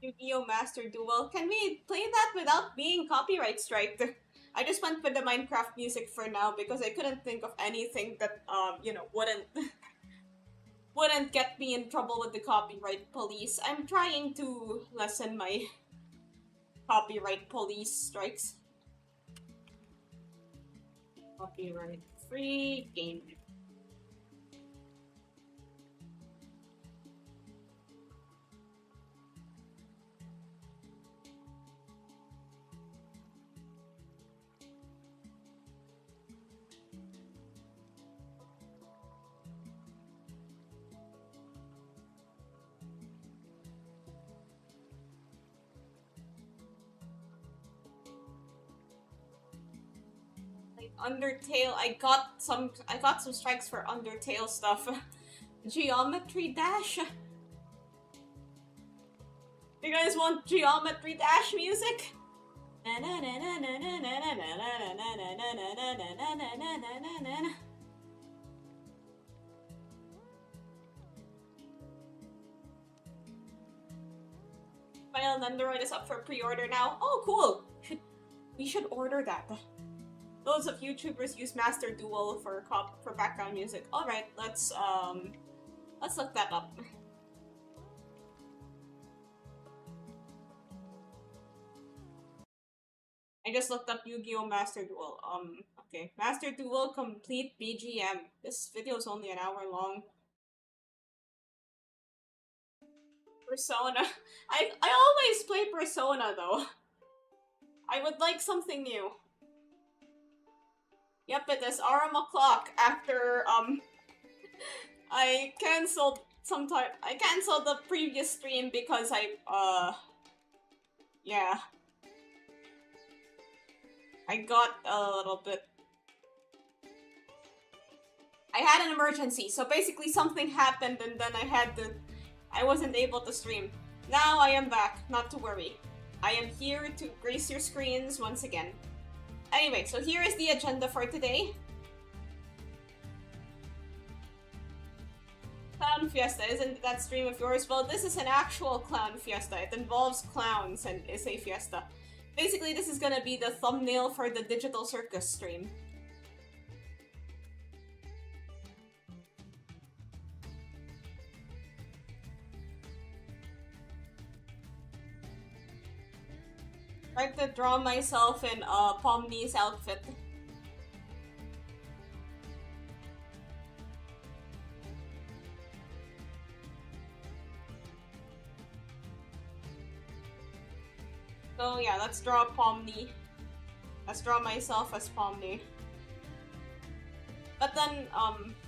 Yu-Gi-Oh! Master Duel. Can we play that without being copyright striked? I just went with the Minecraft music for now because I couldn't think of anything that wouldn't wouldn't get me in trouble with the copyright police. I'm trying to lessen my copyright police strikes. Copyright free game. Undertale, I got some strikes for Undertale stuff. Geometry Dash. You guys want Geometry Dash music? Final Nendoroid is up for pre-order now. Oh, cool! We should order that. Loads of YouTubers use Master Duel for background music. All right, let's look that up. I just looked up Yu-Gi-Oh! Master Duel. Okay, Master Duel complete BGM. This video is only an hour long. Persona. I always play Persona though. I would like something new. Yep, it is Aram o'clock after I canceled the previous stream because yeah. I got a little bit. I had an emergency, so basically something happened and then I wasn't able to stream. Now I am back, not to worry. I am here to grace your screens once again. Anyway, so here is the agenda for today. Clown Fiesta, isn't that stream of yours? Well, this is an actual Clown Fiesta. It involves clowns and is a fiesta. Basically, this is gonna be the thumbnail for the Digital Circus stream. Tried to draw myself in Pomni's outfit. So yeah, let's draw Pomni. Let's draw myself as Pomni. But then,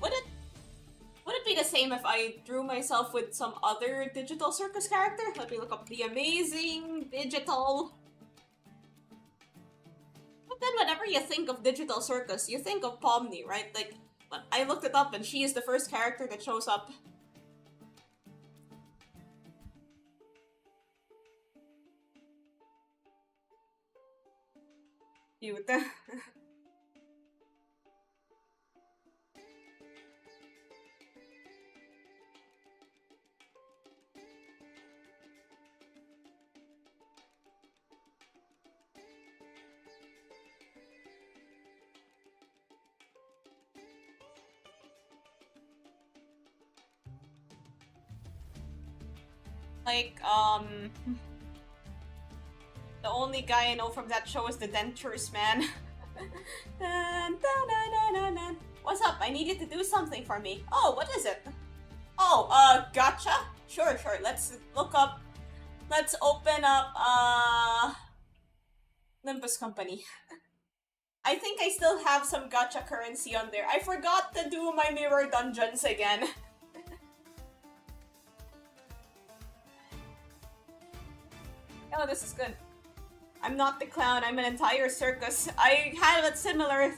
would it be the same if I drew myself with some other Digital Circus character? Let me look up the amazing Digital. But then whenever you think of Digital Circus, you think of Pomni, right? Like, I looked it up and she is the first character that shows up. Cute. Like, the only guy I know from that show is the Dentures Man. Dun, dun, dun, dun, dun. What's up? I need you to do something for me. Oh, what is it? Oh, gotcha? Sure. Let's open up, Olympus Company. I think I still have some gacha currency on there. I forgot to do my mirror dungeons again. Oh, this is good. I'm not the clown, I'm an entire circus. I have a similar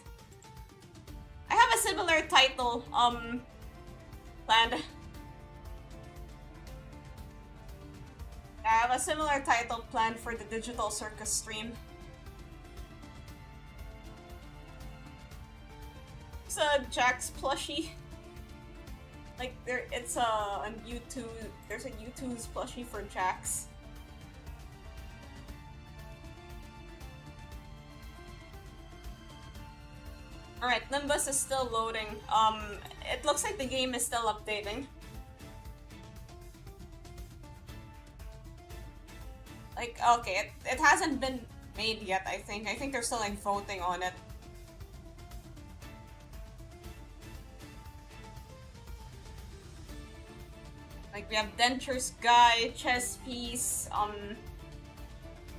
title, planned. I have a similar title planned for the Digital Circus stream. It's a Jax plushie. Like, it's on YouTube, there's a YouTube's plushie for Jax. Alright, Nimbus is still loading. It looks like the game is still updating. Like, okay, it hasn't been made yet, I think. I think they're still, like, voting on it. Like, we have Dentures Guy, Chess Piece,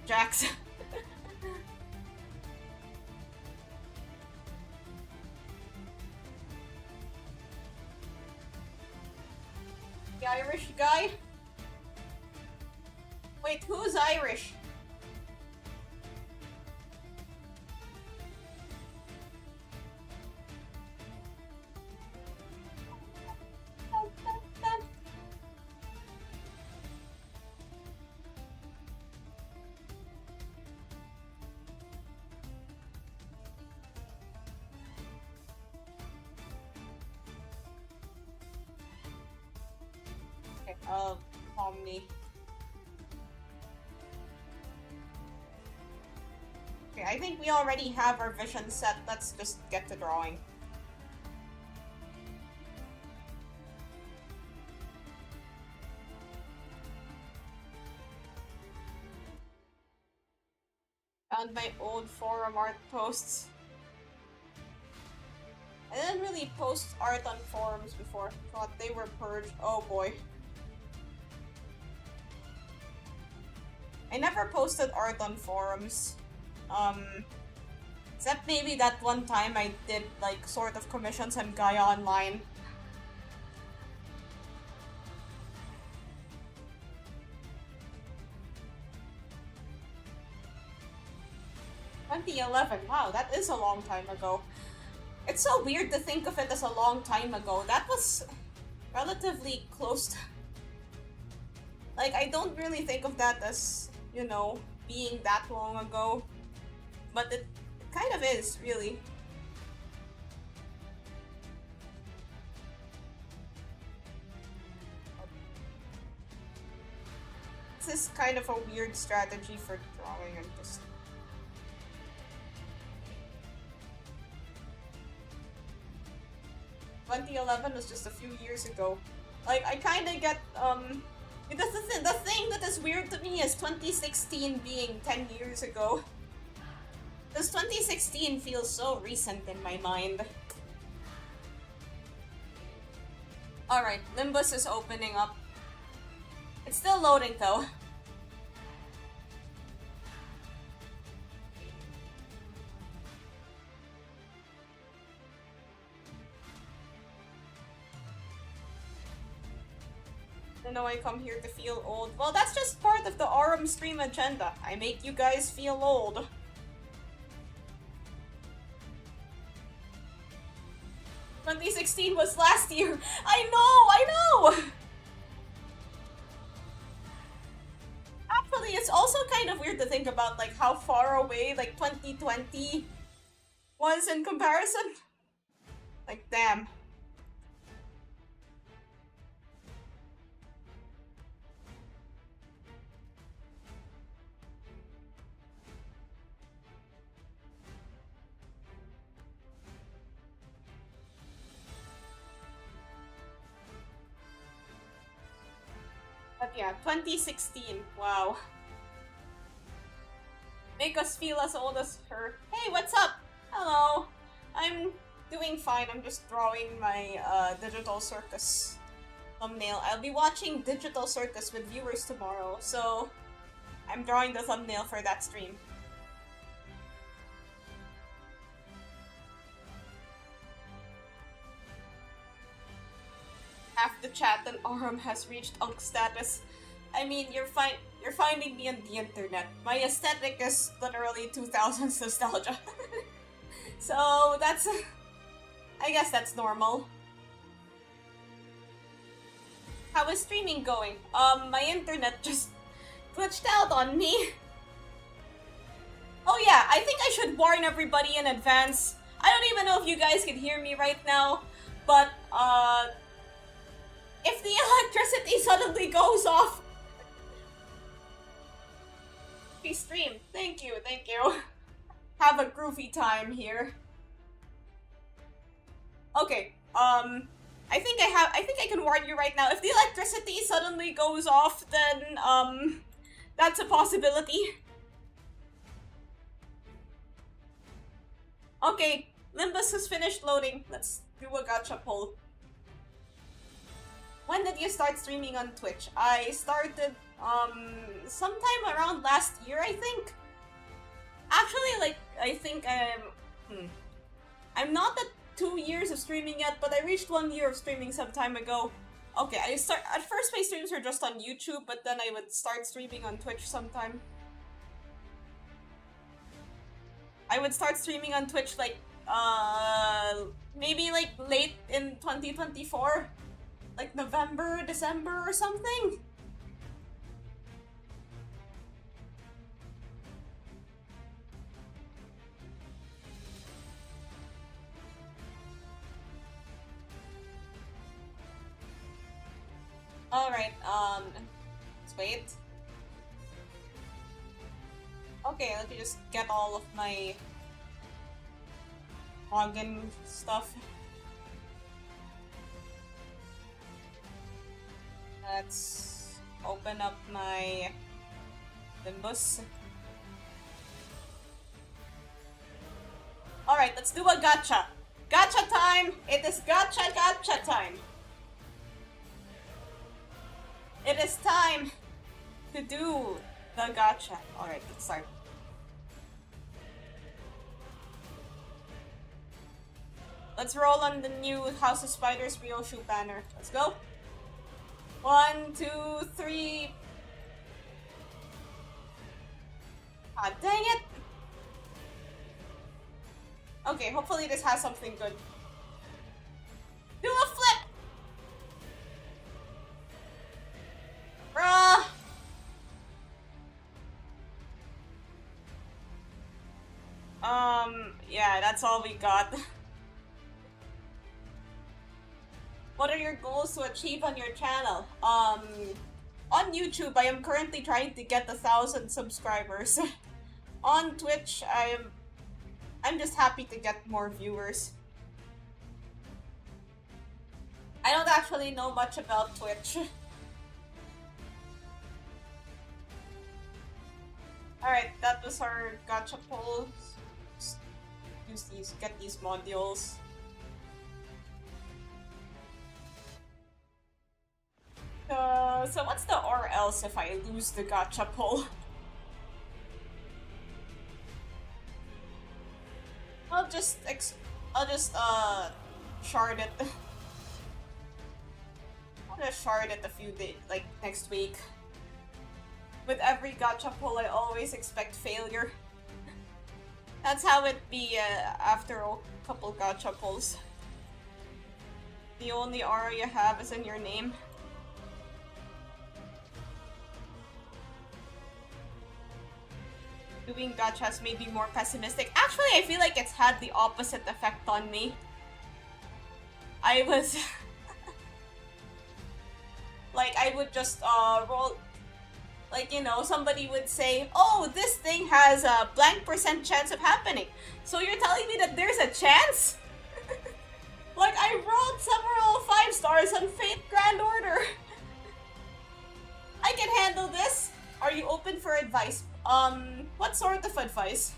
Jackson. The Irish guy? Wait, who's Irish? Okay, Omni. Okay, I think we already have our vision set. Let's just get to drawing. Found my old forum art posts. I didn't really post art on forums before. Thought they were purged. Oh boy. I never posted art on forums. Except maybe that one time I did, like, sort of commissions on Gaia Online. (2011), wow, that is a long time ago. It's so weird to think of it as a long time ago. That was relatively close to... Like, I don't really think of that as, you know, being that long ago. But it kind of is, really. This is kind of a weird strategy for drawing. I'm just... 2011 was just a few years ago. Like, I kinda get, the thing that is weird to me is 2016 being 10 years ago. Because 2016 feels so recent in my mind. Alright, Nimbus is opening up. It's still loading though. I know I come here to feel old. Well, that's just part of the Aurum stream agenda. I make you guys feel old. (2016 was last year. I know! Actually, it's also kind of weird to think about, like, how far away, like, 2020 was in comparison. Like, damn. But yeah, 2016, wow. Make us feel as old as her. Hey, what's up? Hello. I'm doing fine. I'm just drawing my Digital Circus thumbnail. I'll be watching Digital Circus with viewers tomorrow, so I'm drawing the thumbnail for that stream. Half the chat in Aurum has reached Unk status. I mean, you're finding me on the internet. My aesthetic is literally 2000s nostalgia. So that's... I guess that's normal. How is streaming going? My internet just glitched out on me. Oh yeah, I think I should warn everybody in advance. I don't even know if you guys can hear me right now, but, if the electricity suddenly goes off... Happy stream. Thank you, thank you. Have a groovy time here. Okay, I think I can warn you right now. If the electricity suddenly goes off, then, that's a possibility. Okay, Limbus has finished loading. Let's do a gacha poll. When did you start streaming on Twitch? I started, sometime around last year, I think. Actually, like, I think I'm not at 2 years of streaming yet, but I reached 1 year of streaming some time ago. Okay, at first my streams were just on YouTube, but then I would start streaming on Twitch sometime. I would start streaming on Twitch like, maybe like late in 2024? Like November, December or something? Alright, let's wait. Okay, let me just get all of my login stuff. Let's open up my Limbus. Alright, let's do a gacha. Gacha time! It is gacha time! It is time to do the gacha. Alright, let's start. Let's roll on the new House of Spiders Ryoshu banner. Let's go. 1, 2, 3. Ah, dang it! Okay, hopefully this has something good. Do a flip! Bruh! Yeah, that's all we got. What are your goals to achieve on your channel? On YouTube, I am currently trying to get 1,000 subscribers. On Twitch, I'm just happy to get more viewers. I don't actually know much about Twitch. Alright, that was our gacha poll. Use these, get these modules. So what's the or else if I lose the gacha poll? I'll just shard it. I'll just shard it a few days, like next week. With every gacha poll, I always expect failure. That's how it be after a couple gacha polls. The only aura you have is in your name. Doing gachas made me more pessimistic. Actually, I feel like it's had the opposite effect on me. I was... like, I would just roll... Like, you know, somebody would say, oh, this thing has a blank % chance of happening. So you're telling me that there's a chance? Like, I rolled several 5 stars on Fate Grand Order. I can handle this. Are you open for advice? What sort of advice?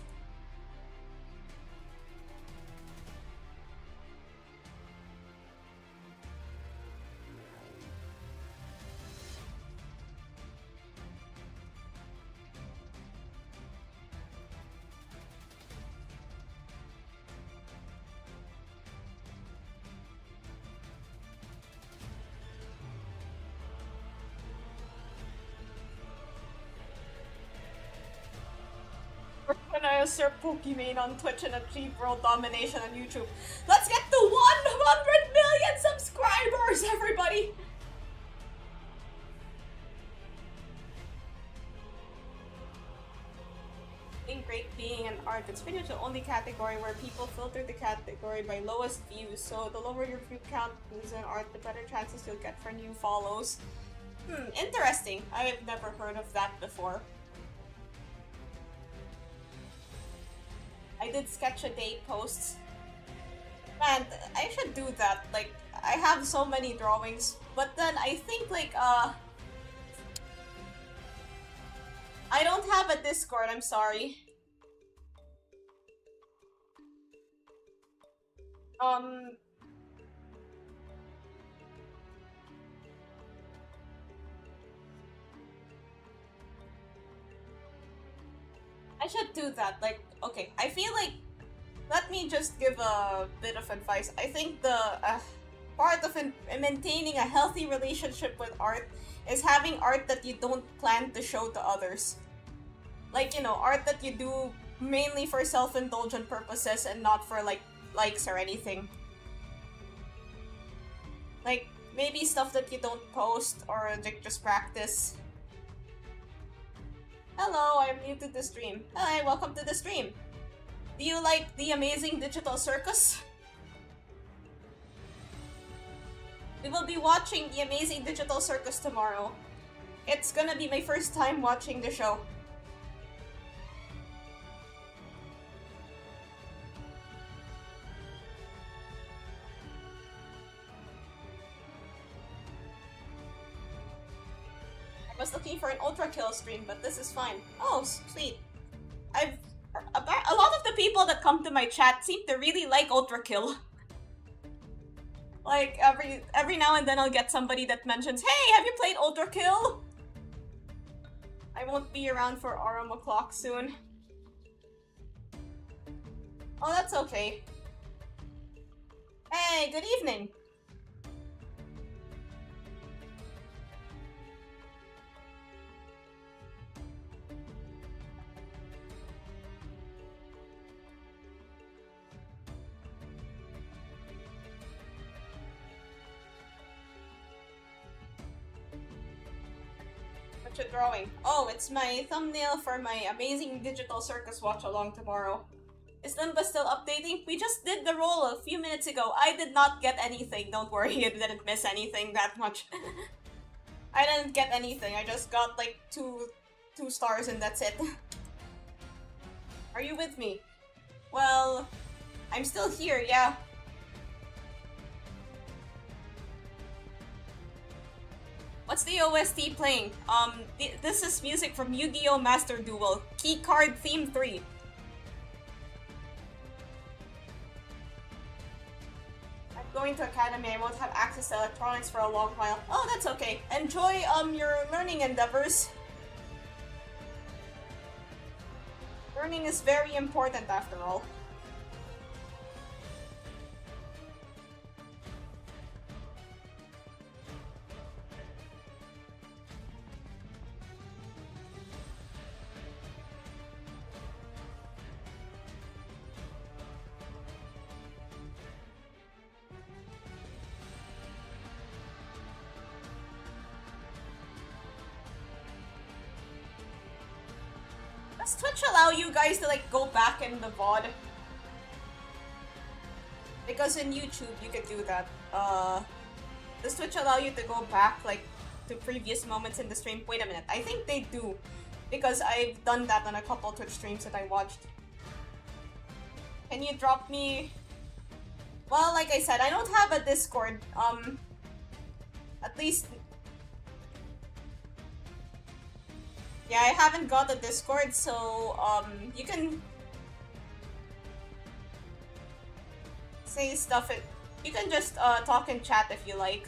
Usurp Pokimane on Twitch and achieve world domination on YouTube. Let's get to 100 million subscribers, everybody! Being great being an art. It's pretty much the only category where people filter the category by lowest views, so the lower your view count is an art, the better chances you'll get for new follows. Interesting. I have never heard of that before. I did sketch a day posts. Man, I should do that. Like, I have so many drawings, but then I think like I don't have a Discord, I'm sorry. I should do that. Like, okay, I feel like, let me just give a bit of advice. I think the part of maintaining a healthy relationship with art is having art that you don't plan to show to others. Like, you know, art that you do mainly for self-indulgent purposes and not for, like, likes or anything. Like, maybe stuff that you don't post or like just practice. Hello, I'm new to the stream. Hi, welcome to the stream. Do you like the amazing digital circus? We will be watching the amazing digital circus tomorrow. It's gonna be my first time watching the show. I was looking for an ultra kill stream, but this is fine. Oh, sweet. A lot of the people that come to my chat seem to really like ultra kill. Like, every now and then I'll get somebody that mentions, hey, have you played ultra kill? I won't be around for Aurum o'clock soon. Oh, that's okay. Hey, good evening. What you drawing? Oh, it's my thumbnail for my amazing digital circus watch along tomorrow. Is Limba still updating? We just did the roll a few minutes ago. I did not get anything. Don't worry, I didn't miss anything that much. I didn't get anything. I just got like two stars and that's it. Are you with me? Well, I'm still here, yeah. What's the OST playing? This is music from Yu-Gi-Oh! Master Duel, Keycard Theme 3. I'm going to Academy. I won't have access to electronics for a long while. Oh, that's okay. Enjoy your learning endeavors. Learning is very important after all. Does Twitch allow you guys to like go back in the VOD? Because in YouTube you could do that. Does Twitch allow you to go back like to previous moments in the stream? Wait a minute, I think they do. Because I've done that on a couple Twitch streams that I watched. Can you drop me? Well, like I said, I don't have a Discord. At least... Yeah, I haven't got a Discord, so, you can say stuff. You can just, talk in chat if you like.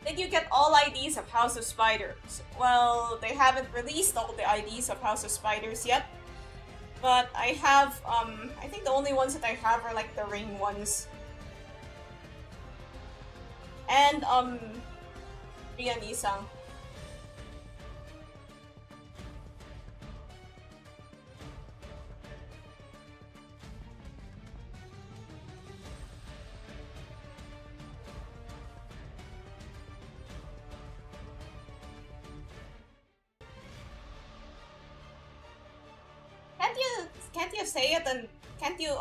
Did you get all IDs of House of Spiders? Well, they haven't released all the IDs of House of Spiders yet. But I have, I think the only ones that I have are, like, the ring ones. And, Ria Nisang. Can't you say it and can't you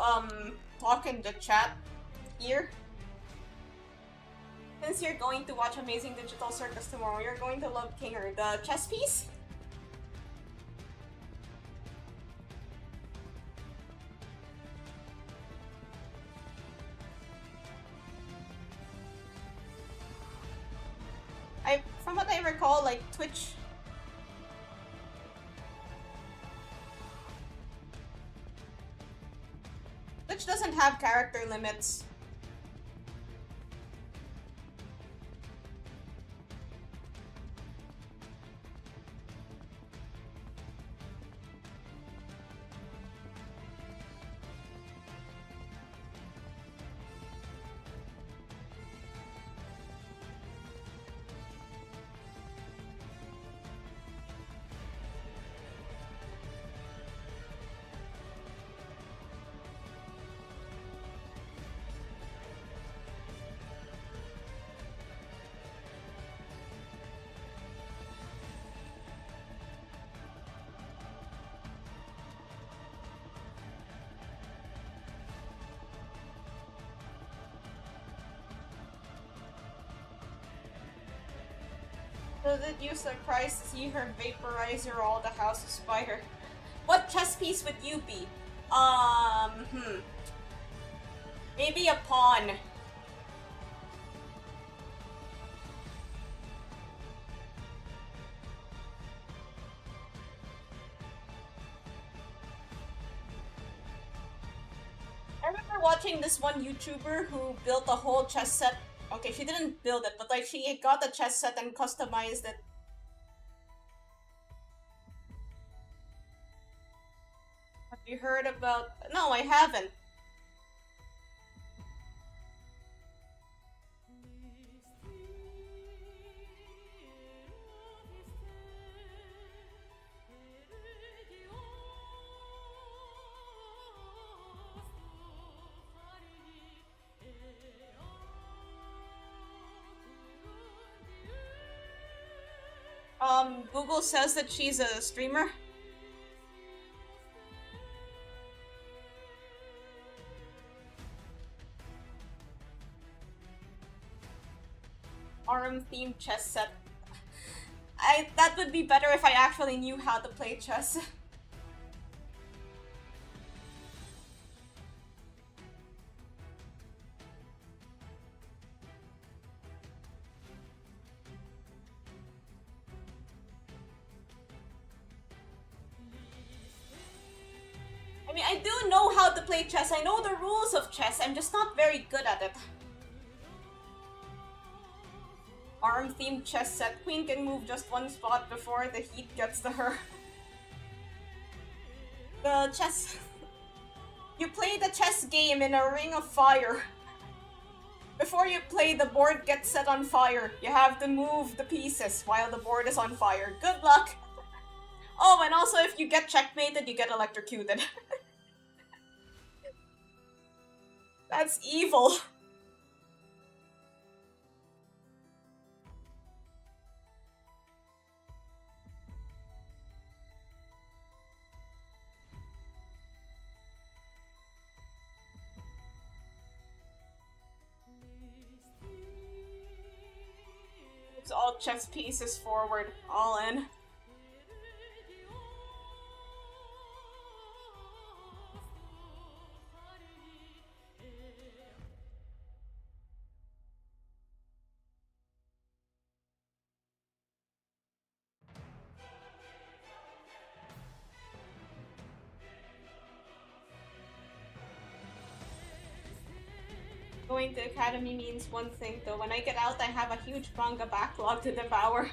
talk in the chat here? Since you're going to watch Amazing Digital Circus tomorrow, you're going to love Kinger, the chess piece? From what I recall, like Twitch doesn't have character limits. Does it use surprise to see her vaporizer all the houses by her? What chess piece would you be? Maybe a pawn. I remember watching this one YouTuber who built a whole chess set. Okay, she didn't build it, but like she got the chess set and customized it. Have you heard about... No, I haven't. Google says that she's a streamer. ARM-themed chess set. That would be better if I actually knew how to play chess. I mean, I do know how to play chess. I know the rules of chess. I'm just not very good at it. ARM-themed chess set. Queen can move just one spot before the heat gets to her. The chess... You play the chess game in a ring of fire. Before you play, the board gets set on fire. You have to move the pieces while the board is on fire. Good luck! Oh, and also if you get checkmated, you get electrocuted. That's evil. It's all chess pieces forward, all in. Going to academy means one thing though. When I get out, I have a huge manga backlog to devour.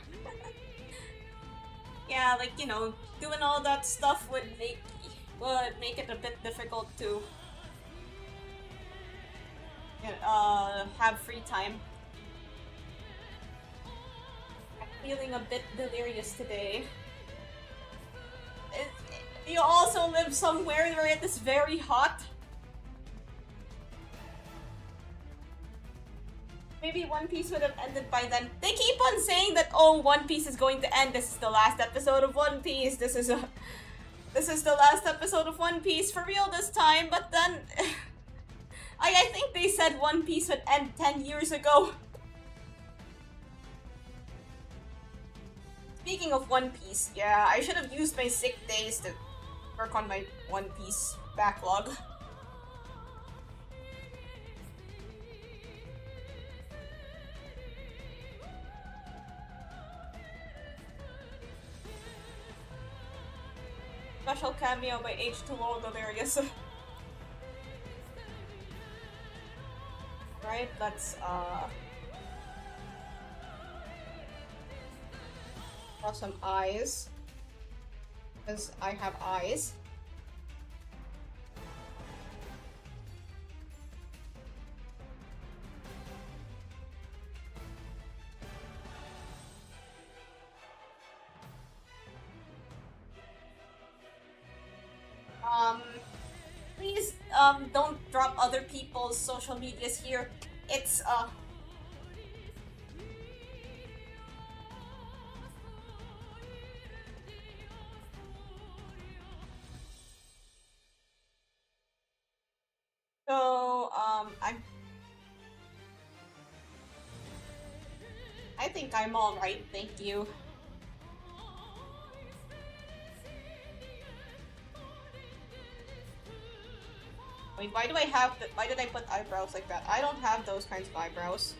Yeah, like, you know, doing all that stuff would make it a bit difficult to have free time. I'm feeling a bit delirious today. You also live somewhere where it is very hot. Maybe One Piece would have ended by then. They keep on saying that, oh, One Piece is going to end. This is the last episode of One Piece. This is the last episode of One Piece for real this time. But then, I think they said One Piece would end 10 years ago. Speaking of One Piece, yeah, I should have used my sick days to work on my One Piece backlog. Special cameo by H2O Delirious. Right, let's draw some eyes. Because I have eyes. Please, don't drop other people's social medias here. It's, So, I think I'm alright, thank you. Wait, why do I have why did I put eyebrows like that? I don't have those kinds of eyebrows.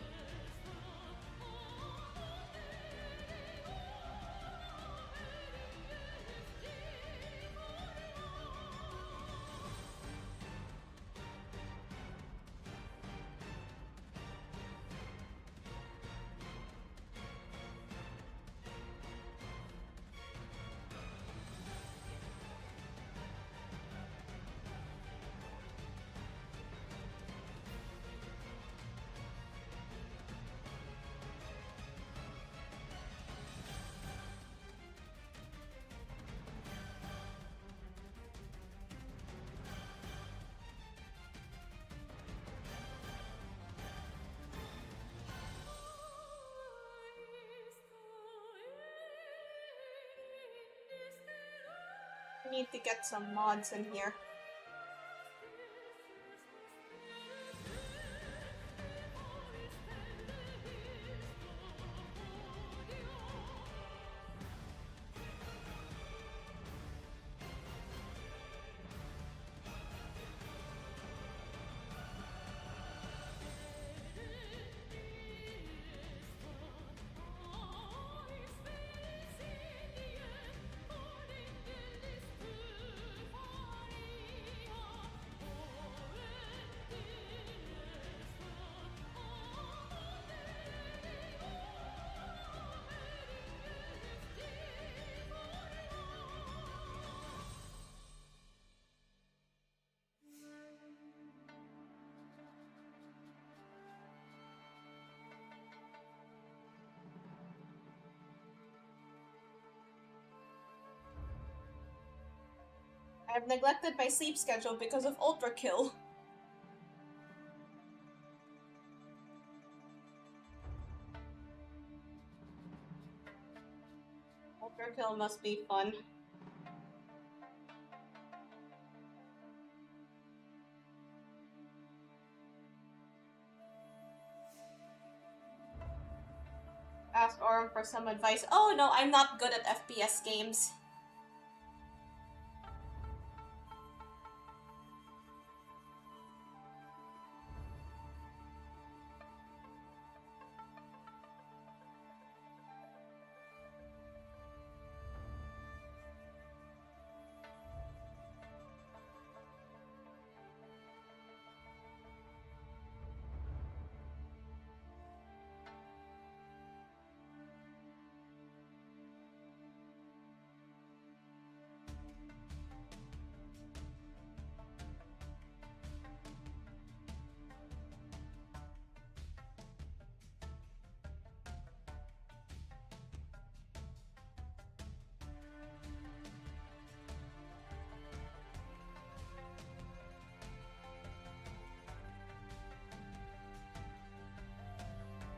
I need to get some mods in here. I've neglected my sleep schedule because of Ultrakill. Ultrakill must be fun. Ask Orum for some advice. Oh no, I'm not good at FPS games.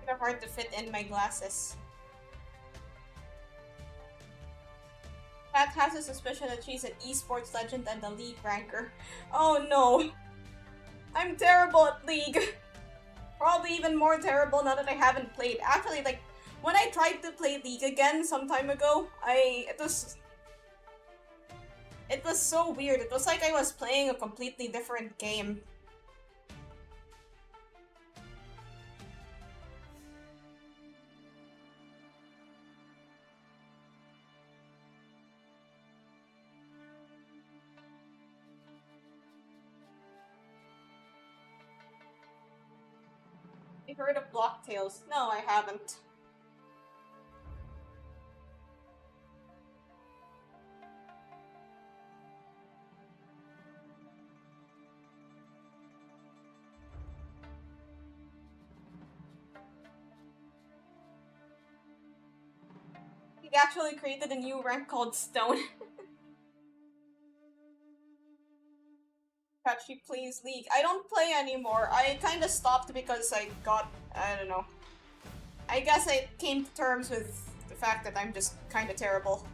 They're hard to fit in my glasses. Pat has a suspicion that she's an esports legend and a League ranker. Oh no! I'm terrible at League! Probably even more terrible now that I haven't played. Actually, like, when I tried to play League again some time ago, it was so weird. It was like I was playing a completely different game. heard of Blocktails? No, I haven't. He actually created a new rank called Stone. Catchy Please League. I don't play anymore. I kinda stopped because I don't know. I guess I came to terms with the fact that I'm just kinda terrible.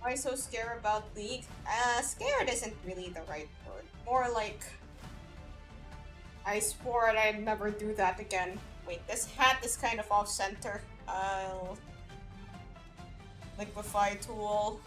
Why so scared about League? Scared isn't really the right word. More like, I swore I'd never do that again. Wait, this hat is kind of off-center. I'll liquefy tool.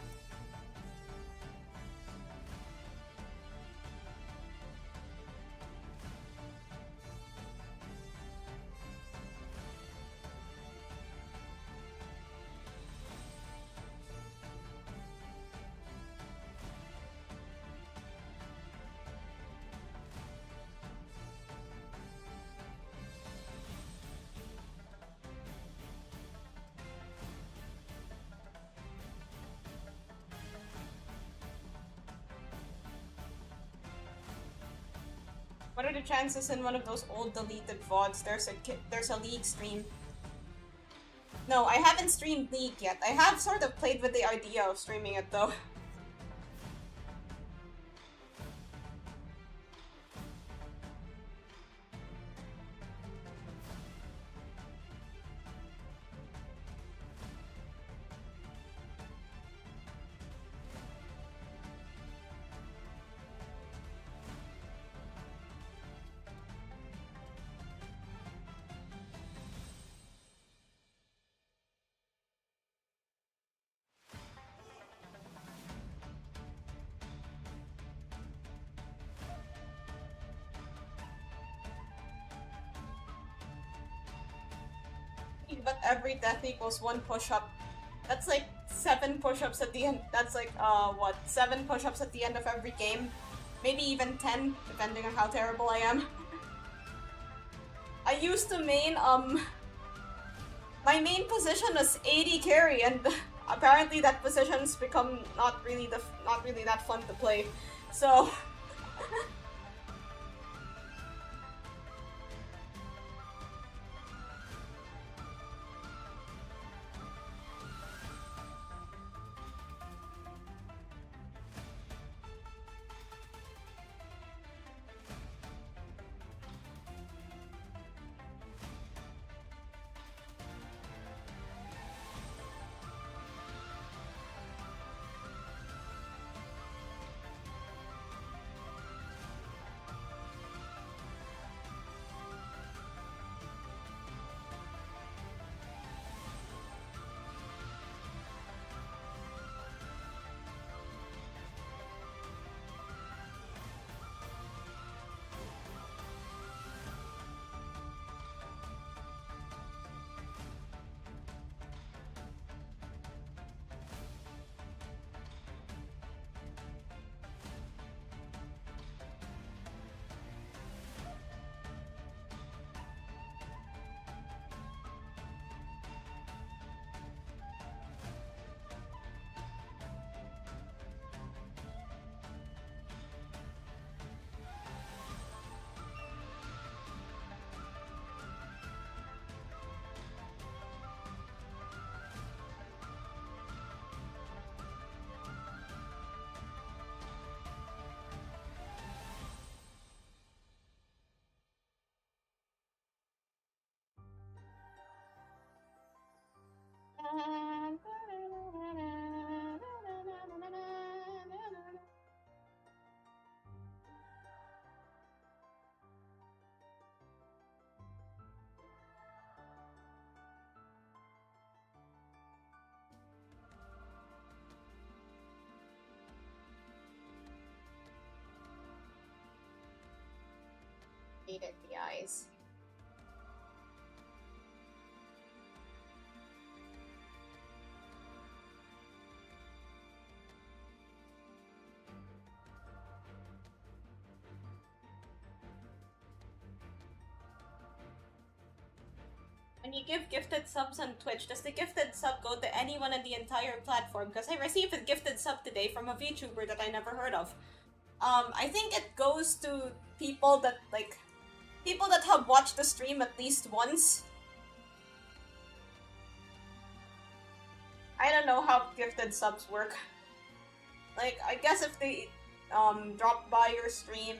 What are the chances in one of those old deleted VODs there's a League stream? No, I haven't streamed League yet. I have sort of played with the idea of streaming it though. But every death equals 1 push-up. That's like 7 push-ups at the end. That's like, what? 7 push-ups at the end of every game. Maybe even 10, depending on how terrible I am. I used to main, my main position was AD carry, and apparently that position's become not really that fun to play. So... Hated the eyes. When you give gifted subs on Twitch, does the gifted sub go to anyone on the entire platform? Because I received a gifted sub today from a VTuber that I never heard of. I think it goes to people that, like, people that have watched the stream at least once. I don't know how gifted subs work. Like, I guess if they, drop by your stream.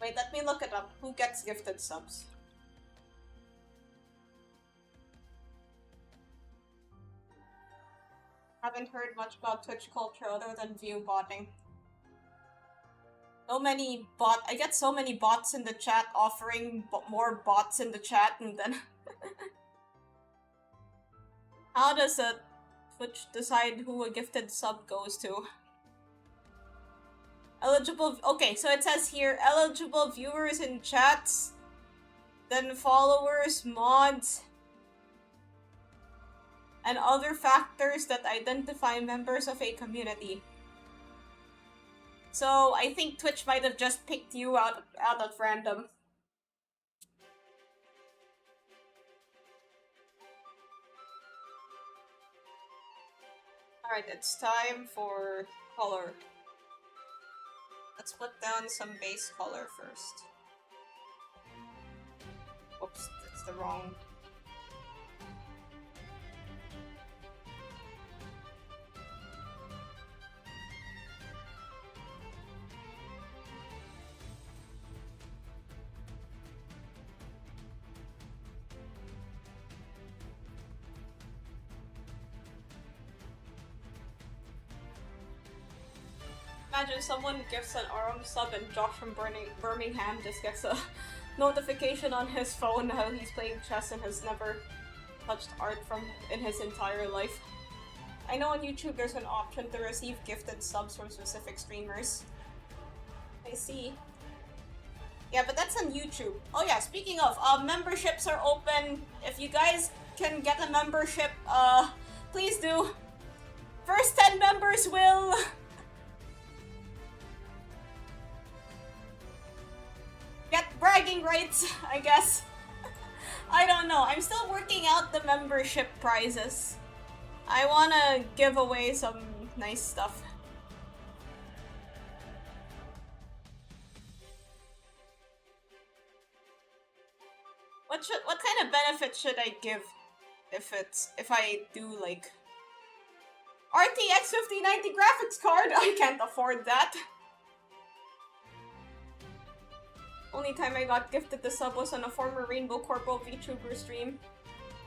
Wait, let me look it up. Who gets gifted subs? Haven't heard much about Twitch culture other than view botting. So many I get so many bots in the chat offering more bots in the chat, and then how does a Twitch decide who a gifted sub goes to? Eligible. Okay, so it says here eligible viewers in chats, then followers, mods, and other factors that identify members of a community. So I think Twitch might have just picked you out at random. Alright, it's time for color. Let's put down some base color first. Oops, that's the wrong. Imagine someone gifts an Aram sub and Josh from Birmingham just gets a notification on his phone how he's playing chess and has never touched art in his entire life. I know on YouTube there's an option to receive gifted subs from specific streamers. I see. Yeah, but that's on YouTube. Oh yeah, speaking of, memberships are open. If you guys can get a membership, please do. First 10 members will get bragging rights, I guess. I don't know. I'm still working out the membership prizes. I wanna give away some nice stuff. What kind of benefit should I give if I do like RTX 5090 graphics card? I can't afford that. Only time I got gifted the sub was on a former Rainbow Corpo VTuber stream.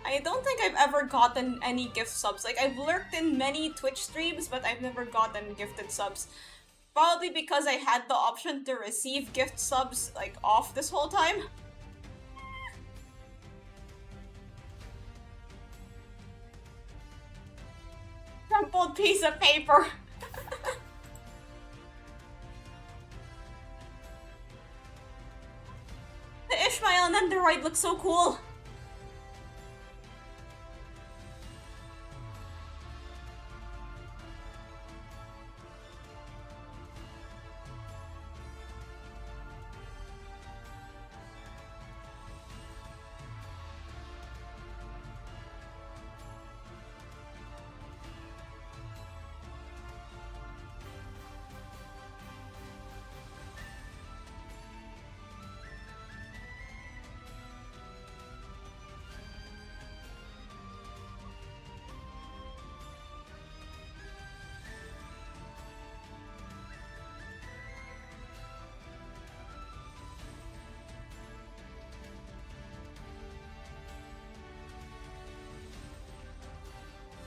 I don't think I've ever gotten any gift subs. Like, I've lurked in many Twitch streams, but I've never gotten gifted subs. Probably because I had the option to receive gift subs, like, off this whole time. Crumpled piece of paper. The Ishmael and Enderoid look so cool.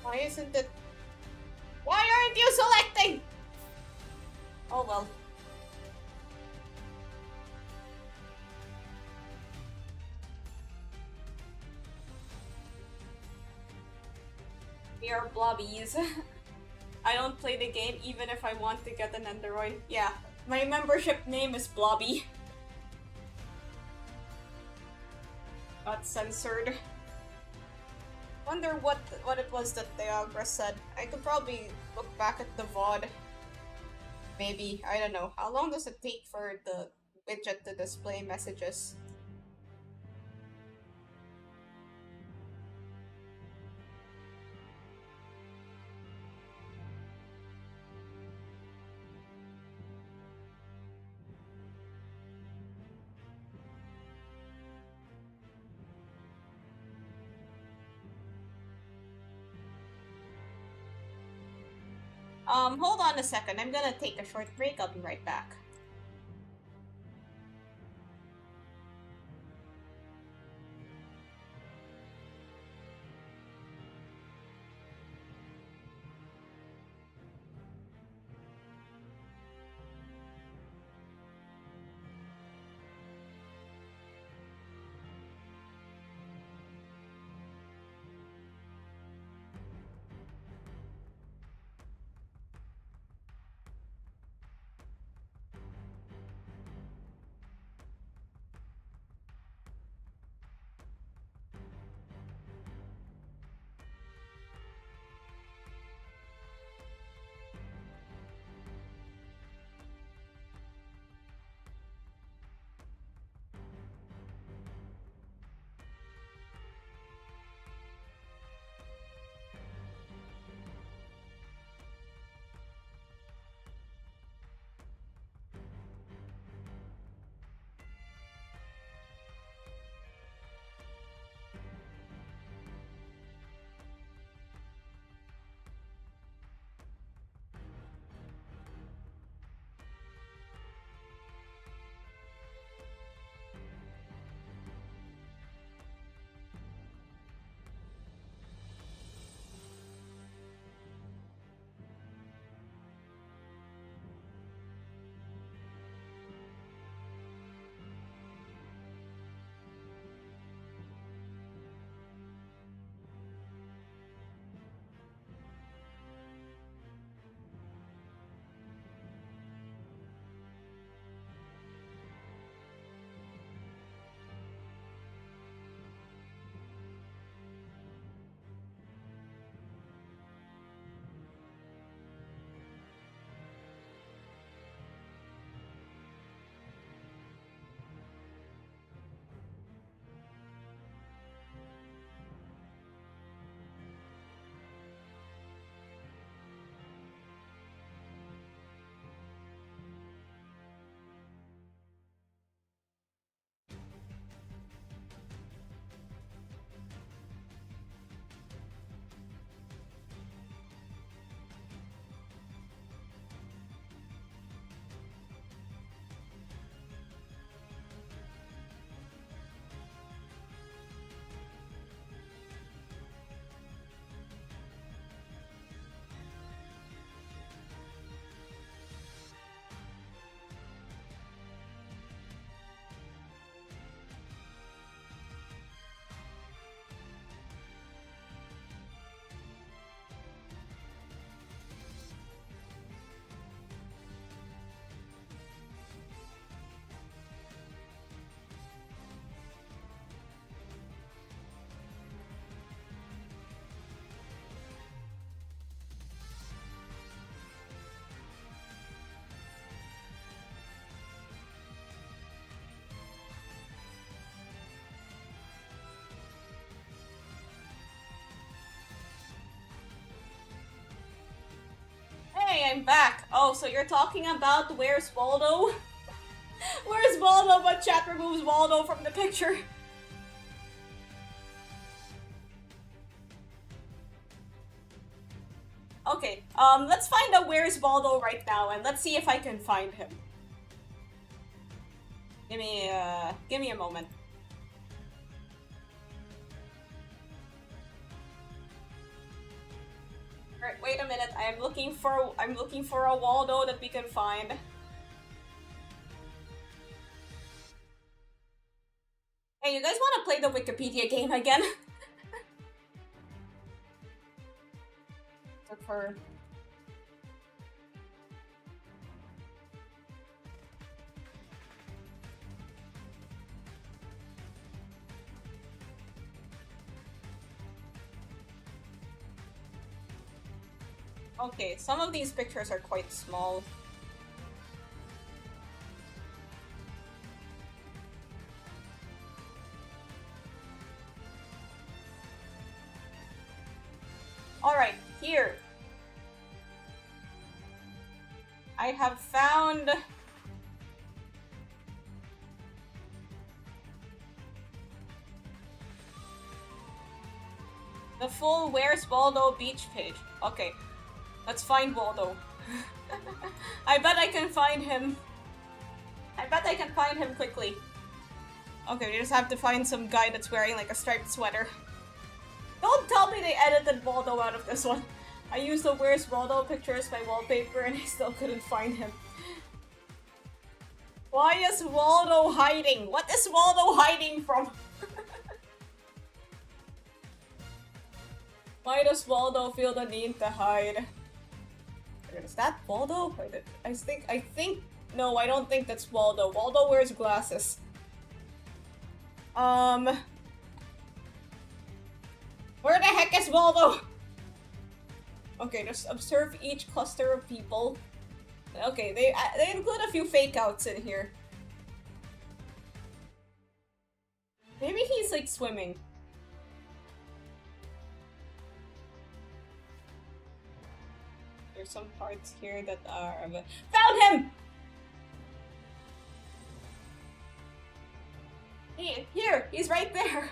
Why isn't it? Why aren't you selecting? Oh well. We are blobbies. I don't play the game even if I want to get an Enderoid. Yeah, my membership name is Blobby. Got censored. Wonder what it was that Diagra said. I could probably look back at the VOD. Maybe, I don't know. How long does it take for the widget to display messages? Hold on a second. I'm gonna take a short break. I'll be right back. Hey, I'm back. Oh, so you're talking about Where's Waldo? Where's Waldo, but chat removes Waldo from the picture? Okay, let's find out Where's Waldo right now, and let's see if I can find him. Give me a moment. Alright, wait a minute. I'm looking for a Waldo that we can find. Hey, you guys want to play the Wikipedia game again? Look for... Okay, some of these pictures are quite small. Alright, here. I have found... the full Where's Waldo beach page. Okay, let's find Waldo. I bet I can find him. I bet I can find him quickly. Okay, we just have to find some guy that's wearing like a striped sweater. Don't tell me they edited Waldo out of this one. I used the Where's Waldo picture as my wallpaper and I still couldn't find him. Why is Waldo hiding? What is Waldo hiding from? Why does Waldo feel the need to hide? Is that Waldo? I think... No, I don't think that's Waldo. Waldo wears glasses. Where the heck is Waldo? Okay, just observe each cluster of people. Okay, they include a few fake outs in here. Maybe he's like swimming. There's some parts here that are... Found him! Here! He's right there!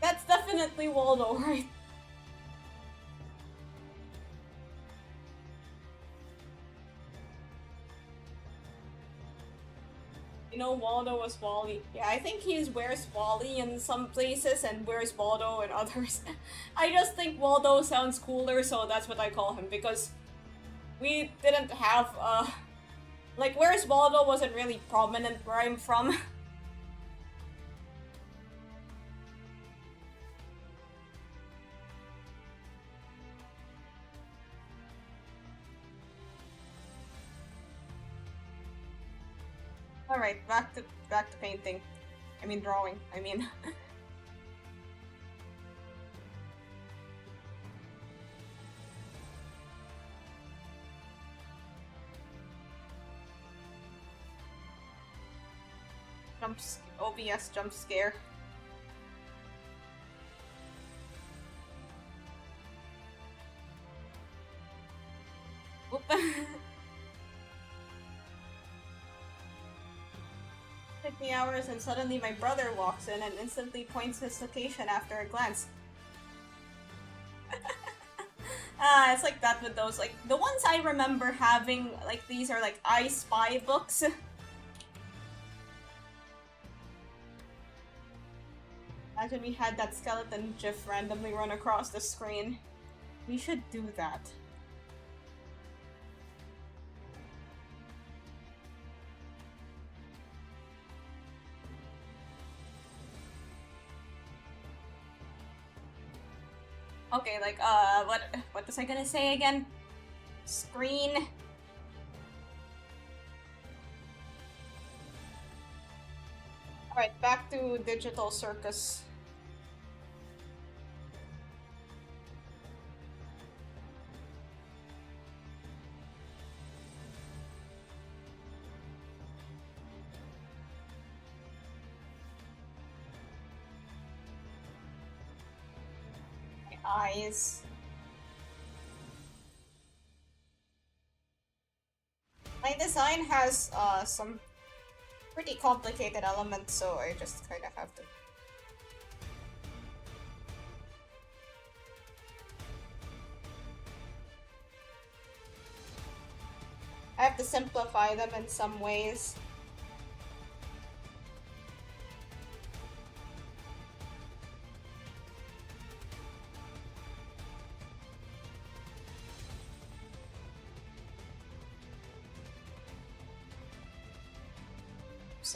That's definitely Waldo, right? You know, Waldo was Wally. Yeah, I think he's Where's Wally in some places and Where's Waldo in others. I just think Waldo sounds cooler, so that's what I call him, because we didn't have, like, Where's Waldo wasn't really prominent where I'm from. Alright, back to painting. I mean drawing, I mean. OBS jump scare. Oop. Took me hours and suddenly my brother walks in and instantly points his location after a glance. It's like that with those, like, the ones I remember having, like, these are like I Spy books. Imagine we had that skeleton gif randomly run across the screen. We should do that. Okay, like, what was I gonna say again? Screen. Alright, back to Digital Circus. Eyes. My design has some pretty complicated elements, so I just kind of have to. I have to simplify them in some ways.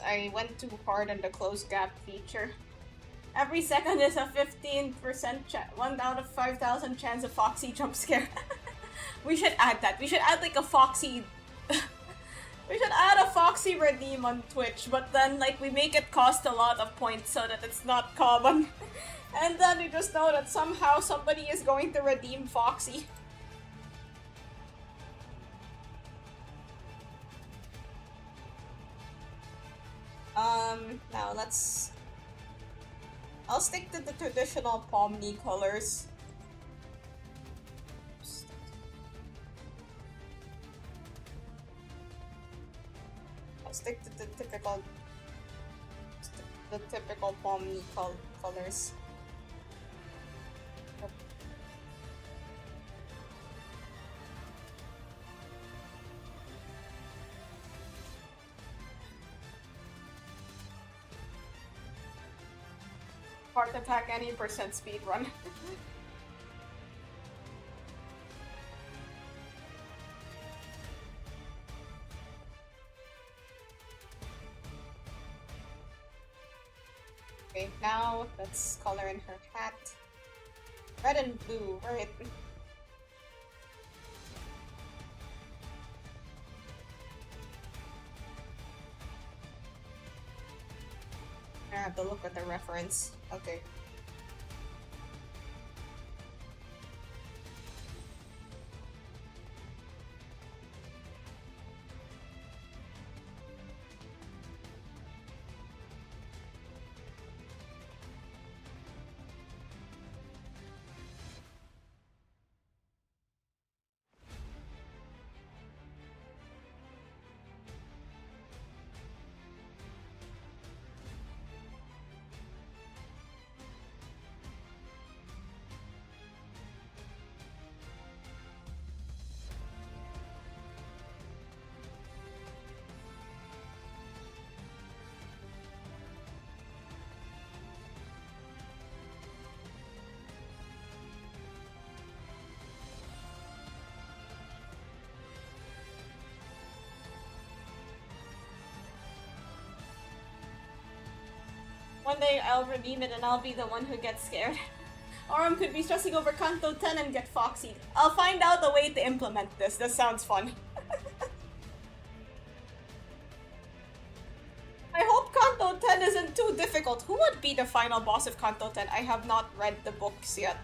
I went too hard on the close gap feature. Every second is a 15% 1 out of 5,000 chance of Foxy jump scare. We should add that. We should add like a Foxy We should add a Foxy redeem on Twitch, but then like we make it cost a lot of points so that it's not common. And then we just know that somehow somebody is going to redeem Foxy. Now I'll stick to the traditional palm knee colors. I'll stick to the typical palm knee colors. Heart attack any percent speed run. Okay, now let's color in her hat. Red and blue, right? I have to look at the reference. Okay. One day I'll redeem it and I'll be the one who gets scared. Aurum could be stressing over Kanto 10 and get foxied. I'll find out a way to implement this. This sounds fun. I hope Kanto 10 isn't too difficult. Who would be the final boss of Kanto 10? I have not read the books yet.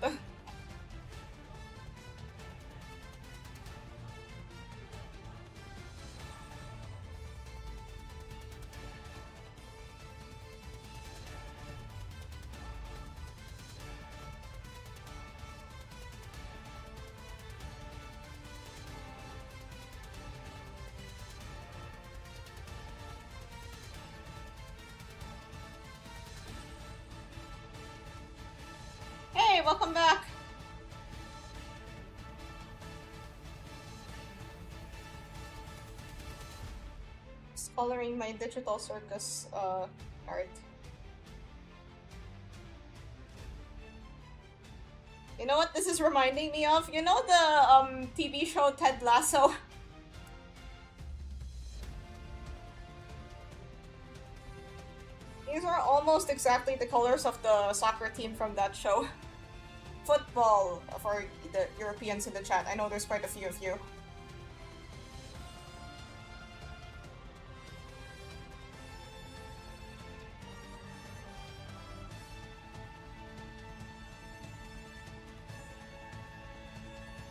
Hey, welcome back! Just coloring my digital circus art. You know what this is reminding me of? You know the TV show Ted Lasso? These are almost exactly the colors of the soccer team from that show. Football for the Europeans in the chat. I know there's quite a few of you.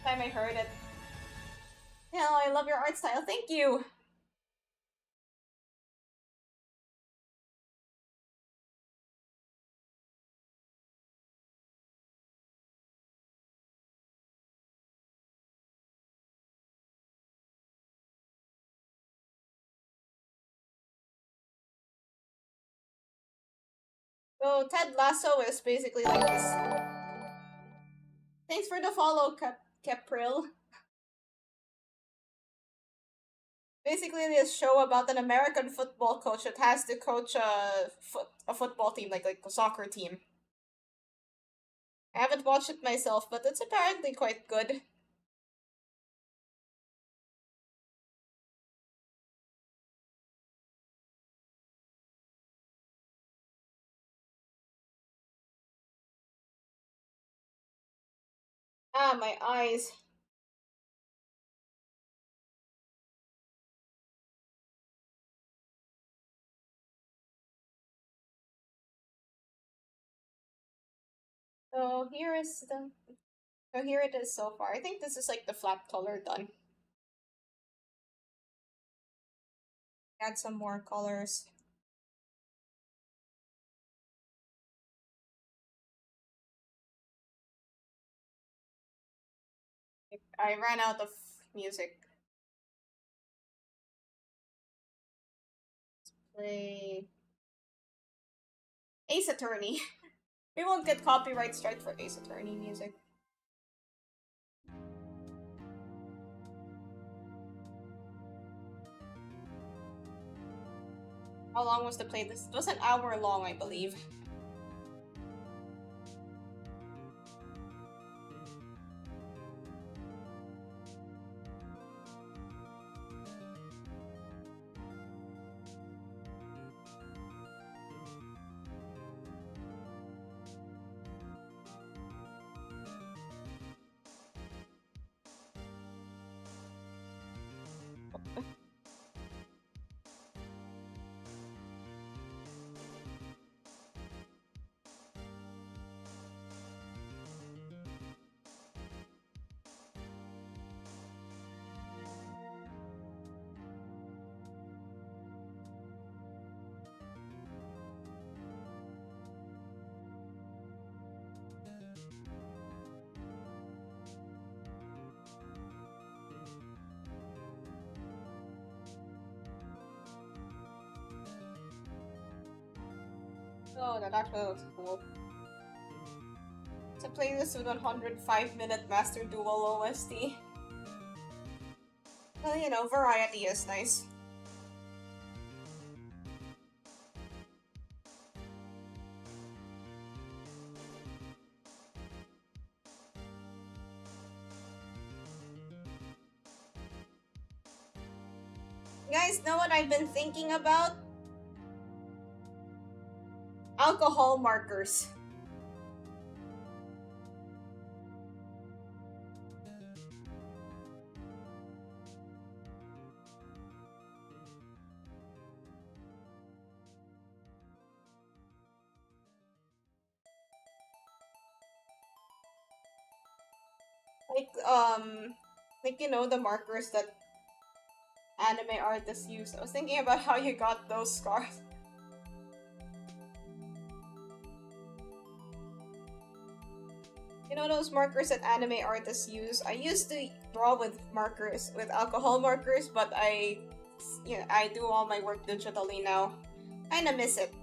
Time I heard it. Yeah, I love your art style. Thank you. So Ted Lasso is basically like this. Thanks for the follow, Capril. Basically, this show about an American football coach that has to coach a football team, like a soccer team. I haven't watched it myself, but it's apparently quite good. Ah, my eyes. So here is the... So here it is so far. I think this is like the flat color done. Add some more colors. I ran out of music. Let's play Ace Attorney. We won't get copyright strike for Ace Attorney music. How long was the playlist? It was an hour long, I believe. Oh, that actually looks cool. It's a playlist with 105-minute Master Duel OST. Well, you know, variety is nice. You guys know what I've been thinking about? Alcohol markers. Like, you know, the markers that anime artists use. I was thinking about how you got those scars. You know those markers that anime artists use? I used to draw with markers, with alcohol markers, but I do all my work digitally now. Kinda miss it.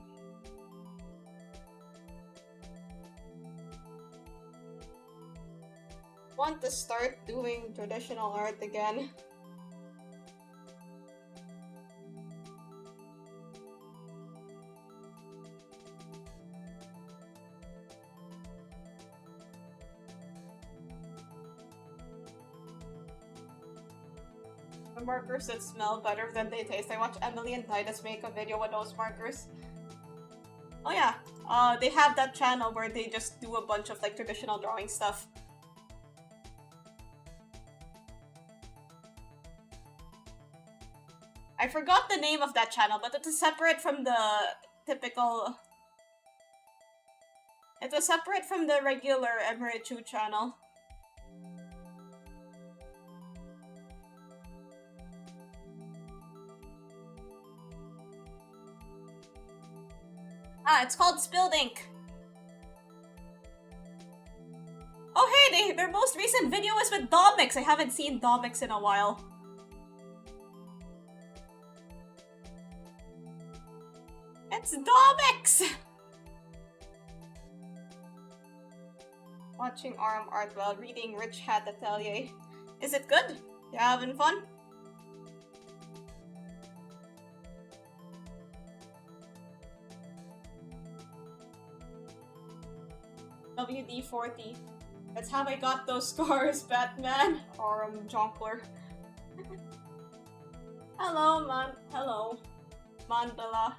Want to start doing traditional art again. The markers that smell better than they taste. I watched Emily and Titus make a video with those markers. Oh yeah, they have that channel where they just do a bunch of like traditional drawing stuff. I forgot the name of that channel, but it is separate from the typical... It was separate from the regular Emerichu channel. Ah, it's called Spilled Ink. Oh hey, their most recent video was with Domix. I haven't seen Domix in a while. It's Domix! Watching Arm Art while reading Rich Hat Atelier. Is it good? You having fun? WD-40. That's how I got those scars, Batman. Or Jonkler. Hello, man. Hello. Mandala.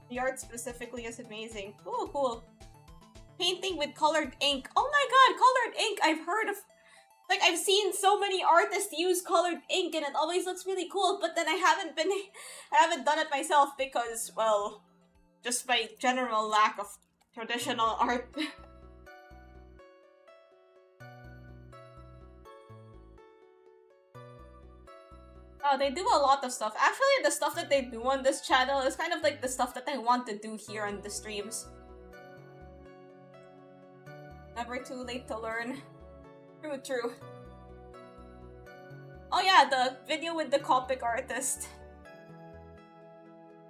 The art specifically is amazing. Ooh, cool. Painting with colored ink. Oh my god, colored ink! I've heard of... Like, I've seen so many artists use colored ink and it always looks really cool, but then I haven't done it myself because, well, just by general lack of traditional art. Oh, they do a lot of stuff. Actually, the stuff that they do on this channel is kind of like the stuff that I want to do here on the streams. Never too late to learn. True, true. Oh yeah, the video with the Copic artist.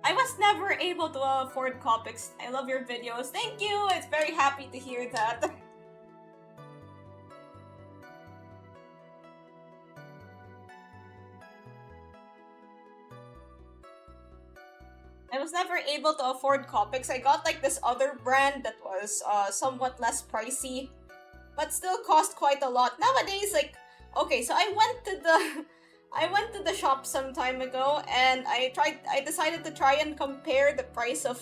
I was never able to afford Copics. I love your videos. Thank you! It's very happy to hear that. I was never able to afford Copics. I got like this other brand that was somewhat less pricey, but still cost quite a lot. Nowadays, like, okay, so I went to the shop some time ago, and I decided to try and compare the price of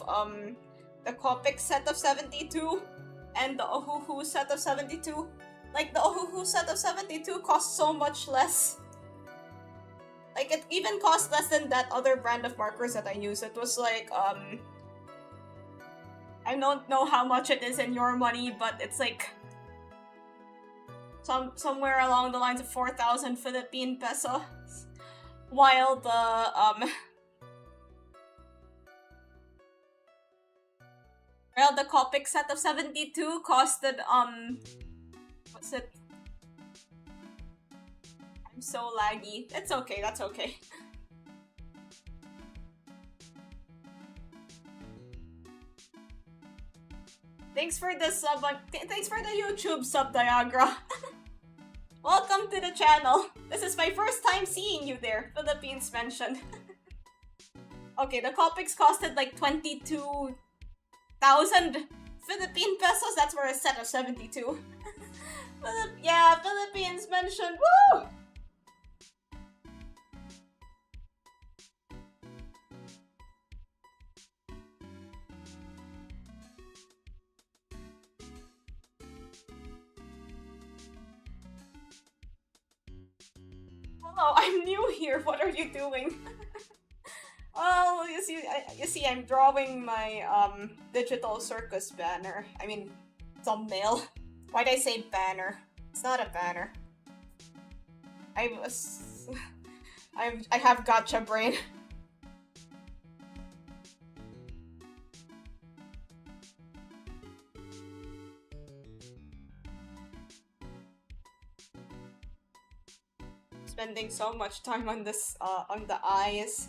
the Copic set of 72 and the Ohuhu set of 72. Like, the Ohuhu set of 72 cost so much less. Like, it even cost less than that other brand of markers that I use. It was like, I don't know how much it is in your money, but it's like somewhere along the lines of 4,000 Philippine pesos. While the Copic set of 72 costed what's it? I'm so laggy. It's okay, that's okay. Thanks for the sub. Thanks for the YouTube sub, Diagra. Welcome to the channel. This is my first time seeing you there. Philippines mentioned. Okay, the Copics costed like 22,000 Philippine pesos. That's for a set of 72. Yeah, Philippines mentioned. Woo! Hello, I'm new here. What are you doing? Well, you see, I'm drawing my digital circus banner. I mean, thumbnail. Why'd I say banner? It's not a banner. I have gotcha brain. Spending so much time on this, on the eyes.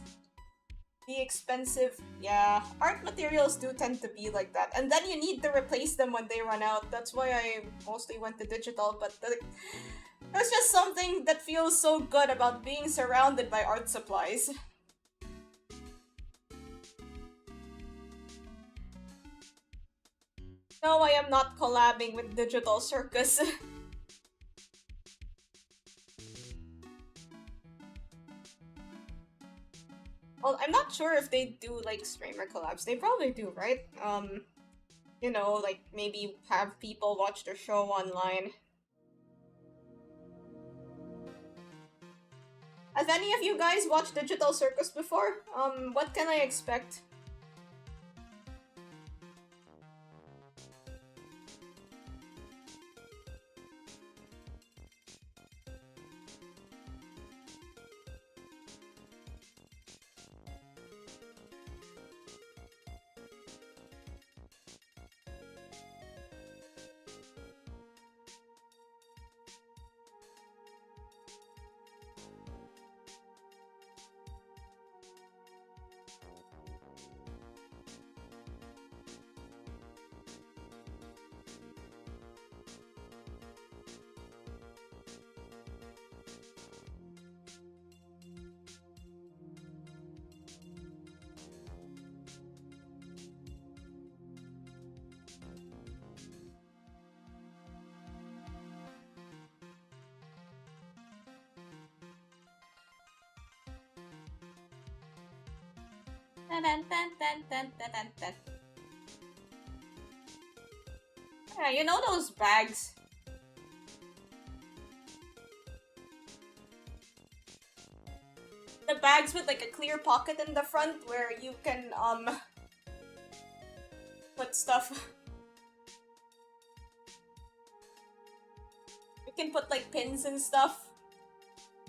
The expensive, yeah, art materials do tend to be like that. And then you need to replace them when they run out. That's why I mostly went to digital, but there's just something that feels so good about being surrounded by art supplies. No, I am not collabing with Digital Circus. Well, I'm not sure if they do, like, streamer collabs. They probably do, right? You know, like, maybe have people watch their show online. Have any of you guys watched Digital Circus before? What can I expect? Yeah, you know those bags? The bags with like a clear pocket in the front where you can put stuff. can put like pins and stuff.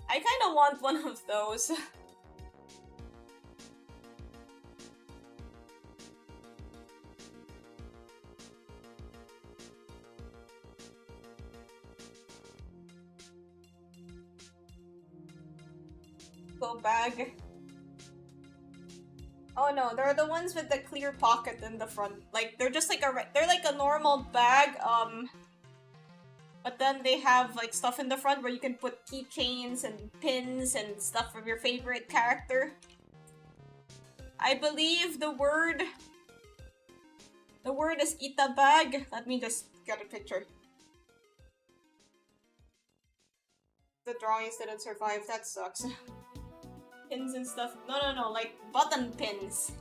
I kind of want one of those. Go bag. Oh no, they're the ones with the clear pocket in the front. Like they're just like they're like a normal bag, but then they have like stuff in the front where you can put keychains and pins and stuff from your favorite character. I believe the word is ita bag. Let me just get a picture. The drawings didn't survive, that sucks. Pins and stuff. No, like button pins.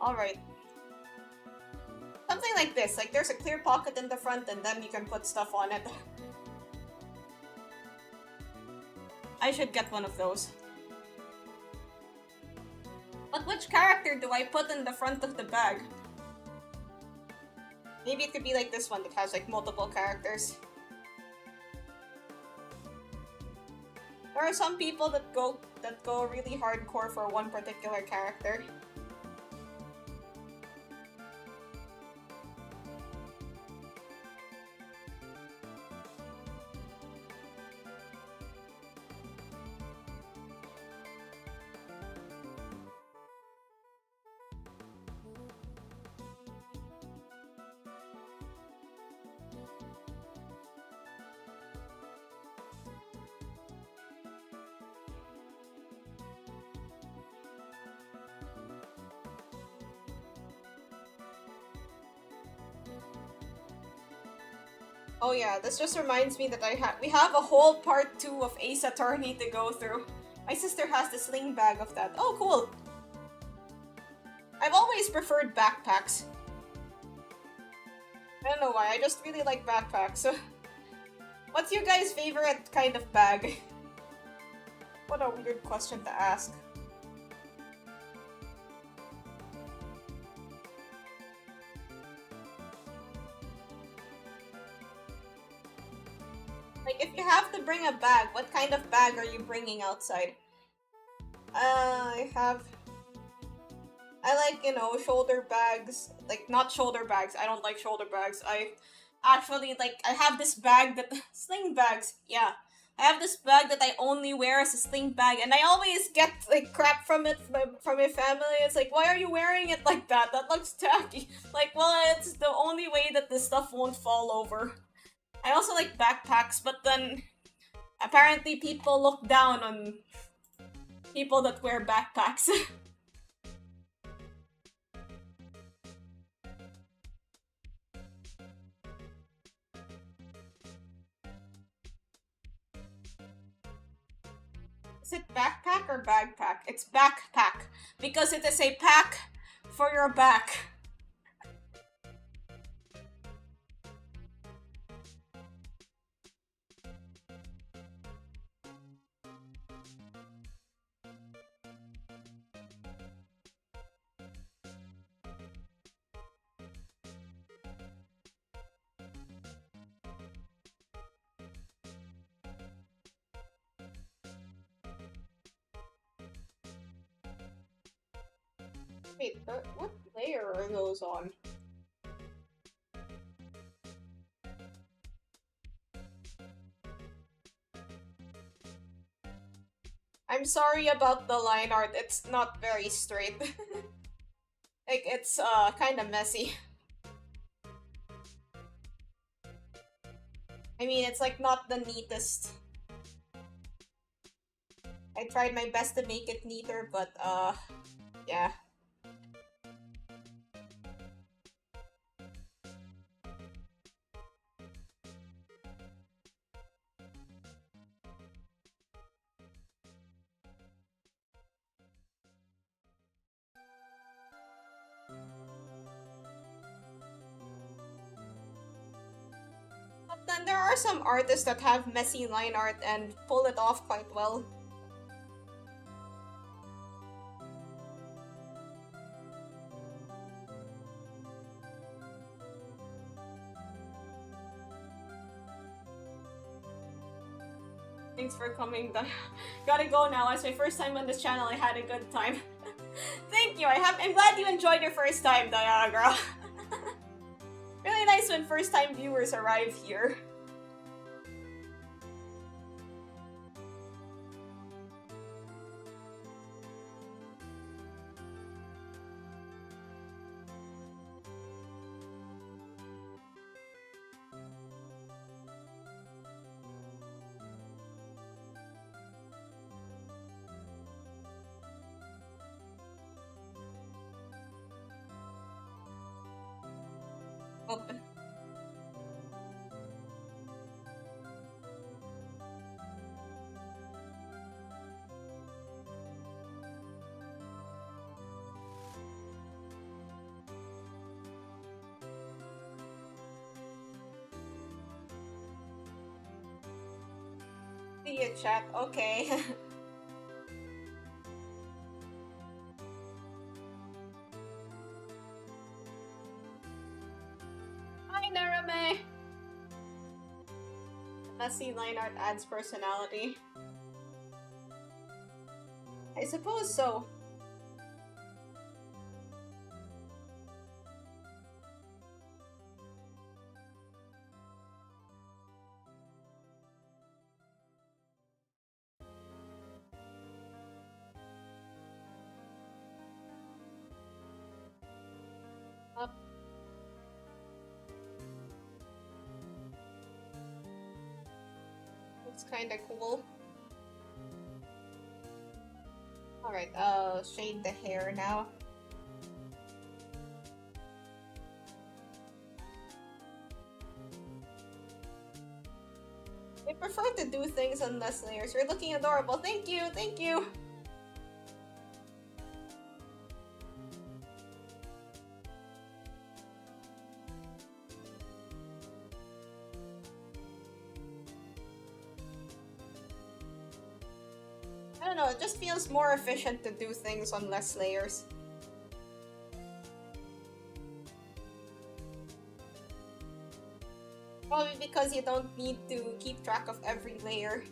Alright. Something like this, like there's a clear pocket in the front and then you can put stuff on it. I should get one of those. But which character do I put in the front of the bag? Maybe it could be like this one that has like multiple characters. There are some people that go really hardcore for one particular character. Oh yeah, this just reminds me that we have a whole part 2 of Ace Attorney to go through. My sister has the sling bag of that. Oh, cool! I've always preferred backpacks. I don't know why, I just really like backpacks. What's your guys' favorite kind of bag? What a weird question to ask. Like, if you have to bring a bag, what kind of bag are you bringing outside? I like, you know, shoulder bags. Like, not shoulder bags. I don't like shoulder bags. I actually, like, I have this bag that... Sling bags, yeah. I have this bag that I only wear as a sling bag, and I always get, like, crap from it from my family. It's like, why are you wearing it like that? That looks tacky. Like, well, it's the only way that the stuff won't fall over. I also like backpacks, but then apparently people look down on people that wear backpacks. Is it backpack or bagpack? It's backpack, because it is a pack for your back. Wait, what layer are those on? I'm sorry about the line art, it's not very straight. Like, it's kinda messy. I mean, it's like not the neatest. I tried my best to make it neater, but yeah. But then there are some artists that have messy line art and pull it off quite well. Thanks for coming. Gotta go now. It's my first time on this channel. I had a good time. Thank you. I'm glad you enjoyed your first time, Diagra. Really nice when first-time viewers arrive here. Open. See you, chat. Okay. Hi, Narame. Messy line art adds personality. I suppose so. Up. Looks kinda cool. Alright, I'll shade the hair now. I prefer to do things on less layers. You're looking adorable. Thank you, thank you! I don't know, it just feels more efficient to do things on less layers. Probably because you don't need to keep track of every layer.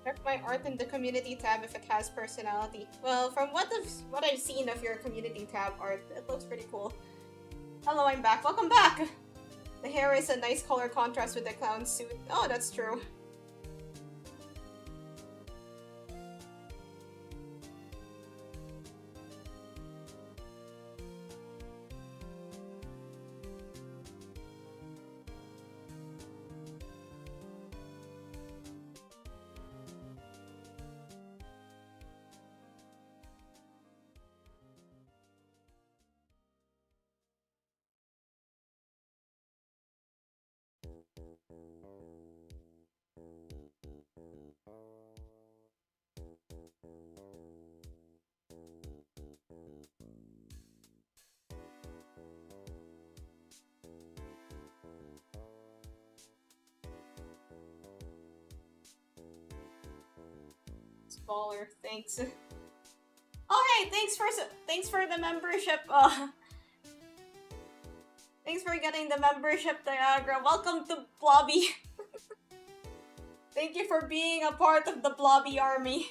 Check my art in the community tab if it has personality. Well, from what I've seen of your community tab art, it looks pretty cool. Hello, I'm back. Welcome back! The hair is a nice color contrast with the clown suit. Oh, that's true. Baller, thanks. Oh hey, thanks for the membership. Thanks for getting the membership, Diagra. Welcome to Blobby. Thank you for being a part of the Blobby army.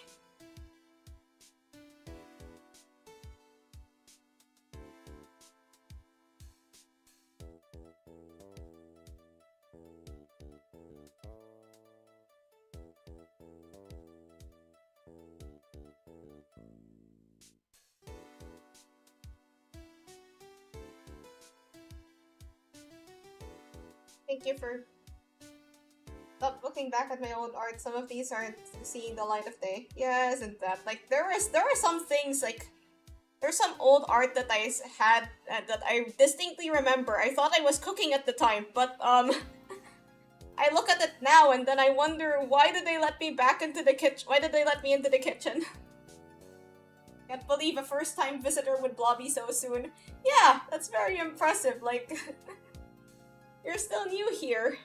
Thank you for looking back at my old art. Some of these aren't seeing the light of day. Yeah, isn't that like there are some things like There's some old art that had that I distinctly remember. I thought I was cooking at the time, but I look at it now and then I wonder, why did they let me back into the kitchen? Why did they let me into the kitchen? Can't believe a first-time visitor would blobby so soon. Yeah, that's very impressive. Like, you're still new here.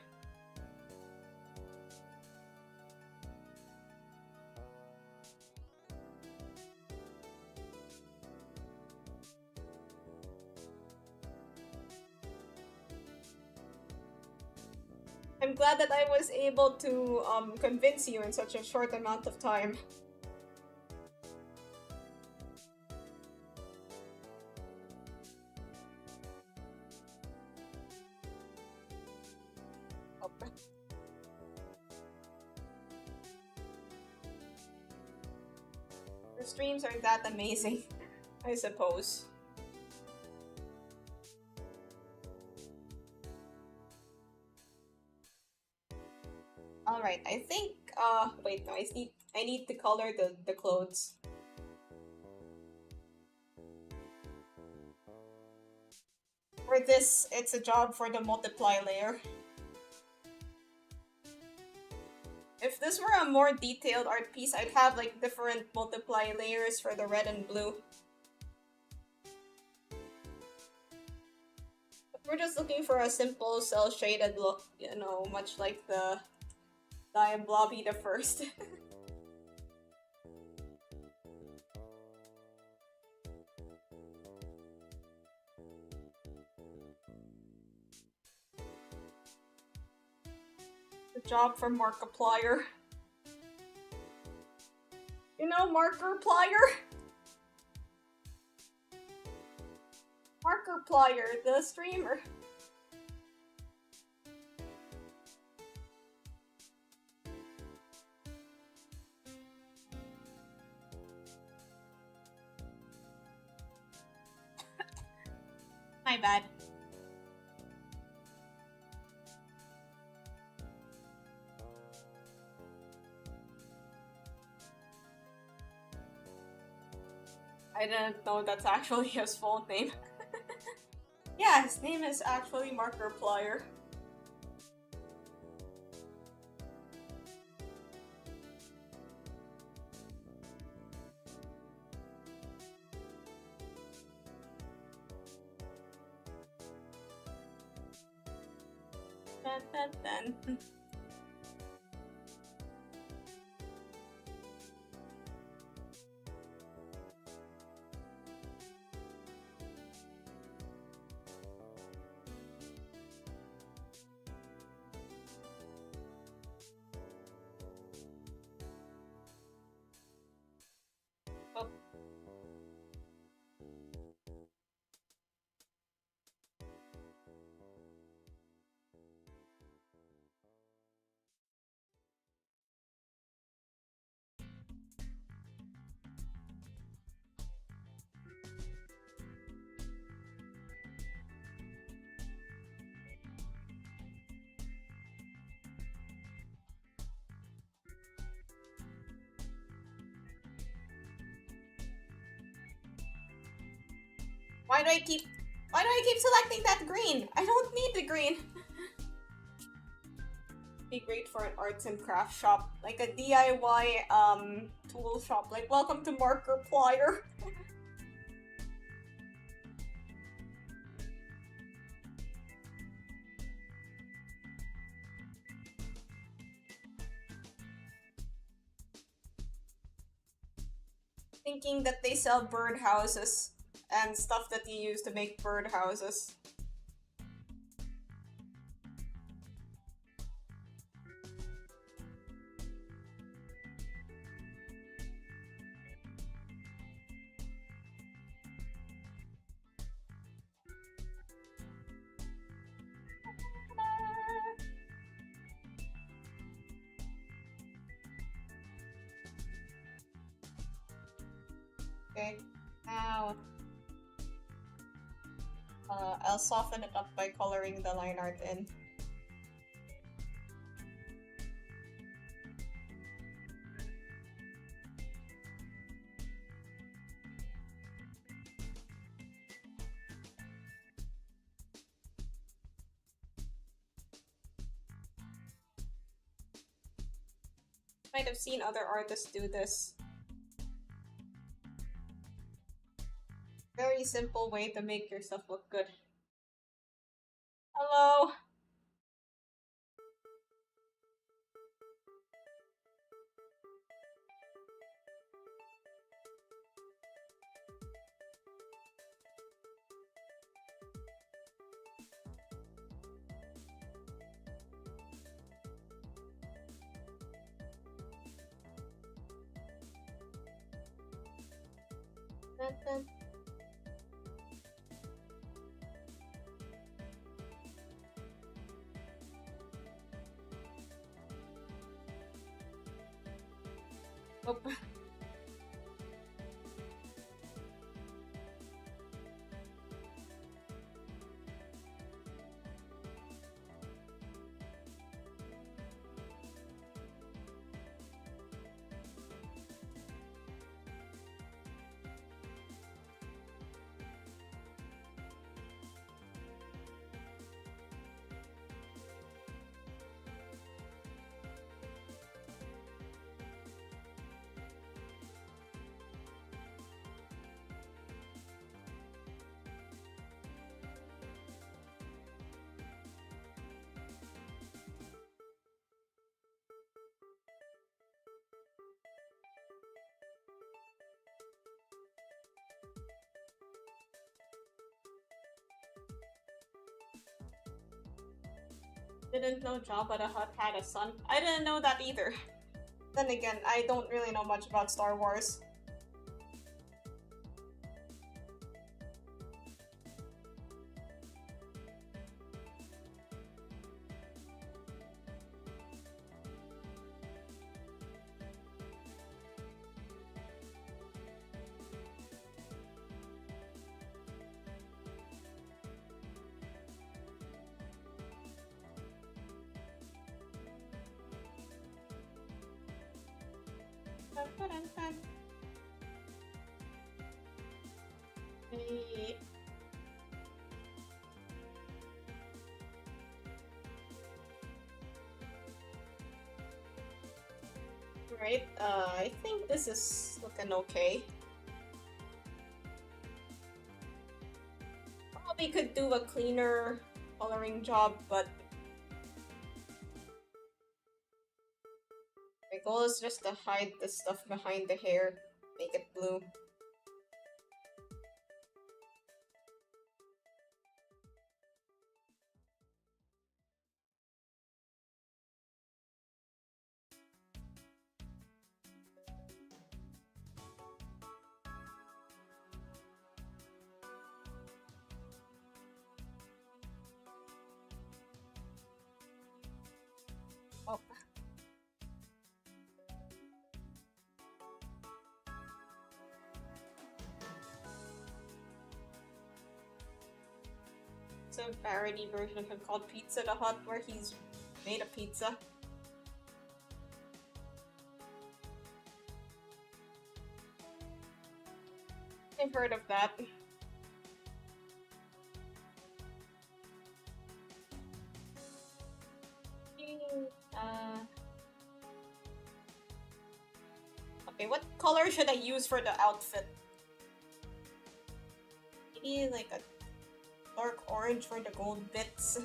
I'm glad that I was able to convince you in such a short amount of time. Oh. The streams aren't that amazing, I suppose. Alright, I think, wait, no, I need to color the clothes. For this, it's a job for the multiply layer. If this were a more detailed art piece, I'd have like different multiply layers for the red and blue. But we're just looking for a simple cel-shaded look, you know, much like the Blobby the First. Good job for Markiplier. You know Markiplier? Markiplier, the streamer. My bad. I didn't know that's actually his full name. Yeah, his name is actually Markiplier. Dun. Oh. Why do I keep selecting that green? I don't need the green. Be great for an arts and crafts shop, like a DIY tool shop. Like, welcome to Markiplier. Thinking that they sell birdhouses and stuff that you use to make birdhouses. Okay, now I'll soften it up by coloring the line art in. Might have seen other artists do this. Very simple way to make yourself look good. Hello! Oh. Didn't know Jabba the Hutt had a son. I didn't know that either. Then again, I don't really know much about Star Wars. Hey. Right, I think this is looking okay. Probably could do a cleaner coloring job, but my goal is just to hide the stuff behind the hair, make it blue. Oh. It's a parody version of him called Pizza the Hut where he's made a pizza. I've heard of that. Okay, what color should I use for the outfit? Maybe like a dark orange for the gold bits.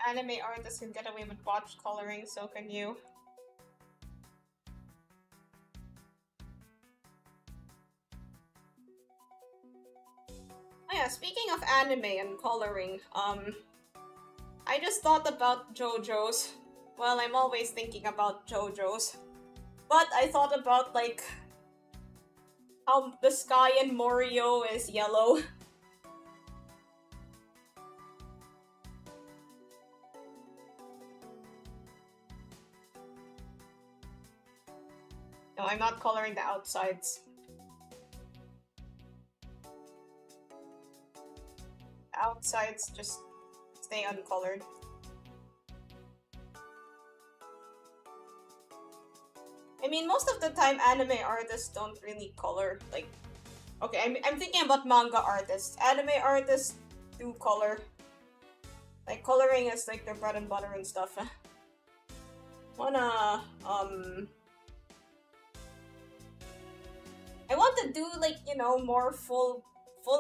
Anime artists can get away with botched coloring, so can you. Oh yeah, speaking of anime and coloring, I just thought about JoJo's. Well, I'm always thinking about JoJo's. But I thought about, like, how the sky in Morio is yellow. No, I'm not coloring the outsides. The outsides just stay uncolored. I mean, most of the time, anime artists don't really color. Like, okay, I'm thinking about manga artists. Anime artists do color. Like, coloring is like their bread and butter and stuff. Wanna, I want to do, like, you know, more full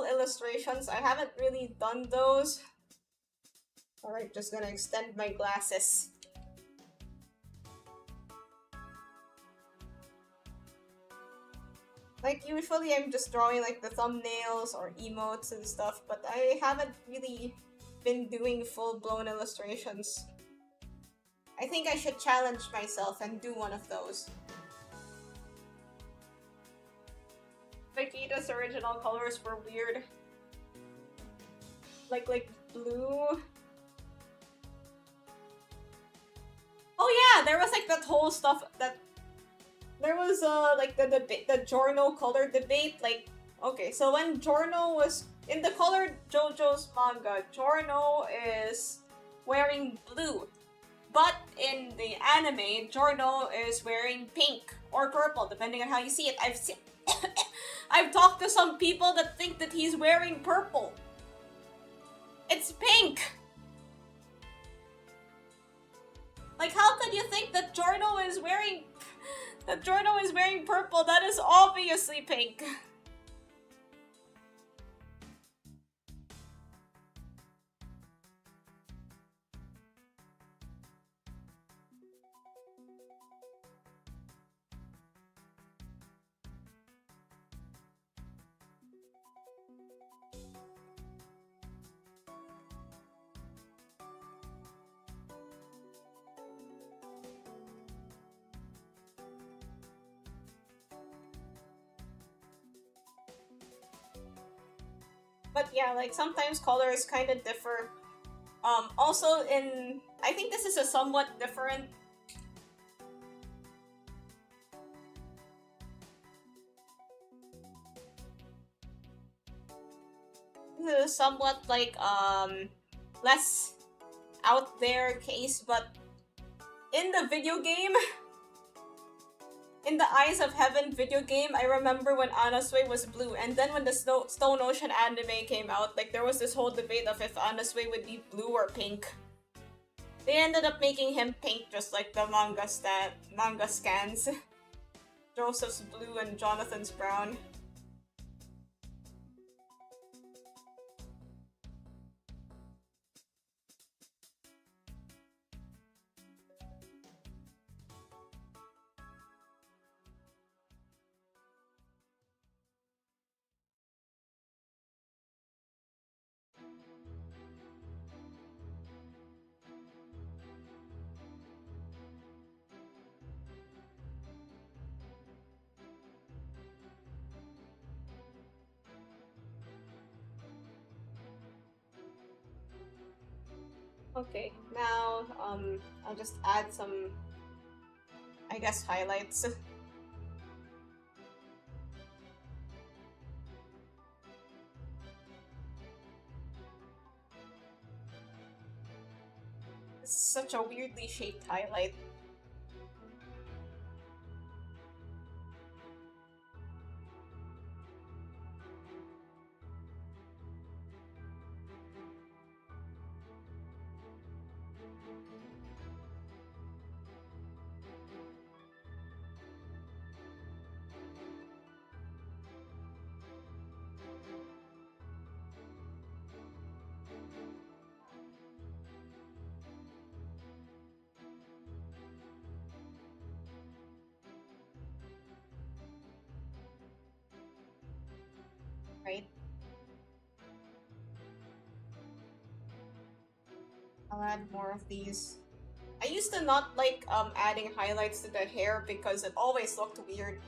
illustrations. I haven't really done those. Alright, just gonna extend my glasses. Like, usually I'm just drawing, like, the thumbnails or emotes and stuff, but I haven't really been doing full-blown illustrations. I think I should challenge myself and do one of those. Vegeta's original colors were weird. Like blue. Oh yeah, there was like that whole stuff that there was like the Giorno color debate. Like, okay, so when Giorno was in the colored JoJo's manga, Giorno is wearing blue. But in the anime, Giorno is wearing pink or purple, depending on how you see it. I've talked to some people that think that he's wearing purple. It's pink! Like, how could you think that Giorno is wearing purple? That is obviously pink. But yeah, like, sometimes colors kind of differ. Also I think this is a somewhat different... This is a somewhat, like, less out there case, but in the video game... In the Eyes of Heaven video game, I remember when Anasue was blue, and then when the Stone Ocean anime came out, like, there was this whole debate of if Anasue would be blue or pink. They ended up making him pink, just like the manga scans. Joseph's blue and Jonathan's brown. Okay, now, I'll just add some, I guess, highlights. This is such a weirdly shaped highlight. Right? I'll add more of these. I used to not like adding highlights to the hair because it always looked weird.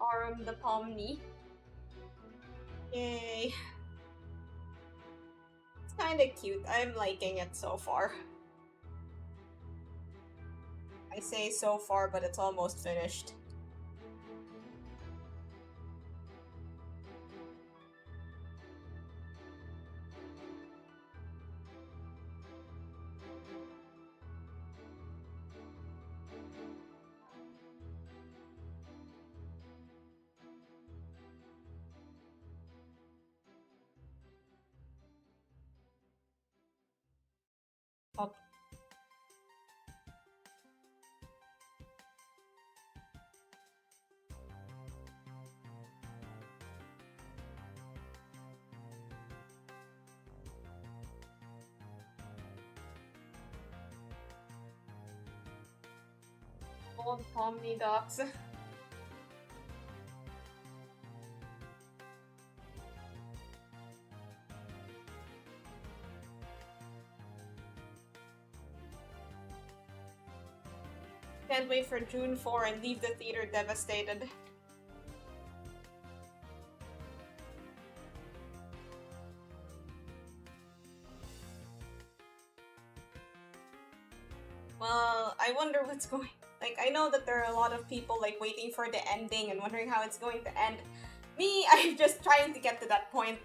Arm the palm knee. Yay. It's kinda cute. I'm liking it so far. I say so far, but it's almost finished. Oh. Old Omni docs. Can't wait for June 4 and leave the theater devastated. Well, I wonder what's going... Like, I know that there are a lot of people, like, waiting for the ending and wondering how it's going to end. Me, I'm just trying to get to that point.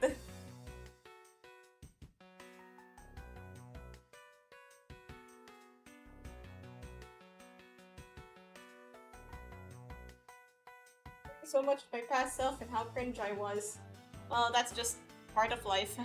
So much my past self and how cringe I was. Well, that's just part of life.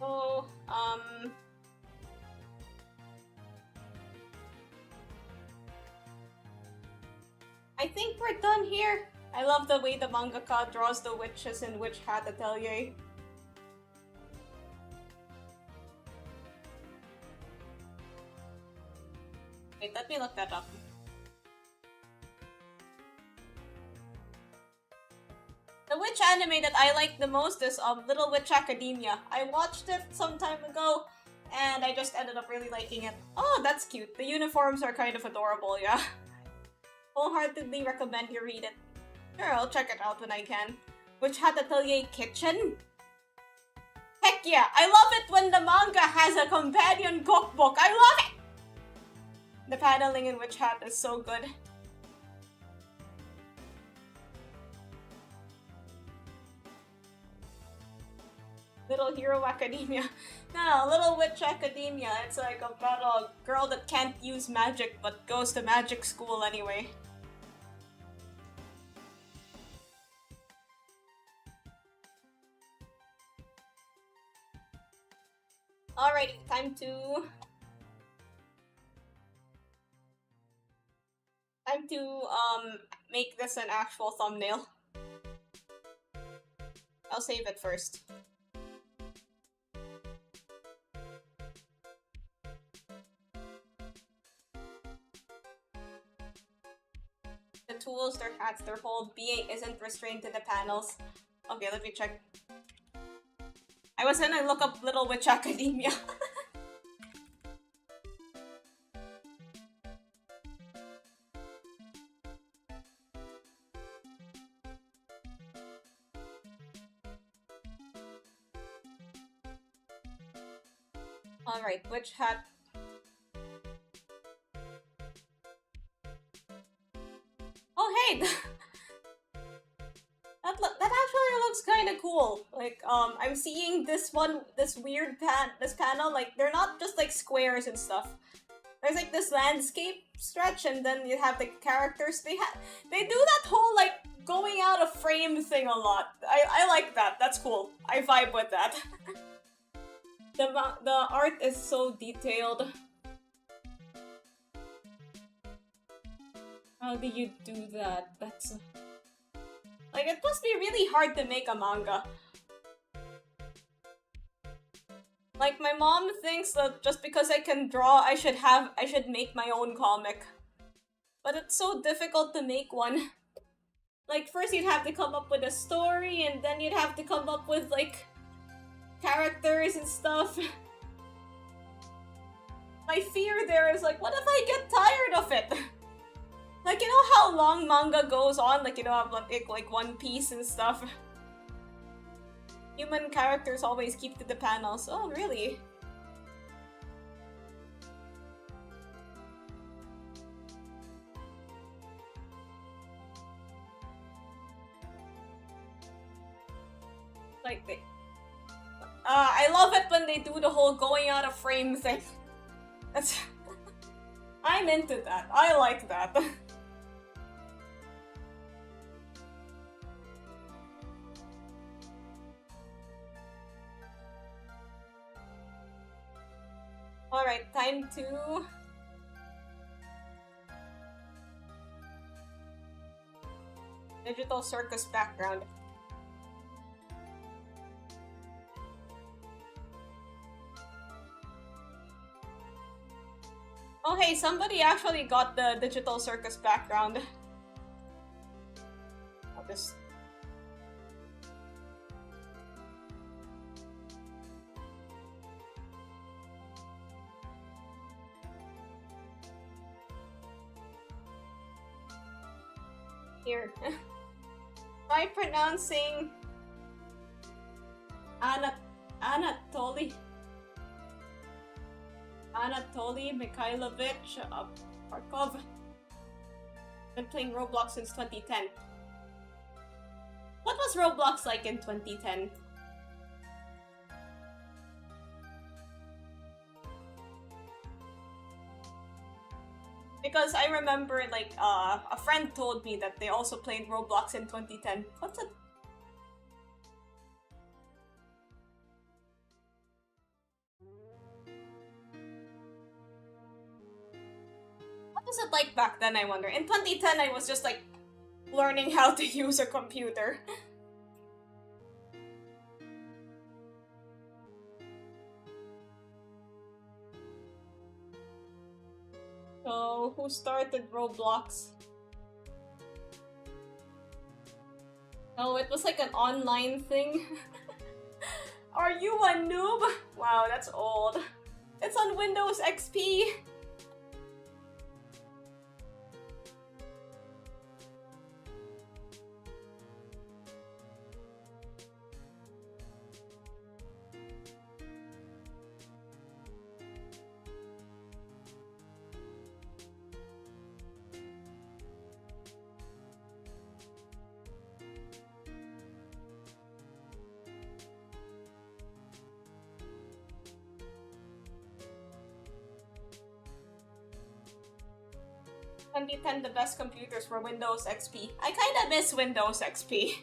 So, I think we're done here. I love the way the mangaka draws the witches in Witch Hat Atelier. Wait, let me look that up. The witch anime that I like the most is Little Witch Academia. I watched it some time ago, and I just ended up really liking it. Oh, that's cute. The uniforms are kind of adorable, yeah. Wholeheartedly recommend you read it. Sure, I'll check it out when I can. Witch Hat Atelier Kitchen? Heck yeah! I love it when the manga has a companion cookbook! I love it! The paneling in Witch Hat is so good. Little Hero Academia. No, Little Witch Academia. It's like about a girl that can't use magic but goes to magic school anyway. Alrighty, time to make this an actual thumbnail. I'll save it first. The tools, their hats, their whole being isn't restrained to the panels. Okay, let me check. I was gonna look up Little Witch Academia. Alright, Witch Hat. Oh hey! That actually looks kind of cool. Like, I'm seeing this weird panel, like, they're not just, like, squares and stuff. There's, like, this landscape stretch, and then you have the characters. They do that whole, like, going out of frame thing a lot. I like that. That's cool. I vibe with that. The art is so detailed. How do you do that? That's... Like, it must be really hard to make a manga. Like, my mom thinks that just because I can draw, I should make my own comic. But it's so difficult to make one. Like, first you'd have to come up with a story, and then you'd have to come up with, like, characters and stuff. My fear there is like, what if I get tired of it? Like, you know how long manga goes on? Like, you know, I'm like One Piece and stuff. Human characters always keep to the panels. Oh, really? Like, I love it when they do the whole going out of frame thing. That's... I'm into that. I like that. Alright, time to... Digital circus background. Oh hey, somebody actually got the digital circus background. I'll just... Here. Try pronouncing... Anatoly Mikhailovich Parkov. Been playing Roblox since 2010. What was Roblox like in 2010? Because I remember, like, a friend told me that they also played Roblox in 2010. What's it? What was it like back then, I wonder? In 2010, I was just, like, learning how to use a computer. So, who started Roblox? Oh, it was like an online thing. Are you a noob? Wow, that's old. It's on Windows XP. The best computers for Windows XP. I kinda miss Windows XP.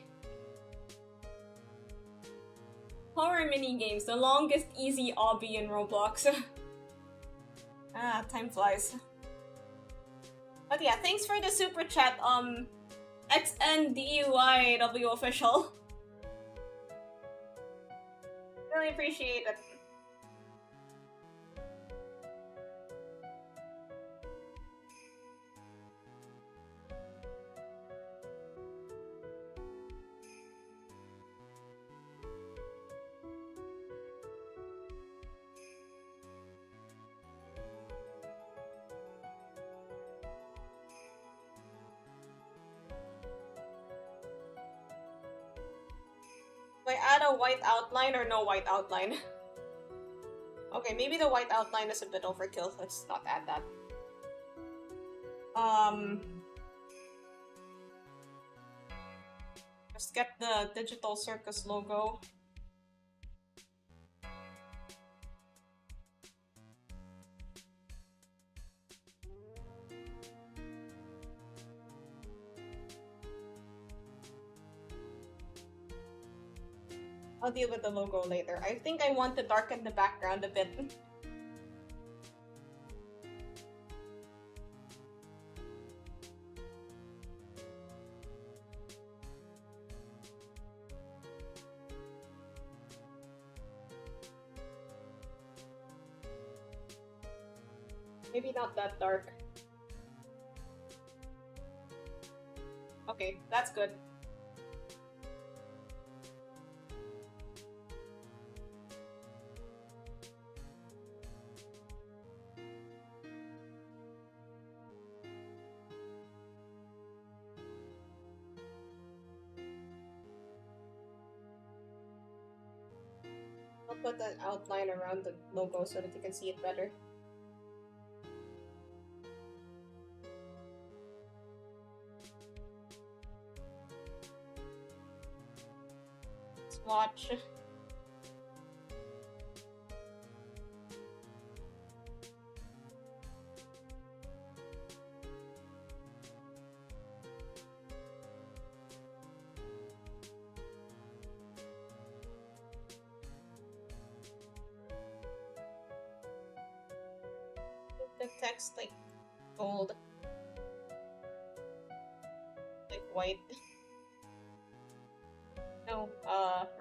Horror minigames, the longest easy obby in Roblox. Ah, time flies. But yeah, thanks for the super chat, XNDUIW official. Really appreciate it. Do I add a white outline or no white outline? Okay, maybe the white outline is a bit overkill. Let's not add that. Just get the digital circus logo. I'll deal with the logo later. I think I want to darken the background a bit. Maybe not that dark. Okay, that's good. put an outline around the logo so that you can see it better. Let's watch. The text like gold, like white. No,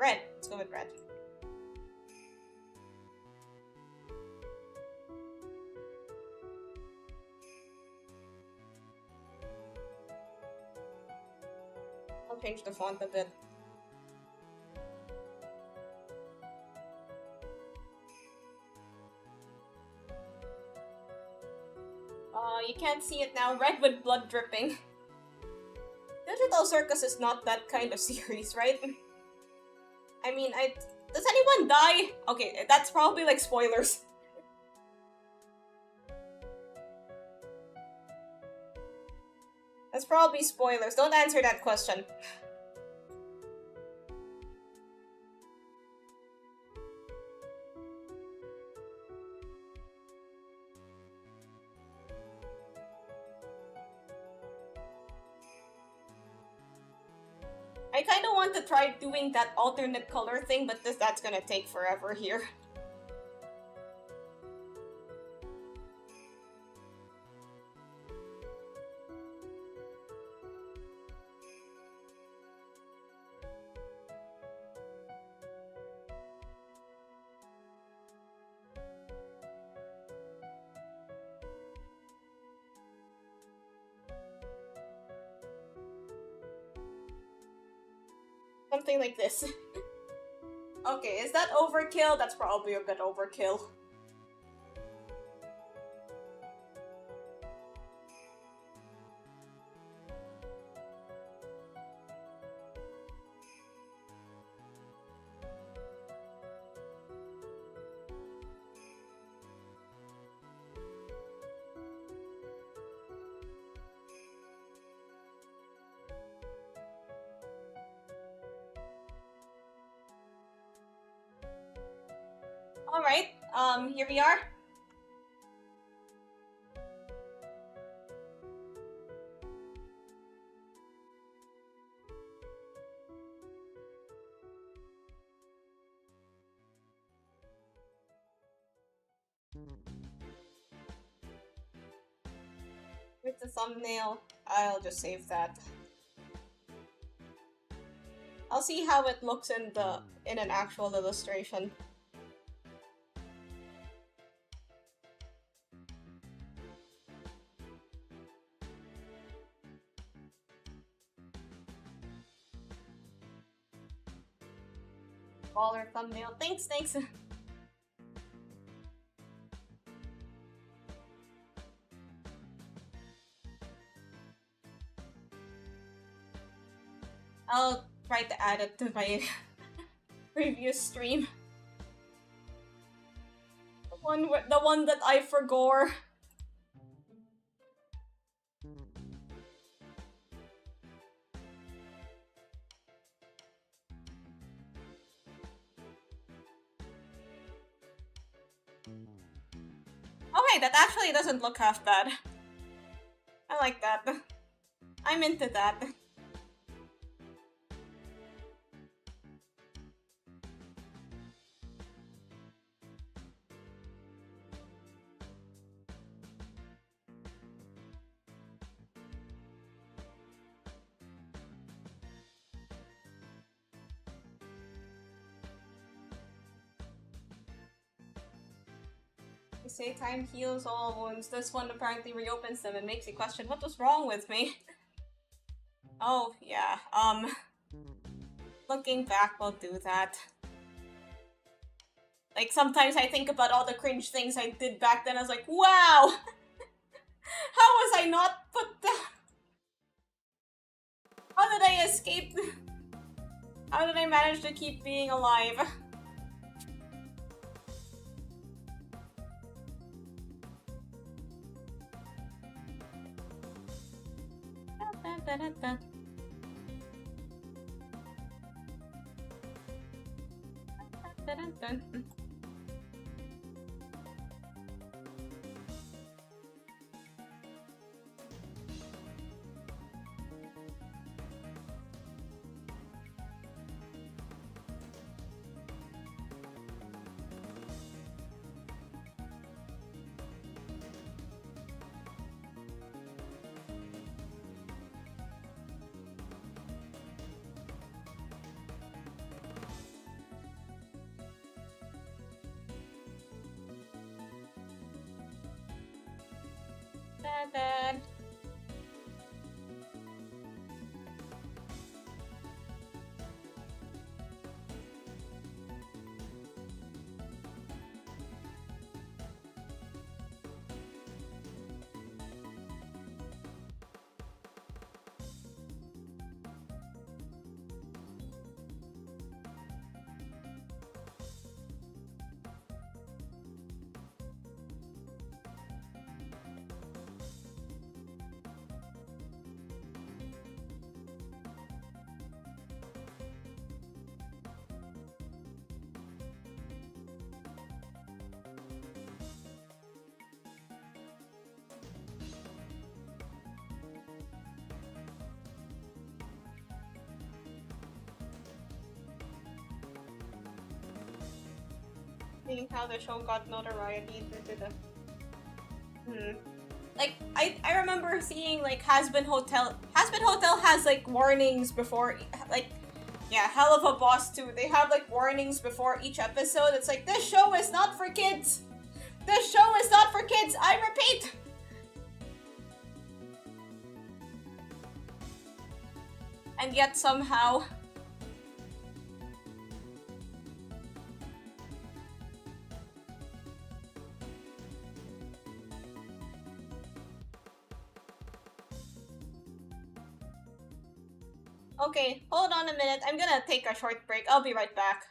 red. Let's go with red. I'll change the font a bit. You can't see it now. Red with blood dripping. Digital Circus is not that kind of series, right? I mean, does anyone die? Okay, that's probably like spoilers. That's probably spoilers. Don't answer that question. I kind of want to try doing that alternate color thing, but that's gonna take forever here. Something like this. Okay, is that overkill? That's probably a bit overkill. Alright, here we are. With the thumbnail, I'll just save that. I'll see how it looks in an actual illustration. Baller thumbnail. Thanks. I'll try to add it to my previous stream. The one that I forgot. Okay, that actually doesn't look half bad. I like that. I'm into that. They say time heals all wounds. This one apparently reopens them and makes you question what was wrong with me. Oh, yeah. Looking back, we'll do that. Like, sometimes I think about all the cringe things I did back then. I was like, wow! How was I not put down? How did I escape? How did I manage to keep being alive? Da-da-da-da. Da-da-da. Da-da. Seeing how the show got notoriety due to the like I remember seeing like Has-Been Hotel has like warnings before, like, yeah, Hell of a Boss too. They have like warnings before each episode. It's like, this show is not for kids. This show is not for kids. I repeat. And yet somehow okay, hold on a minute. I'm gonna take a short break. I'll be right back.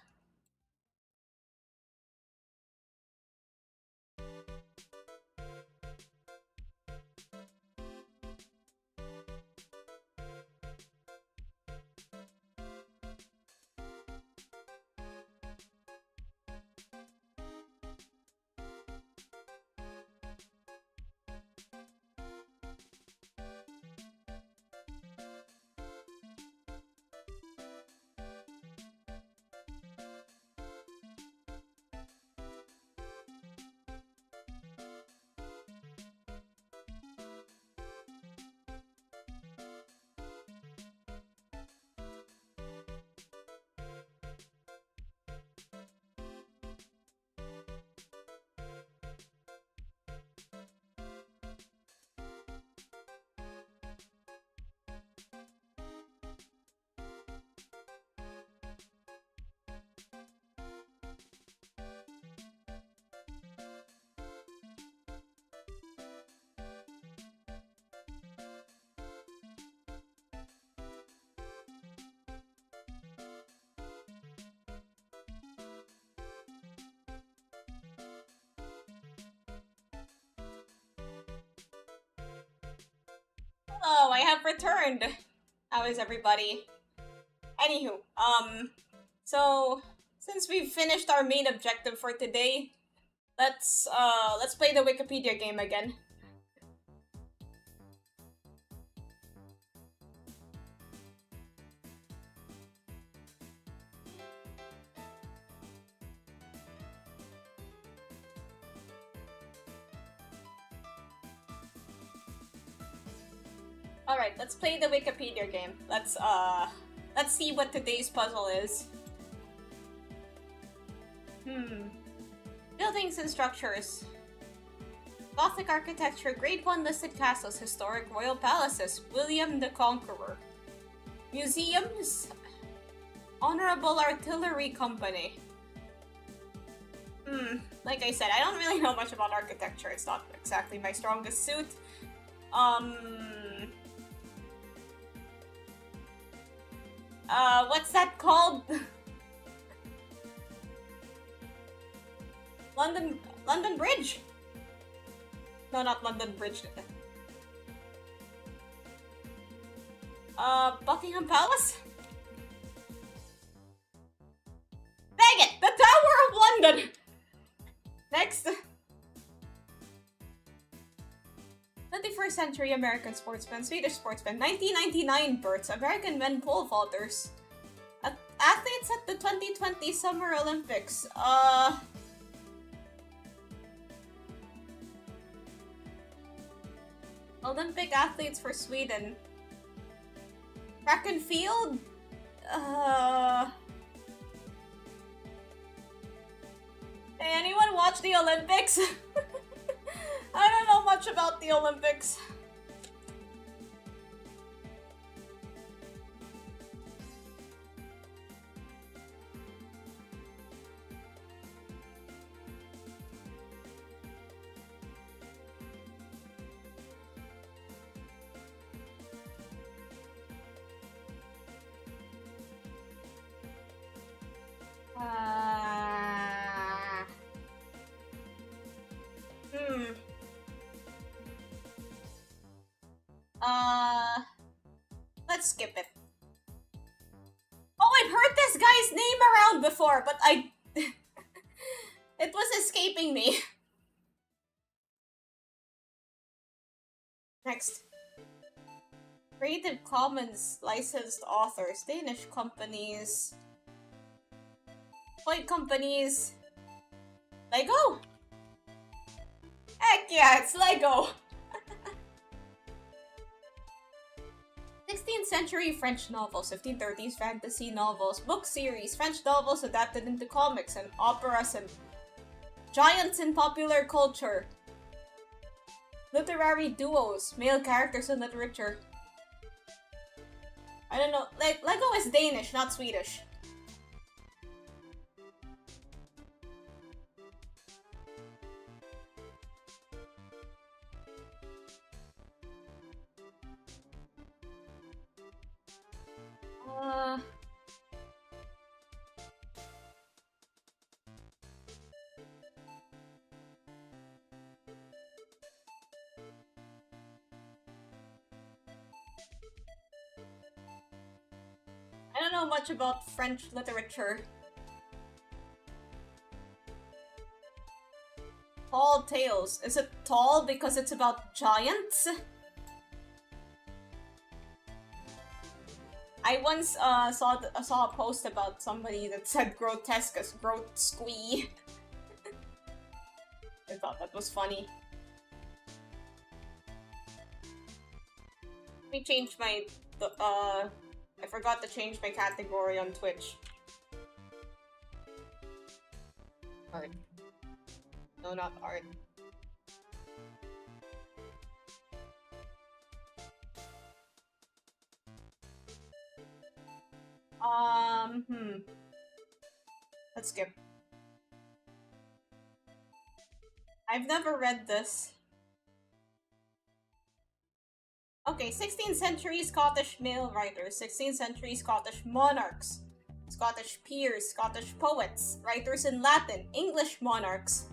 Hello, I have returned. How is everybody? Anywho, so since we've finished our main objective for today, let's play the Wikipedia game again. Alright, let's play the Wikipedia game. Let's see what today's puzzle is. Buildings and structures. Gothic architecture, Grade 1 listed castles, historic royal palaces, William the Conqueror. Museums, Honorable Artillery Company. Like I said, I don't really know much about architecture. It's not exactly my strongest suit. What's that called? London Bridge? No, not London Bridge. Buckingham Palace? Dang it! The Tower of London! Next. 21st century American sportsman, Swedish sportsman, 1999 births, American men pole vaulters. Athletes at the 2020 Summer Olympics. Olympic athletes for Sweden. Track and field? Hey, anyone watch the Olympics? I don't know much about the Olympics. Let's skip it. Oh, I've heard this guy's name around before, but it was escaping me. Next. Creative Commons licensed authors, Danish companies, toy companies, Lego? Heck yeah, it's Lego! 16th century French novels, 1530s fantasy novels, book series, French novels adapted into comics and operas and giants in popular culture. Literary duos, male characters in literature. I don't know, Lego is Danish, not Swedish. I don't know much about French literature. Tall Tales. Is it tall because it's about giants? I once saw a post about somebody that said grotesque as grotesque. I thought that was funny. Let me change my I forgot to change my category on Twitch. Art. No, not art. Let's skip. I've never read this. Okay, 16th century Scottish male writers, 16th century Scottish monarchs, Scottish peers, Scottish poets, writers in Latin, English monarchs,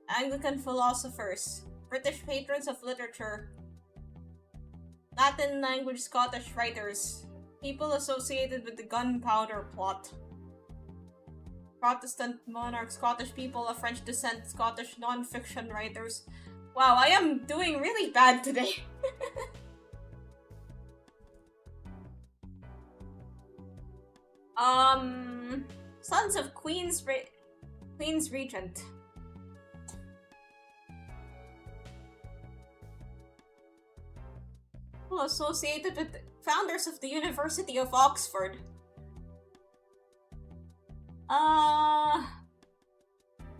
Anglican philosophers, British patrons of literature, Latin language Scottish writers, people associated with the Gunpowder Plot, Protestant monarchs, Scottish people of French descent, Scottish non-fiction writers. Wow, I am doing really bad today. Sons of Queen's Regent. People associated with founders of the University of Oxford.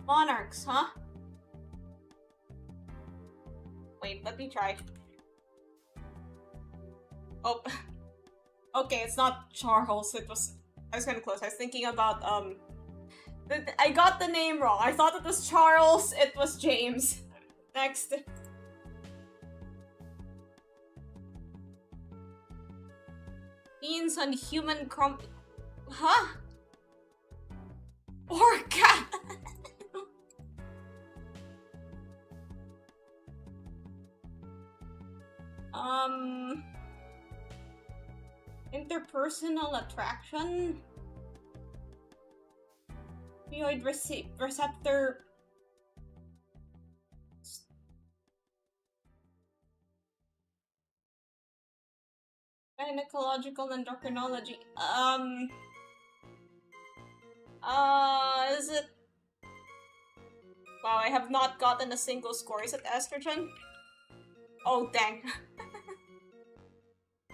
Monarchs, huh? Wait, let me try. Oh. Okay, it's not Charles, I was kinda close. I was thinking about, I got the name wrong. I thought it was Charles, it was James. Next. Beans on human Huh? Orca! Interpersonal attraction? Opioid receptor... Gynecological endocrinology. Is it... Wow, I have not gotten a single score. Is it estrogen? Oh, dang.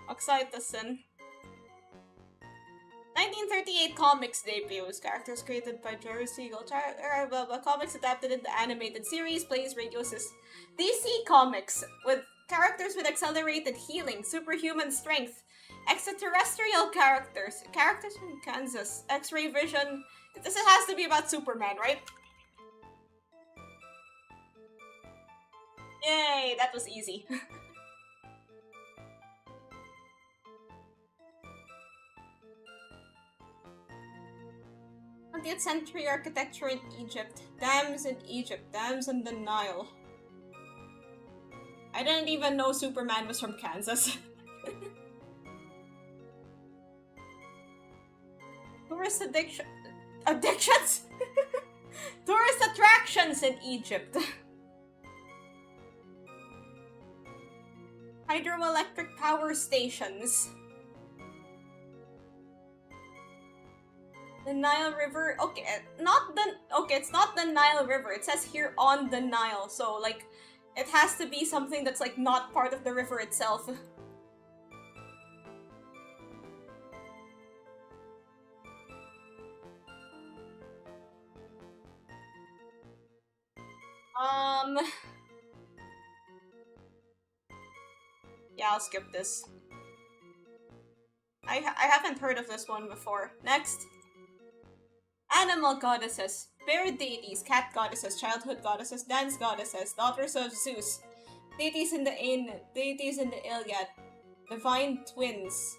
Oxytocin. 1938 comics debuts. Characters created by Jerry Siegel. Comics adapted into animated series, plays, radios. DC Comics with characters with accelerated healing, superhuman strength, extraterrestrial characters. Characters from Kansas. X-ray vision. This has to be about Superman, right? Yay, that was easy. 20th century architecture in Egypt. Dams in Egypt. Dams in the Nile. I didn't even know Superman was from Kansas. Tourist addictions? Tourist attractions in Egypt. Hydroelectric power stations. The Nile River. Okay, it's not the Nile River. It says here on the Nile. So, like, it has to be something that's, like, not part of the river itself. Yeah, I'll skip this. I haven't heard of this one before. Next. Animal goddesses. Bear deities, cat goddesses, childhood goddesses, dance goddesses, daughters of Zeus. Deities in the Iliad. Divine twins.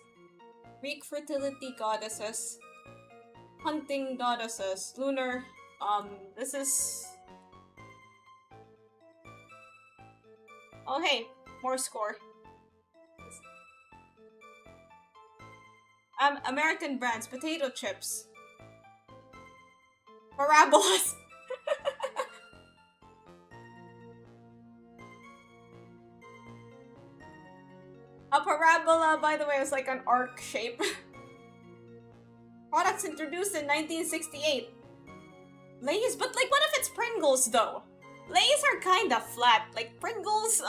Greek fertility goddesses. Hunting goddesses. Lunar. This is... Oh, hey. More score. American brands. Potato chips. Parabolas. A parabola, by the way, is like an arc shape. Products introduced in 1968. Lay's, but like, what if it's Pringles, though? Lay's are kinda flat. Like, Pringles,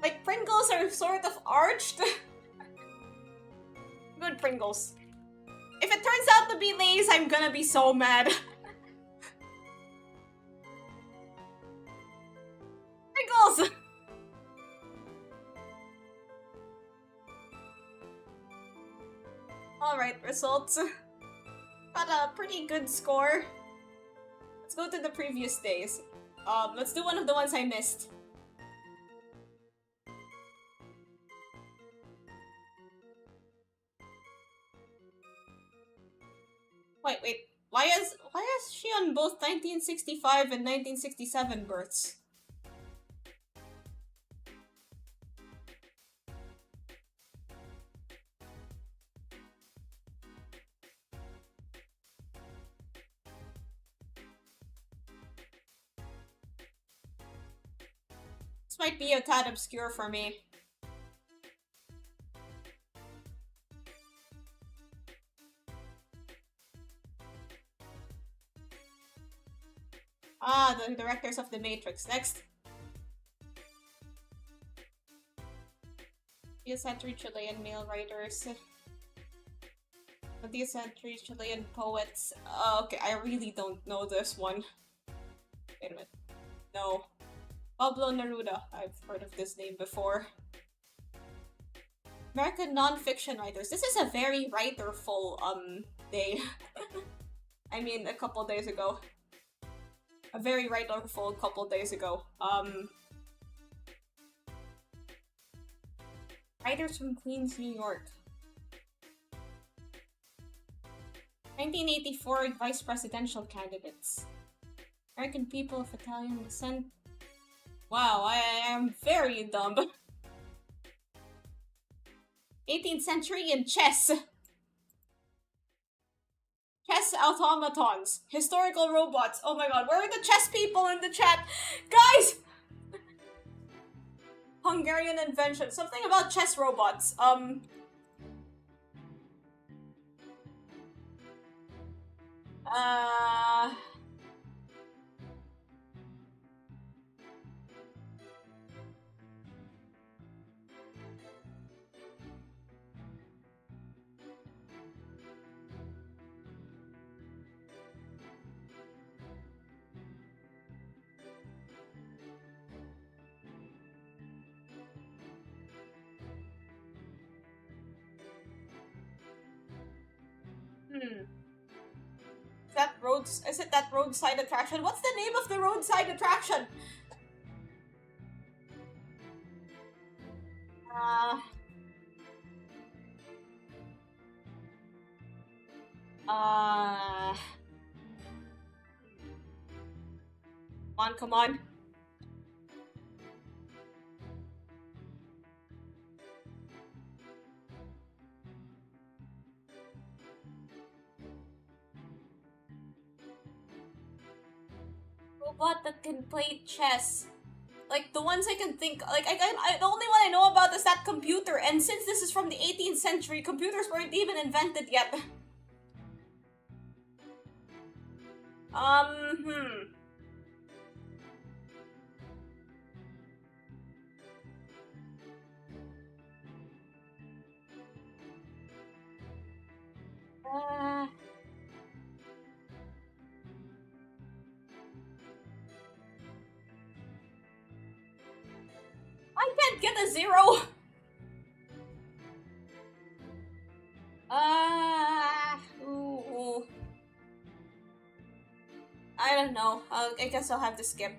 like, Pringles are sort of arched. Good Pringles. If it turns out to be Lay's, I'm gonna be so mad. Pringles! Alright, results. Got a pretty good score. Let's go to the previous days. Let's do one of the ones I missed. Wait. Why is she on both 1965 and 1967 births? This might be a tad obscure for me. Ah, the directors of The Matrix. Next. 20th century Chilean male writers. 20th century Chilean poets. Okay, I really don't know this one. Wait a minute. No. Pablo Neruda. I've heard of this name before. American non-fiction writers. This is a very writer-full, day. I mean, a couple days ago. A very writer-full couple days ago. Writers from Queens, New York. 1984 vice presidential candidates. American people of Italian descent. Wow, I am very dumb. 18th century in chess. Chess automatons. Historical robots. Oh my god, where are the chess people in the chat? Guys! Hungarian invention. Something about chess robots. Is it that roadside attraction? What's the name of the roadside attraction? Come on. Robot that can play chess. Like, the ones I can think, like, the only one I know about is that computer, and since this is from the 18th century, computers weren't even invented yet. I can't get a 0! Ooh. I don't know. I guess I'll have to skip.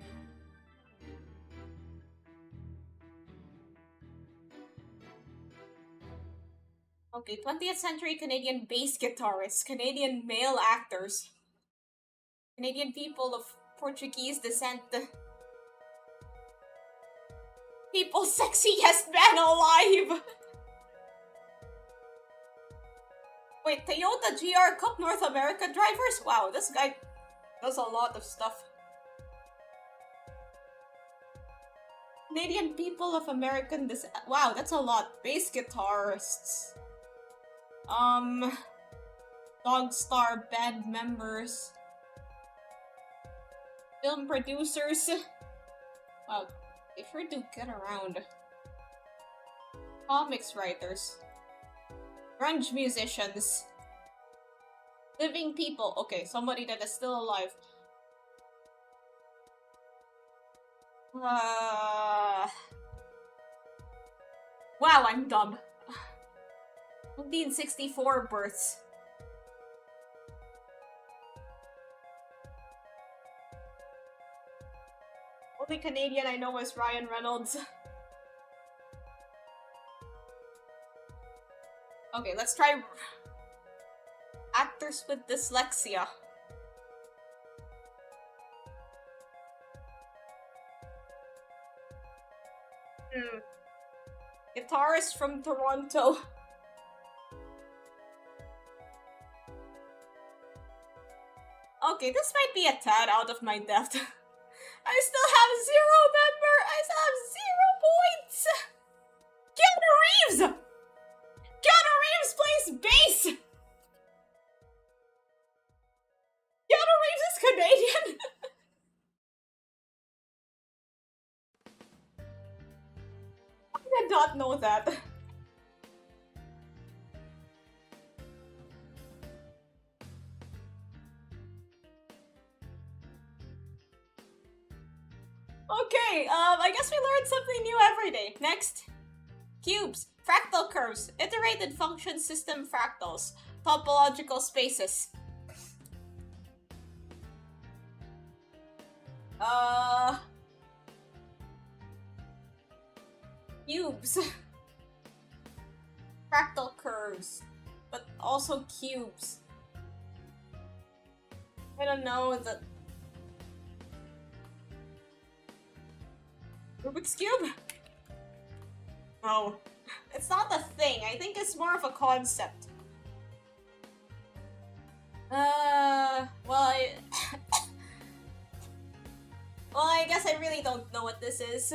Okay, 20th century Canadian bass guitarists, Canadian male actors, Canadian people of Portuguese descent, people sexiest man alive! Wait, Toyota GR Cup North America drivers? Wow, this guy does a lot of stuff. Canadian people of American descent. Wow, that's a lot. Bass guitarists. Dog Star band members. Film producers. Wow, they sure do get around. Comics writers. Grunge musicians. Living people. Okay, somebody that is still alive. Wow, I'm dumb. 1964 births. Only Canadian I know is Ryan Reynolds. Okay, let's try actors with dyslexia. Guitarist from Toronto. Okay, this might be a tad out of my depth. I still have 0 member! I still have 0 points! Keanu Reeves! Keanu Reeves plays bass! Keanu Reeves is Canadian! I did not know that. Okay, I guess we learned something new every day. Next. Cubes. Fractal curves. Iterated function system fractals. Topological spaces. Cubes. Fractal curves. But also cubes. I don't know, Rubik's Cube? No. It's not a thing. I think it's more of a concept. Well, well, I guess I really don't know what this is.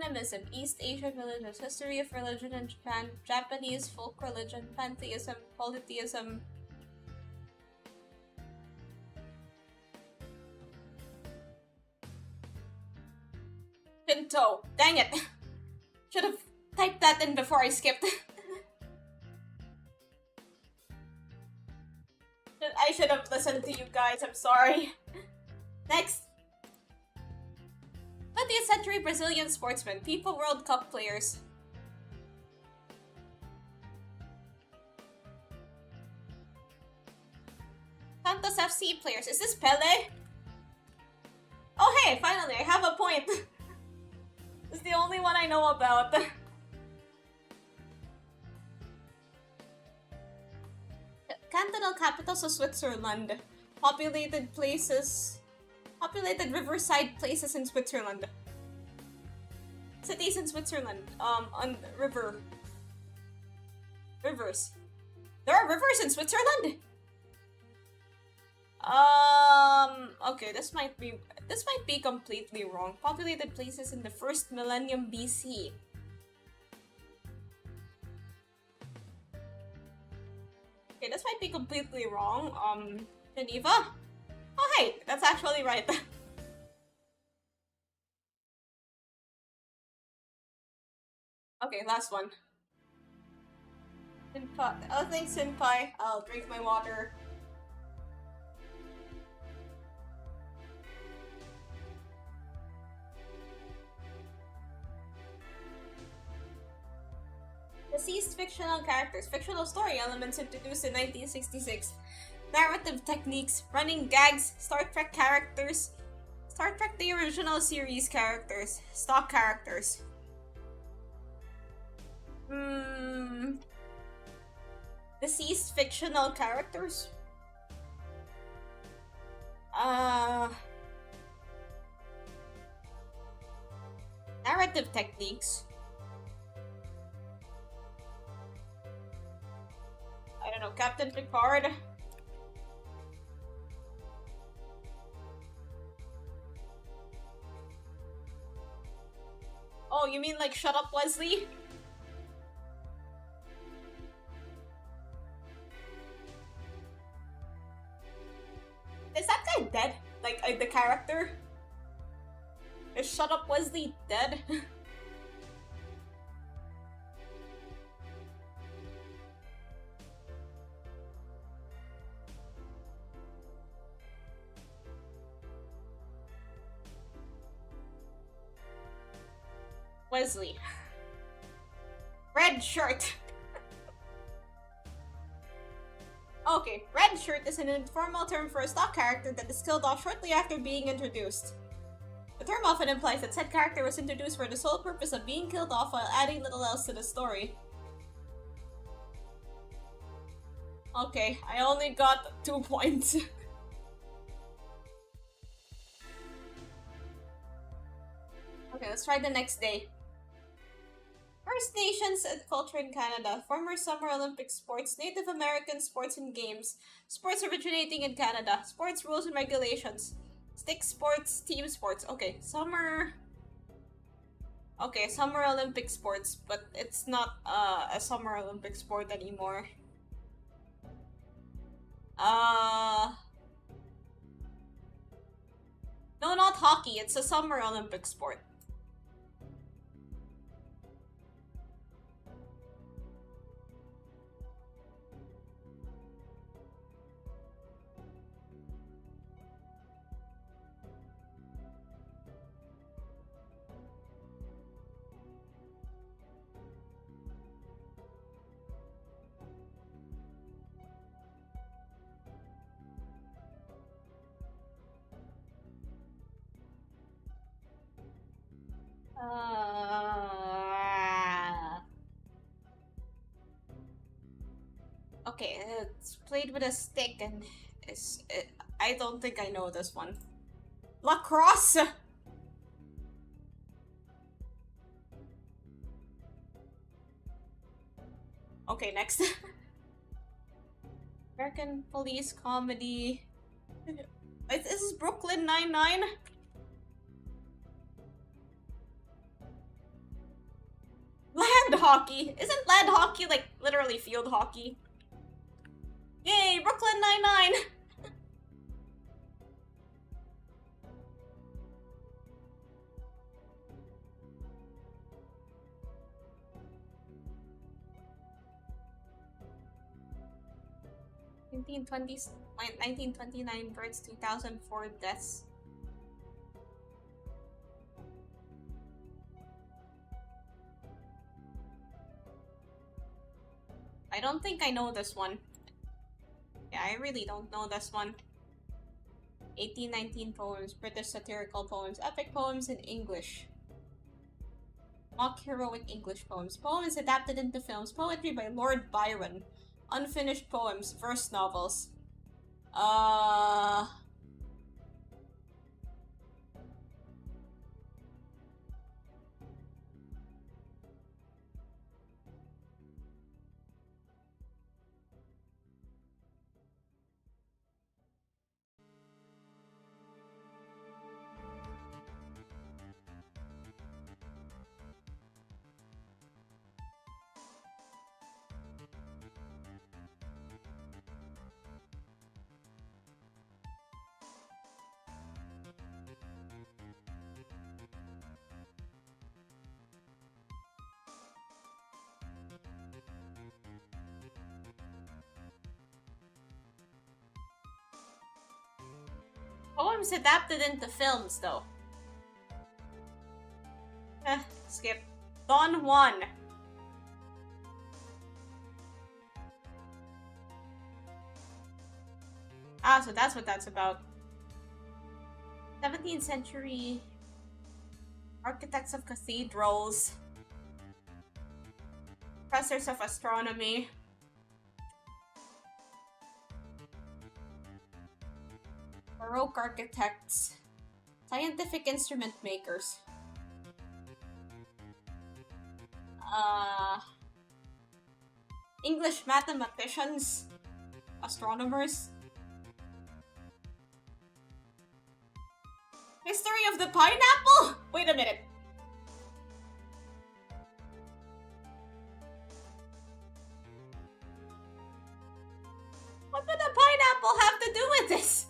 Animism, East Asian religions, history of religion in Japan, Japanese folk religion, pantheism, polytheism. Shinto. Dang it. Should have typed that in before I skipped. I should have listened to you guys, I'm sorry. Next. 20th century Brazilian sportsmen, FIFA World Cup players. Santos FC players. Is this Pele? Oh hey, finally, I have a point. This is the only one I know about. Cantonal capitals of Switzerland. Populated places. Populated riverside places in Switzerland. Cities in Switzerland. On river. Rivers. There are rivers in Switzerland? Okay, this might be completely wrong. Populated places in the first millennium BC. Okay, this might be completely wrong. Geneva? Oh hey, that's actually right. Okay, last one. Senpai. Oh, thanks, Senpai. I'll drink my water. Deceased fictional characters. Fictional story elements introduced in 1966. Narrative techniques. Running gags. Star Trek characters. Star Trek the original series characters. Stock characters. Deceased fictional characters? Narrative techniques. I don't know, Captain Picard? Oh, you mean like Shut Up, Wesley? Is that guy dead? Like, the character? Is Shut Up, Wesley dead? Wesley. Red shirt. Okay, red shirt is an informal term for a stock character that is killed off shortly after being introduced. The term often implies that said character was introduced for the sole purpose of being killed off while adding little else to the story. Okay, I only got 2 points. Okay, let's try the next day. First Nations and culture in Canada. Former Summer Olympic sports. Native American sports and games. Sports originating in Canada. Sports rules and regulations. Stick sports, team sports. Okay, summer... Okay, Summer Olympic sports, but it's not a Summer Olympic sport anymore. No, not hockey. It's a Summer Olympic sport. Okay, it's played with a stick and I don't think I know this one. Lacrosse! Okay, next. American police comedy. This is Brooklyn Nine-Nine. Land hockey! Isn't land hockey like literally field hockey? Yay, Brooklyn Nine-Nine! (1920s) 1929 births, 2004 deaths. I don't think I know this one. Yeah, I really don't know this one. 1819 poems, British satirical poems, epic poems in English. Mock heroic English poems, poems adapted into films, poetry by Lord Byron, unfinished poems, verse novels. Poems adapted into films, though. Skip. Don Juan. Ah, so that's what that's about. 17th century architects of cathedrals, professors of astronomy. Baroque architects, scientific instrument makers. English mathematicians, astronomers. History of the pineapple? Wait a minute. What would a pineapple have to do with this?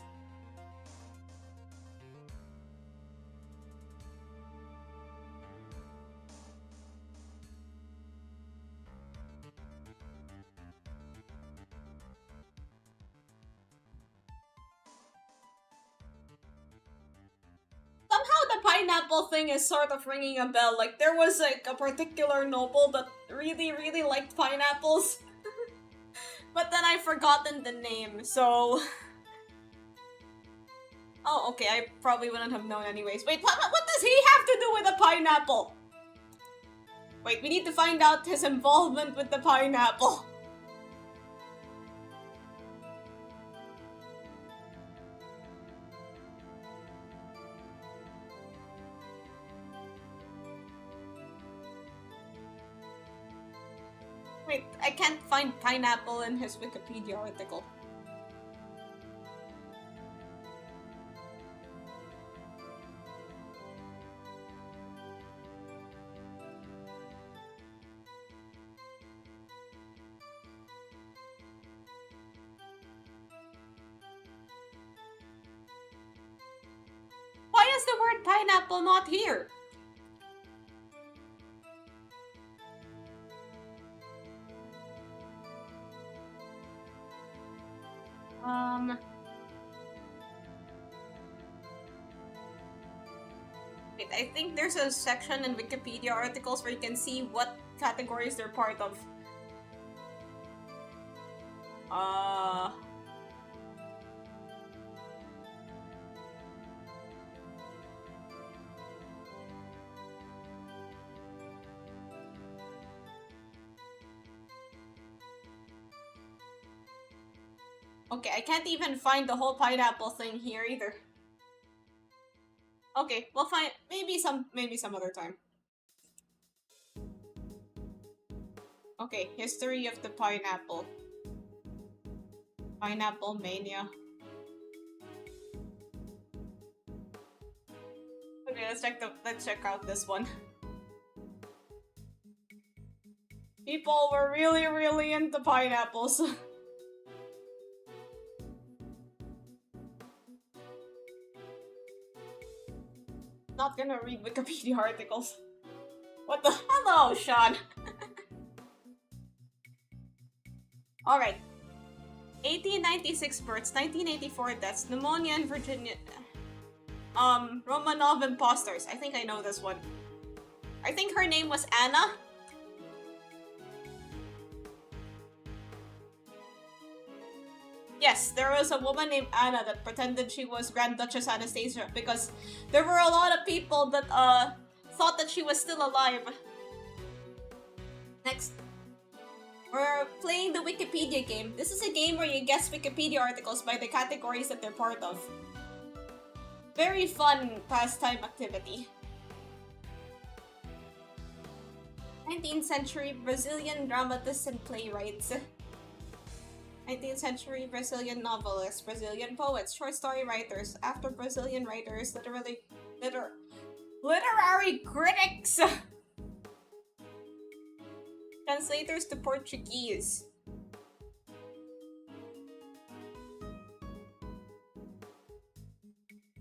Pineapple thing is sort of ringing a bell. Like, there was like a particular noble that really liked pineapples. But then I've forgotten the name, so... Oh, okay, I probably wouldn't have known anyways. Wait, what does he have to do with a pineapple? Wait, we need to find out his involvement with the pineapple. Wait, I can't find pineapple in his Wikipedia article. Why is the word pineapple not here? Wait, I think there's a section in Wikipedia articles where you can see what categories they're part of. Okay, I can't even find the whole pineapple thing here either. Okay, we'll find maybe some other time. Okay, history of the pineapple. Pineapple mania. Okay, let's check out this one. People were really into pineapples. Not gonna read Wikipedia articles. What the? Hello, Sean. Alright. 1896 births, 1984 deaths, pneumonia in Virginia. Romanov imposters. I think I know this one. I think her name was Anna. Yes, there was a woman named Anna that pretended she was Grand Duchess Anastasia because there were a lot of people that thought that she was still alive. Next. We're playing the Wikipedia game. This is a game where you guess Wikipedia articles by the categories that they're part of. Very fun pastime activity. 19th century Brazilian dramatists and playwrights. 19th century Brazilian novelists, Brazilian poets, short story writers, after Brazilian writers, literary critics, translators to Portuguese.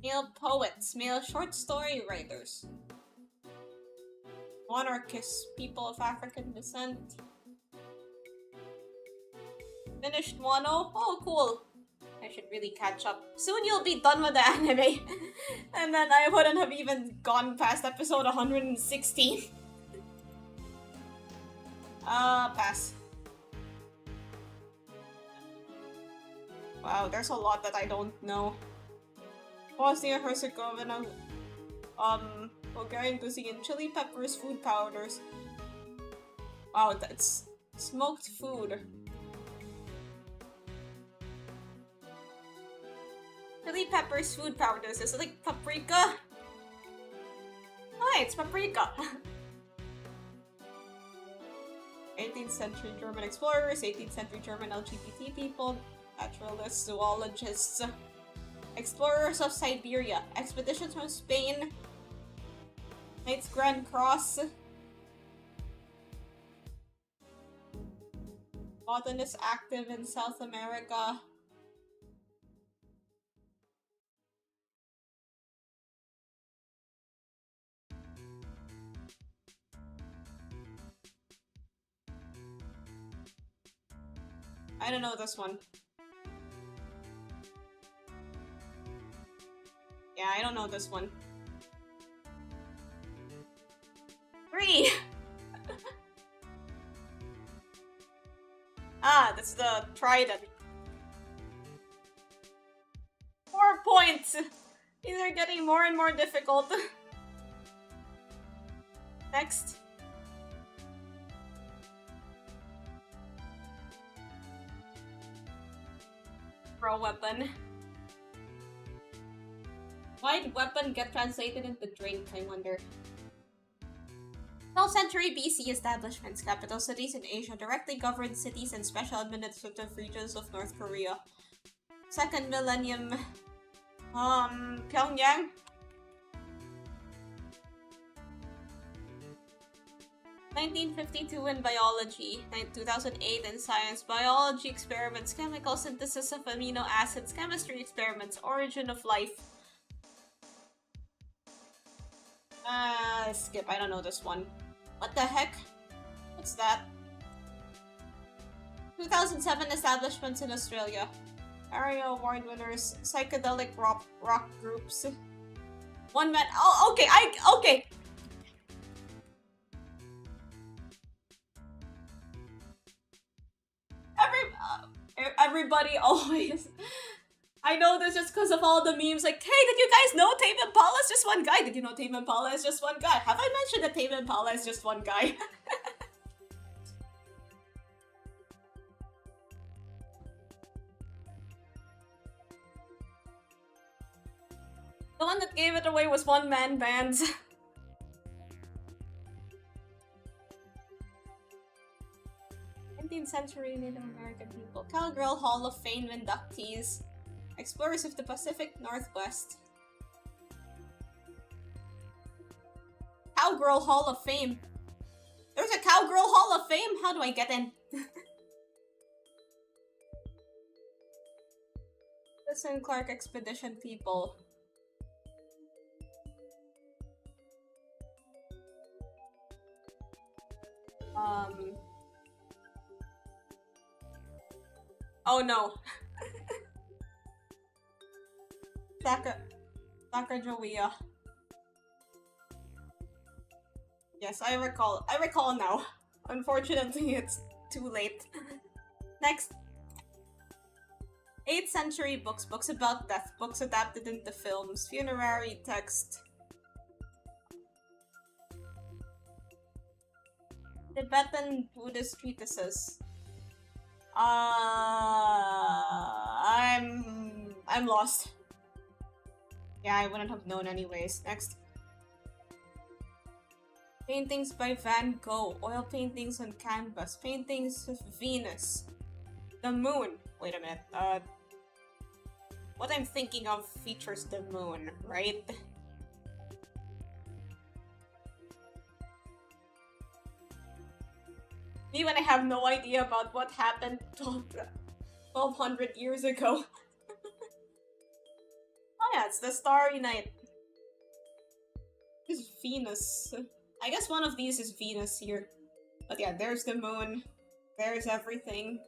Male poets, male short story writers, monarchists, people of African descent. Finished Wano? Oh, cool. I should really catch up. Soon you'll be done with the anime. And then I wouldn't have even gone past episode 116. Pass. Wow, there's a lot that I don't know. Bosnia-Herzegovina, Bulgarian cuisine, chili peppers, food powders. Wow, that's smoked food. Chili peppers, food powders. Is it like paprika? Hi, it's paprika. 18th century German explorers, 18th century German LGBT people, naturalists, zoologists, explorers of Siberia, expeditions from Spain, Knights Grand Cross, botanists active in South America. I don't know this one. Yeah, I don't know this one. 3! Ah, that's the trident. 4 points! These are getting more and more difficult. Next. Throw weapon. Why'd weapon get translated into drink, I wonder? 12th century BC establishments, capital cities in Asia, directly governed cities and special administrative regions of North Korea. Second millennium, Pyongyang. (1952) in biology, 2008 in science, biology experiments, chemical synthesis of amino acids, chemistry experiments, origin of life. Skip, I don't know this one. What the heck? What's that? 2007 establishments in Australia. Area award winners, psychedelic rock groups. One man. Oh, okay, okay. Everybody always. I know this just because of all the memes. Like, hey, did you guys know Tame Impala is just one guy? Did you know Tame Impala is just one guy? Have I mentioned that Tame Impala is just one guy? The one that gave it away was one-man bands. 19th century Native American people. Cowgirl Hall of Fame inductees. Explorers of the Pacific Northwest. Cowgirl Hall of Fame. There's a Cowgirl Hall of Fame? How do I get in? Lewis and Clark Expedition people. Oh no. Sacagawea. Yes, I recall. I recall now. Unfortunately, it's too late. Next. 8th century books. Books about death. Books adapted into films. Funerary text. Tibetan Buddhist treatises. I'm lost. Yeah, I wouldn't have known anyways. Next. Paintings by Van Gogh. Oil paintings on canvas. Paintings of Venus. The moon. Wait a minute. What I'm thinking of features the moon, right? Me when I have no idea about what happened 1200 years ago. Oh yeah, it's the Starry Night. It's Venus. I guess one of these is Venus here. But yeah, there's the moon. There's everything.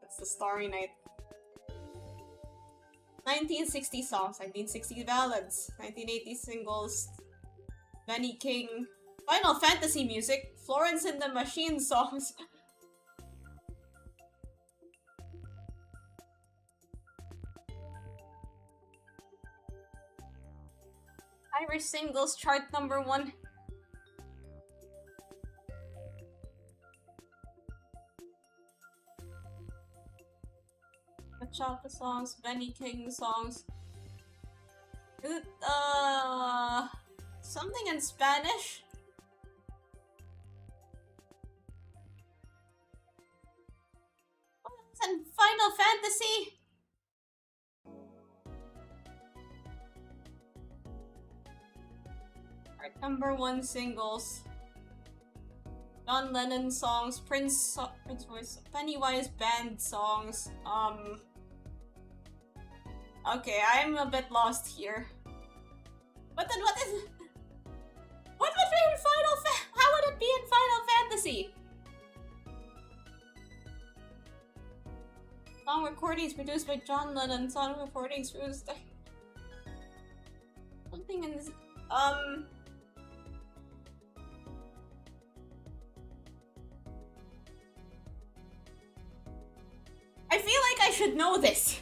That's the Starry Night. 1960 songs, 1960 ballads, 1980 singles, Benny King, Final Fantasy music, Florence and the Machine songs. Irish singles chart #1. Bachata songs, Benny King songs. Is it, something in Spanish? And Final Fantasy? Alright, #1 singles. John Lennon songs, Prince Voice, Pennywise band songs. Okay, I'm a bit lost here. But then what is... What would be in How would it be in Final Fantasy? Song recordings produced by John Lennon. Song recordings produced by... Something in this... I feel like I should know this.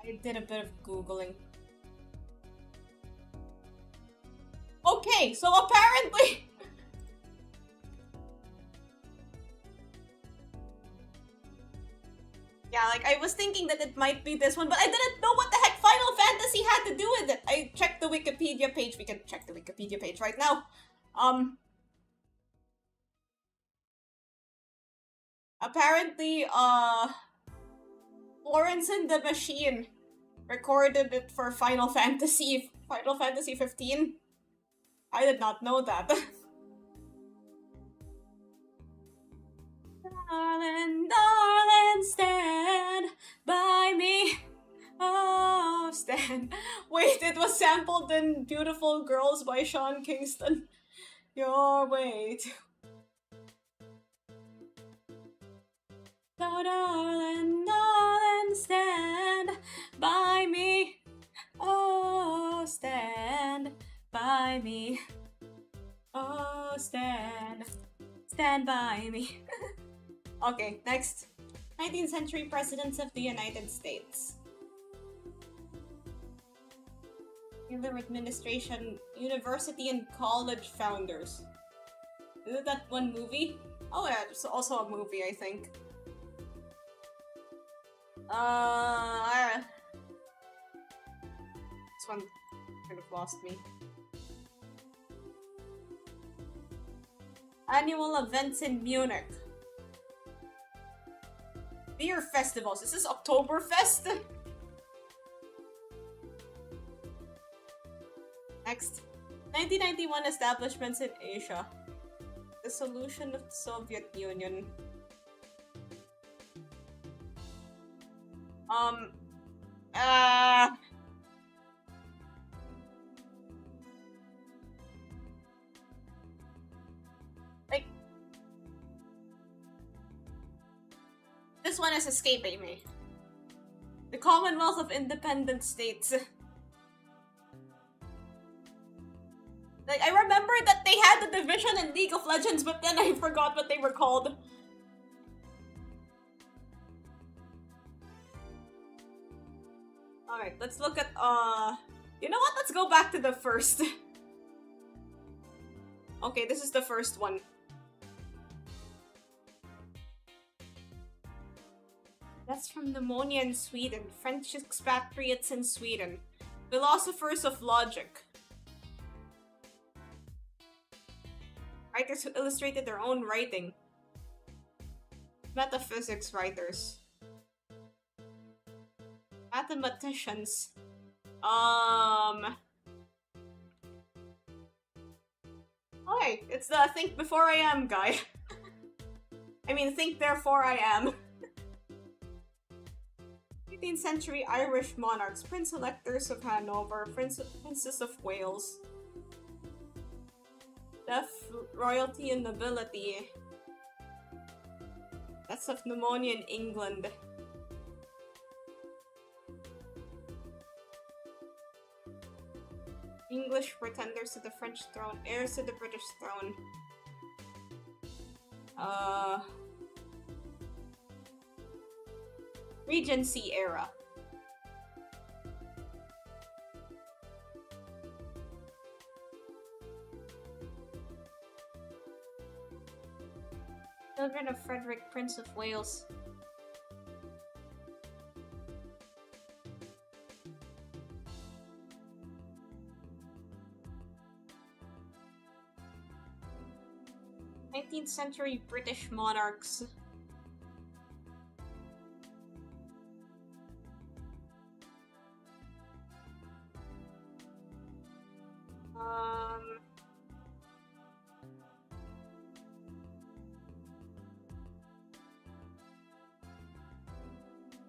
I did a bit of Googling. Okay, so apparently... Yeah, like, I was thinking that it might be this one, but I didn't know what the heck Final Fantasy had to do with it! I checked the Wikipedia page. We can check the Wikipedia page right now. Apparently, Florence and the Machine recorded it for Final Fantasy 15. I did not know that. Darling, darling, stand by me. Oh, stand. Wait, it was sampled in Beautiful Girls by Sean Kingston. Your way to... Darling, darling, stand by me. Oh, stand by me. Oh, stand by me. Okay, next. 19th century presidents of the United States. Taylor administration, university and college founders. Is it that one movie? Oh yeah, there's also a movie, I think. This one kind of lost me. Annual events in Munich. Beer festivals. Is this Oktoberfest? Next. 1991 establishments in Asia. Dissolution of the Soviet Union. Like, this one is escaping me. The Commonwealth of Independent States. Like, I remember that they had the division in League of Legends, but then I forgot what they were called. Alright, let's look at, you know what? Let's go back to the first. Okay, this is the first one. That's from pneumonia in Sweden. French expatriates in Sweden. Philosophers of logic. Writers who illustrated their own writing. Metaphysics writers. Mathematicians. Okay, it's the think before I am guy. I mean, think therefore I am. 18th century Irish monarchs, Prince-electors of Hanover, Princess of Wales. Deaf, royalty, and nobility. Deaths of pneumonia in England. English pretenders to the French throne, heirs to the British throne. Regency era. Children of Frederick, Prince of Wales. Century British monarchs.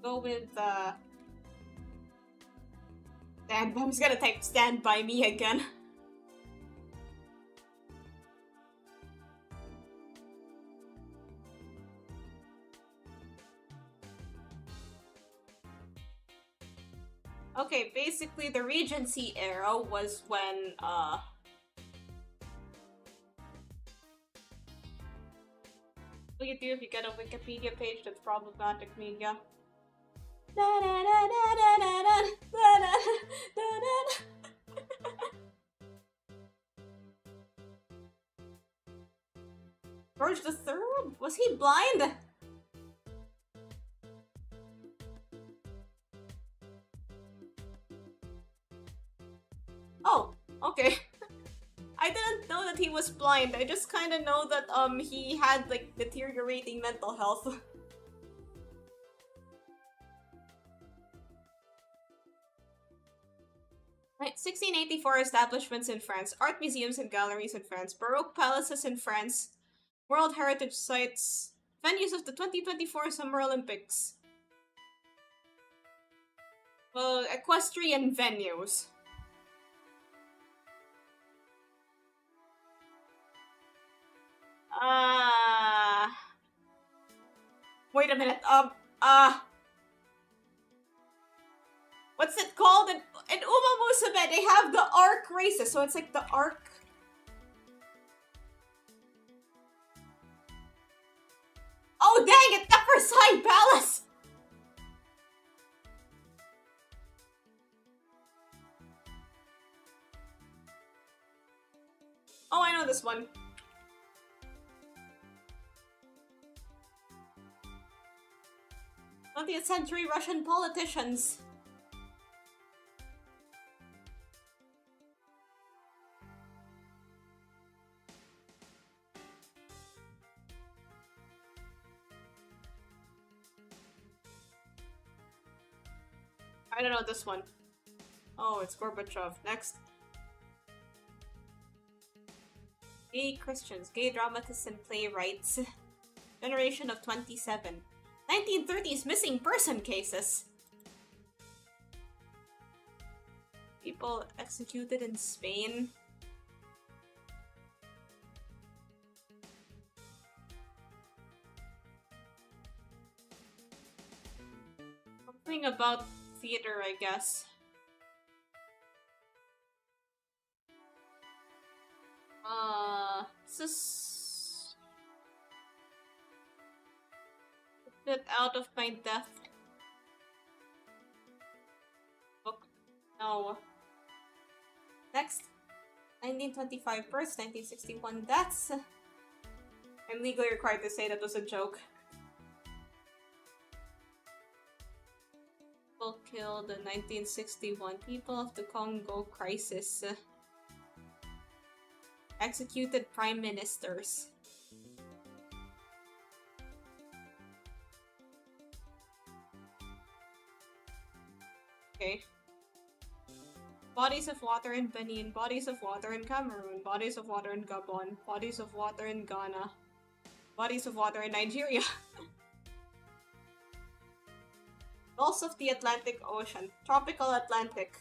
Go with I'm just gonna type stand by me again. Okay, basically the Regency era was when, what do you do if you get a Wikipedia page that's problematic media? George III? Was he blind? Oh, okay. I didn't know that he was blind. I just kind of know that he had like deteriorating mental health. 1684 establishments in France, art museums and galleries in France, Baroque palaces in France, World Heritage Sites Venues of the 2024 Summer Olympics. Well, equestrian venues. Wait a minute. What's it called? In Uma Musume, they have the arc races, so it's like the arc. Oh dang it! The Versailles Palace. Oh, I know this one. 20th century Russian politicians. I don't know this one. Oh, it's Gorbachev. Next. Gay Christians, gay dramatists and playwrights. Generation of 27. 1930s missing person cases. People executed in Spain. Something about theater, I guess. This is a bit out of my depth. Book. No. Next. 1925 births, 1961 deaths. I'm legally required to say that was a joke. People killed in 1961. People of the Congo crisis. Executed prime ministers. Okay. Bodies of water in Benin, bodies of water in Cameroon, bodies of water in Gabon, bodies of water in Ghana, bodies of water in Nigeria. Gulfs of the Atlantic Ocean, tropical Atlantic.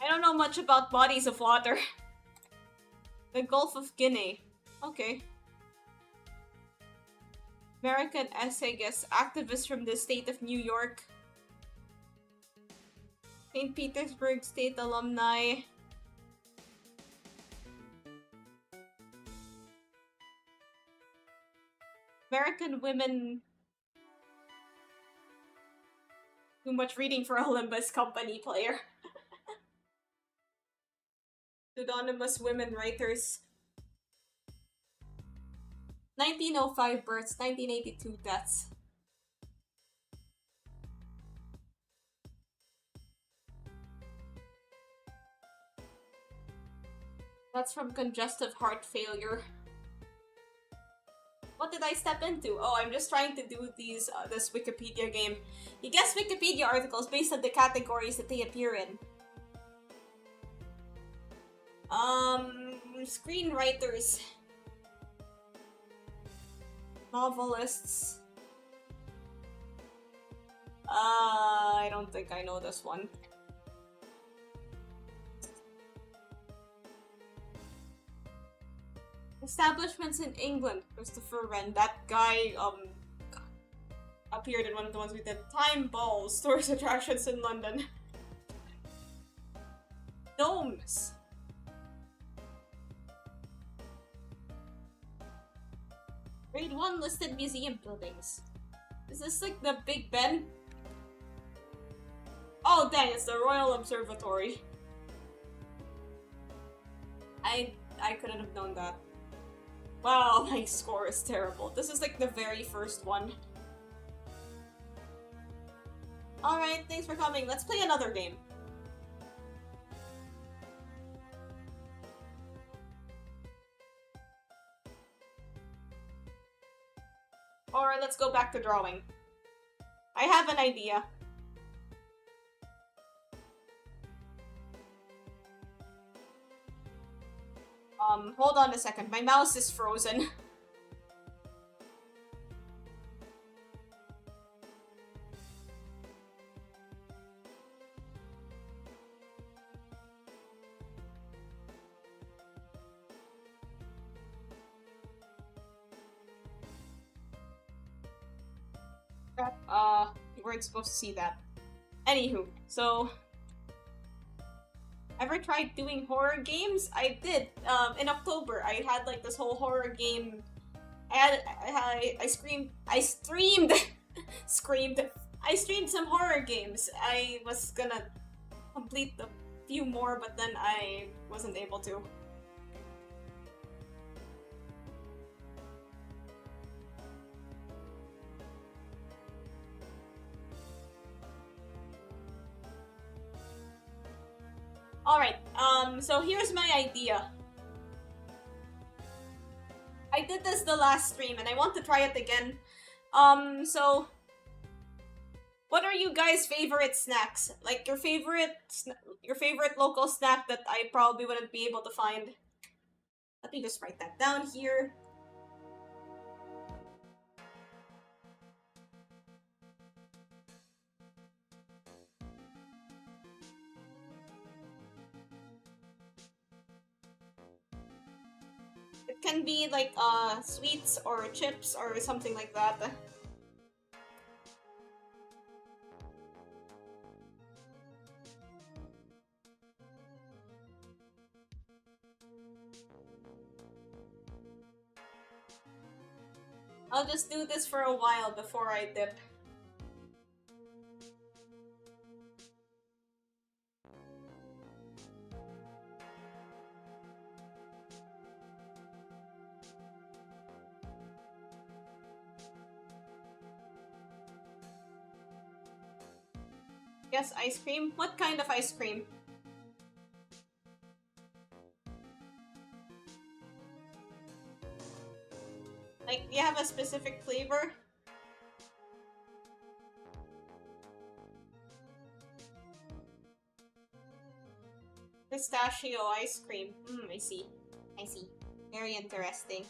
I don't know much about bodies of water. The Gulf of Guinea. Okay. American essay guest activist from the state of New York. St. Petersburg State alumni. American women. Too much reading for a Olympus Company player. Pseudonymous women writers. 1905 births, 1982 deaths. That's from congestive heart failure. What did I step into? Oh, I'm just trying to do this Wikipedia game. You guess Wikipedia articles based on the categories that they appear in. Screenwriters. Novelists. I don't think I know this one. Establishments in England. Christopher Wren. That guy, appeared in one of the ones we did. Time balls. Tourist attractions in London. Domes. Grade 1 listed museum buildings. Is this like the Big Ben? Oh dang, it's the Royal Observatory. I couldn't have known that. Wow, my score is terrible. This is like the very first one. Alright, thanks for coming. Let's play another game. Or let's go back to drawing. I have an idea. Hold on a second. My mouse is frozen. You weren't supposed to see that. Anywho, so ever tried doing horror games? I did. In October, I had like this whole horror game. I streamed, I streamed some horror games. I was gonna complete a few more, but then I wasn't able to. Alright, so here's my idea. I did this the last stream and I want to try it again. So what are you guys' favorite snacks? Like your favorite local snack that I probably wouldn't be able to find. Let me just write that down here. It can be like sweets or chips or something like that. I'll just do this for a while before I dip. Yes, ice cream? What kind of ice cream? Like, do you have a specific flavor? Pistachio ice cream. I see. I see. Very interesting.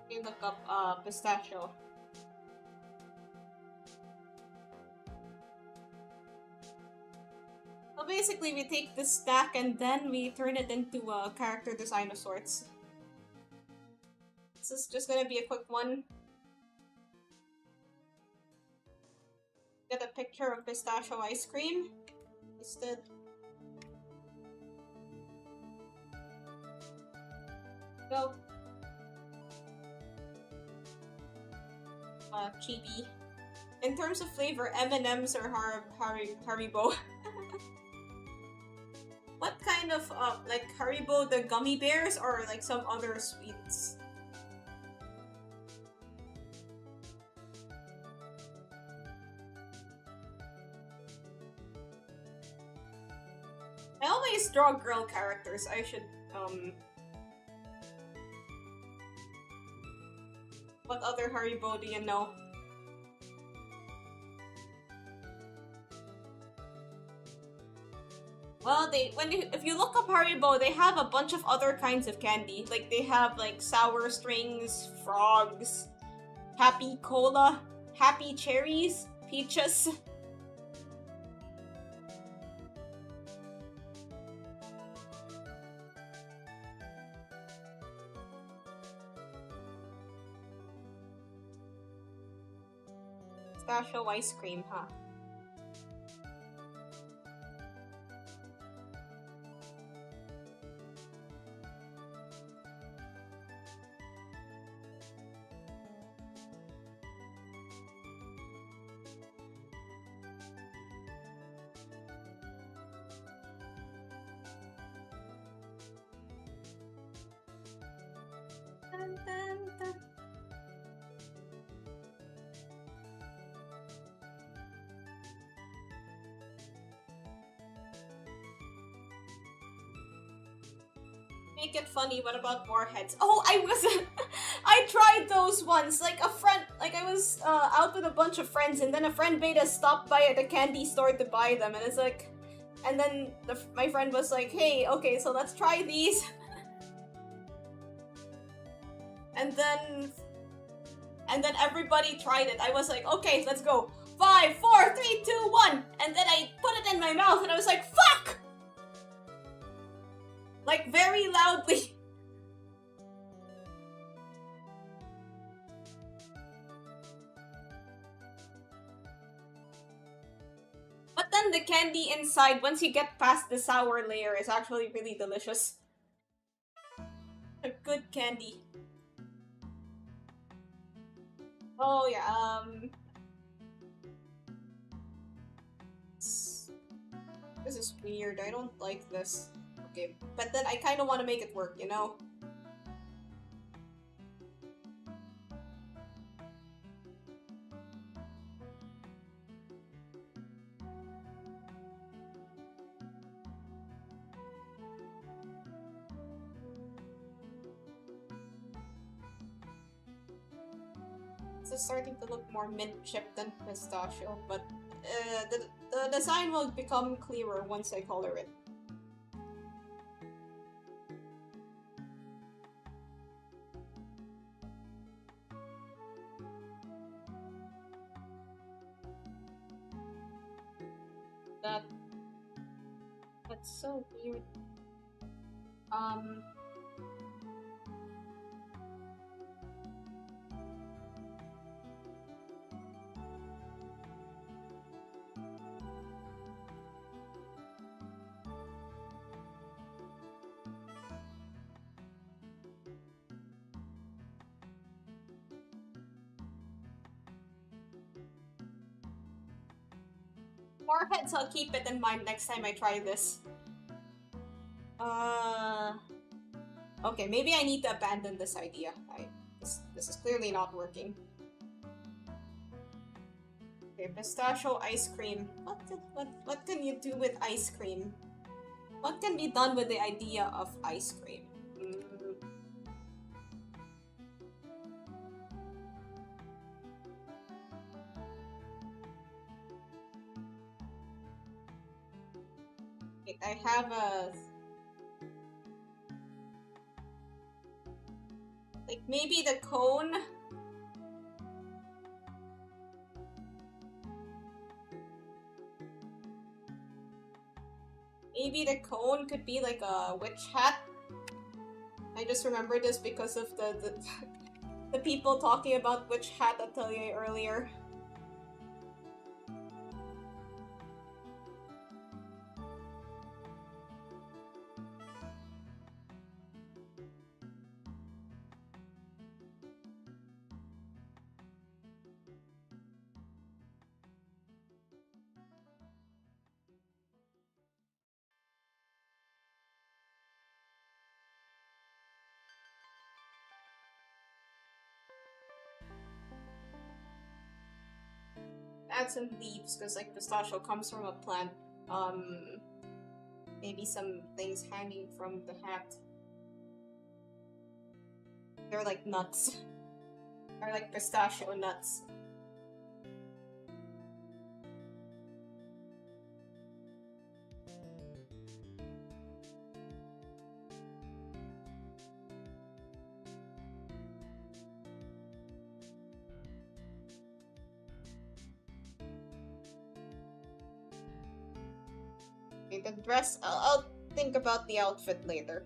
You look up pistachio. So basically we take this stack and then we turn it into a character design of sorts. This is just gonna be a quick one. Get a picture of pistachio ice cream. Instead. Go. Chibi. In terms of flavor, M&M's or Haribo. What kind of, like Haribo the gummy bears or like some other sweets? I always draw girl characters. I should, What other Haribo do you know? Well, if you look up Haribo, they have a bunch of other kinds of candy. Like, they have, like, sour strings, frogs, happy cola, happy cherries, peaches. Pistachio ice cream, huh? Dun, dun, dun. Make it funny. What about warheads? Oh, I tried those once. Like a friend, like I was out with a bunch of friends, and then a friend made us stop by at a candy store to buy them, and it's like, and then my friend was like, "Hey, okay, so let's try these," and then everybody tried it. I was like, "Okay, let's go. 5, 4, 3, 2, 1," and then I put it in my mouth, and I was like, "Fuck!" Like very loudly. But then the candy inside, once you get past the sour layer, is actually really delicious. A good candy. Oh yeah, this is weird. I don't like this. Okay, but then I kind of want to make it work, you know? It's starting to look more mint chip than pistachio, but the design will become clearer once I color it. That's so weird. Warheads, I'll keep it in mind next time I try this. Okay, maybe I need to abandon this idea. This is clearly not working. Okay, pistachio ice cream. What can you do with ice cream? What can be done with the idea of ice cream? Wait, I have a... Like, maybe the cone? Maybe the cone could be like a witch hat? I just remember this because of the people talking about witch hat atelier earlier. Add some leaves, because like pistachio comes from a plant. Maybe some things hanging from the hat. They're like nuts. They're like pistachio nuts. The dress, I'll think about the outfit later.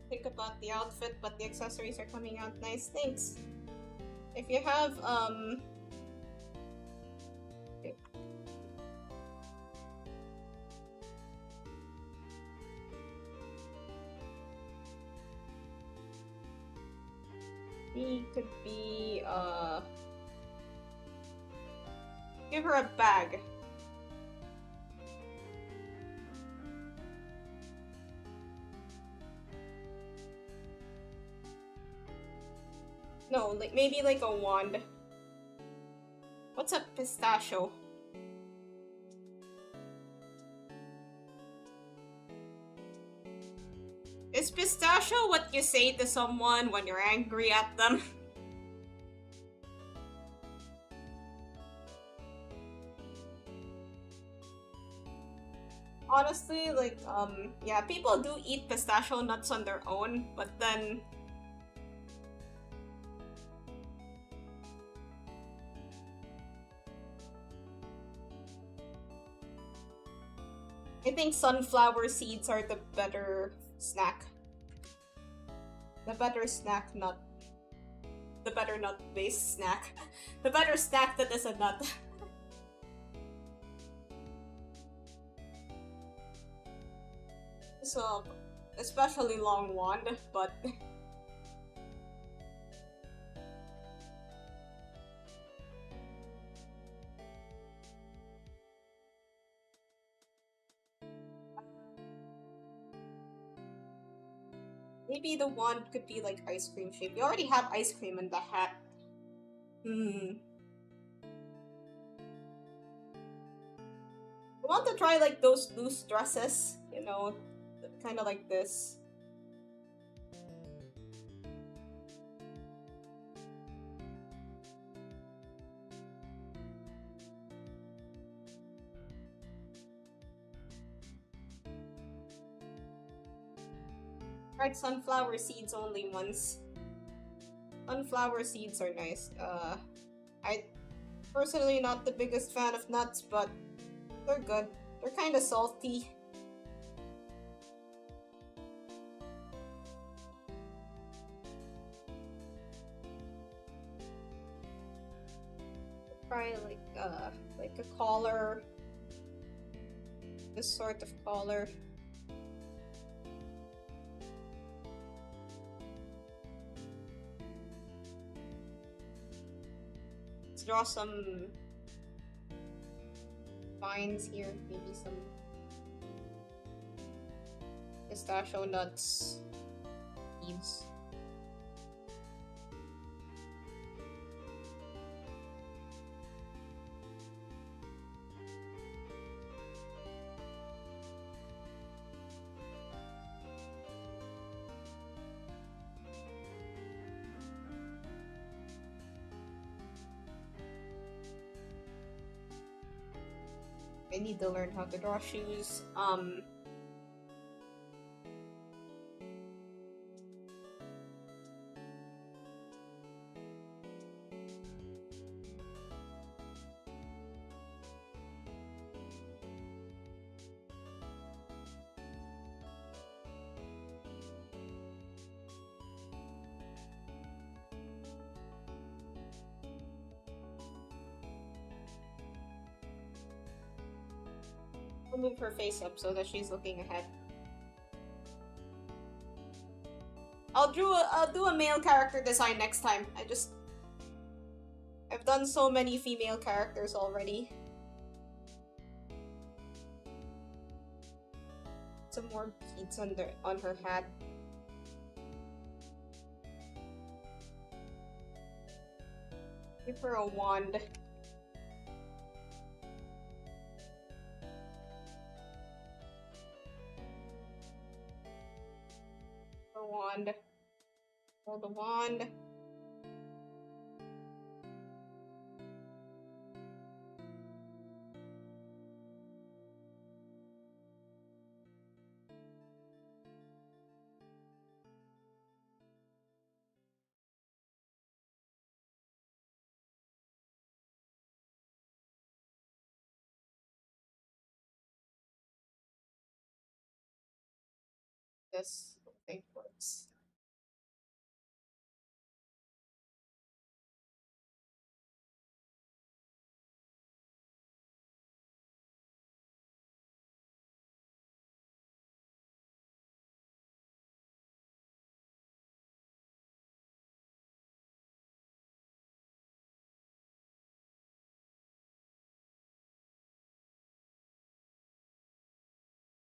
Think about the outfit, but the accessories are coming out nice. Thanks. If you have, okay. He could be, give her a bag. No, like, maybe like a wand. What's a pistachio? Is pistachio what you say to someone when you're angry at them? Honestly, like, yeah, people do eat pistachio nuts on their own, but then... I think sunflower seeds are the better snack. The better snack nut. The better nut-based snack. The better snack that is a nut. So, especially long wand, but... Maybe the wand could be like ice cream shape. You already have ice cream in the hat. I want to try like those loose dresses, you know, kind of like this. Tried sunflower seeds only once. Sunflower seeds are nice. I personally not the biggest fan of nuts, but they're good. They're kind of salty. Try like a collar. This sort of collar. Let's draw some vines here, maybe some pistachio nuts, leaves. I need to learn how to draw shoes. I'll move her face up so that she's looking ahead. I'll do a male character design next time. I've done so many female characters already. Some more beads on her hat. Give her a wand. Wand. Hold the wand. This thing works.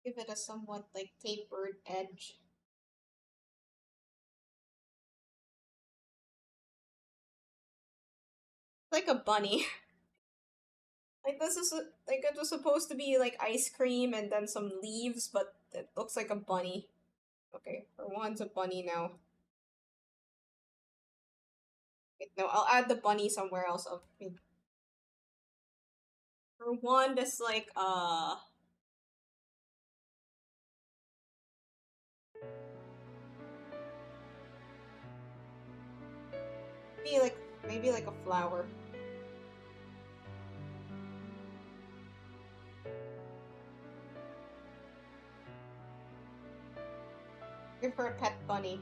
Give it a somewhat like tapered edge. Like a bunny. Like this is like it was supposed to be like ice cream and then some leaves, but it looks like a bunny. Okay, for one's a bunny now. Wait, no, I'll add the bunny somewhere else. For one, this like be like maybe like a flower. Give her a pet bunny.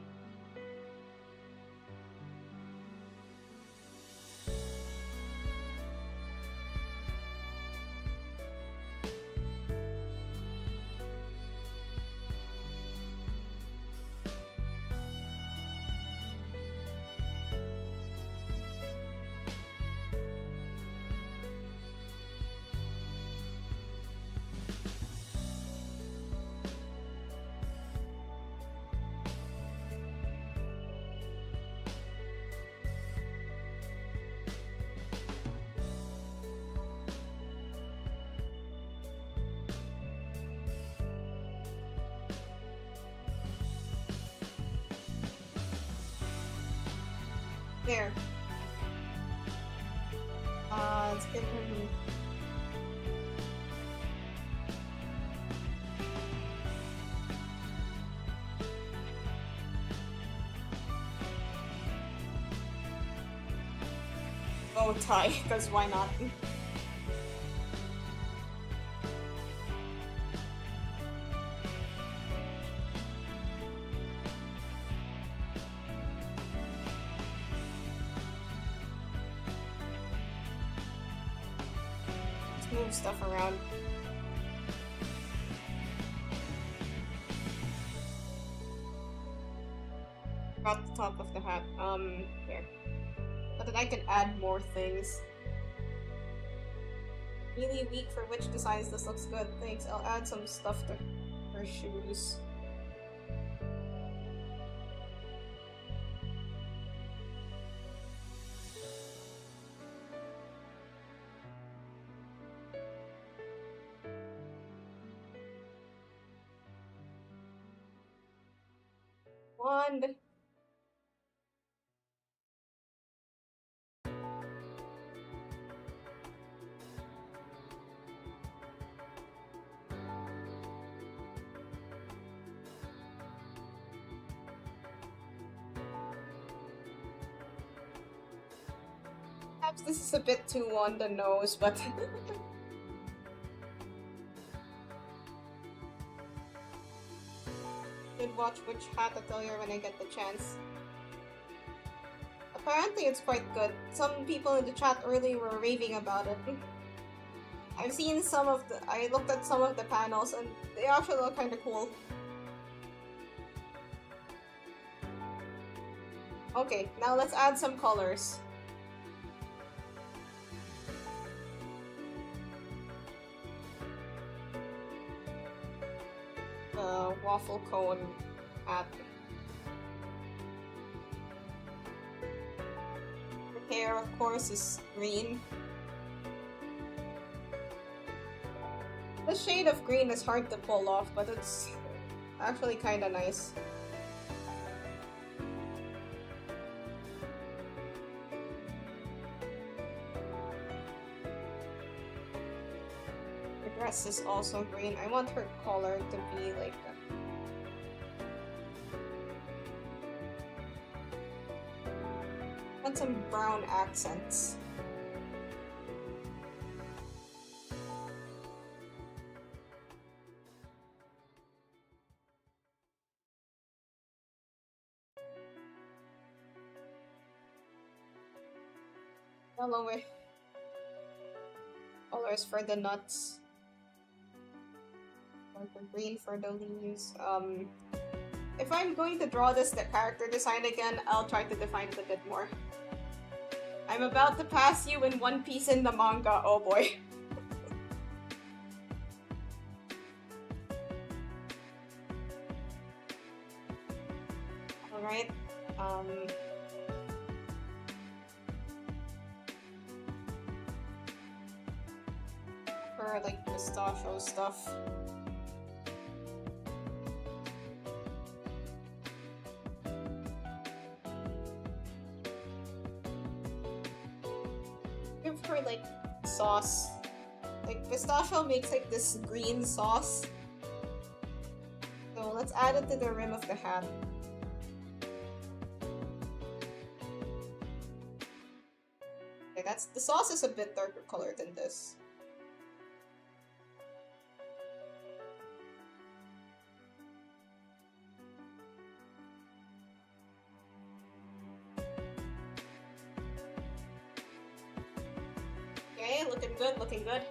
There. Let's give him. Bow tie, because why not? Move stuff around. Got the top of the hat. There. But then I can add more things. Really weak for which designs this looks good. Thanks. I'll add some stuff to her shoes. Wand. Perhaps this is a bit too on the nose, but should watch which hat atelier when I get the chance. Apparently it's quite good. Some people in the chat earlier were raving about it. I've seen some of the- I looked at some of the panels and they actually look kinda cool. Okay, now let's add some colors. The waffle cone hat. The hair, of course, is green. The shade of green is hard to pull off, but it's actually kinda nice. The dress is also green. I want her collar to be like that. I want some brown accents. Yellowish colors for the nuts. Or the green for the leaves. If I'm going to draw this the character design again, I'll try to define it a bit more. I'm about to pass you in One Piece in the manga. Oh boy. right? For like pistachio stuff. Give her like sauce. Like pistachio makes like this green sauce. So let's add it to the rim of the hat. Okay, that's the sauce is a bit darker color than this. Okay, looking good, looking good.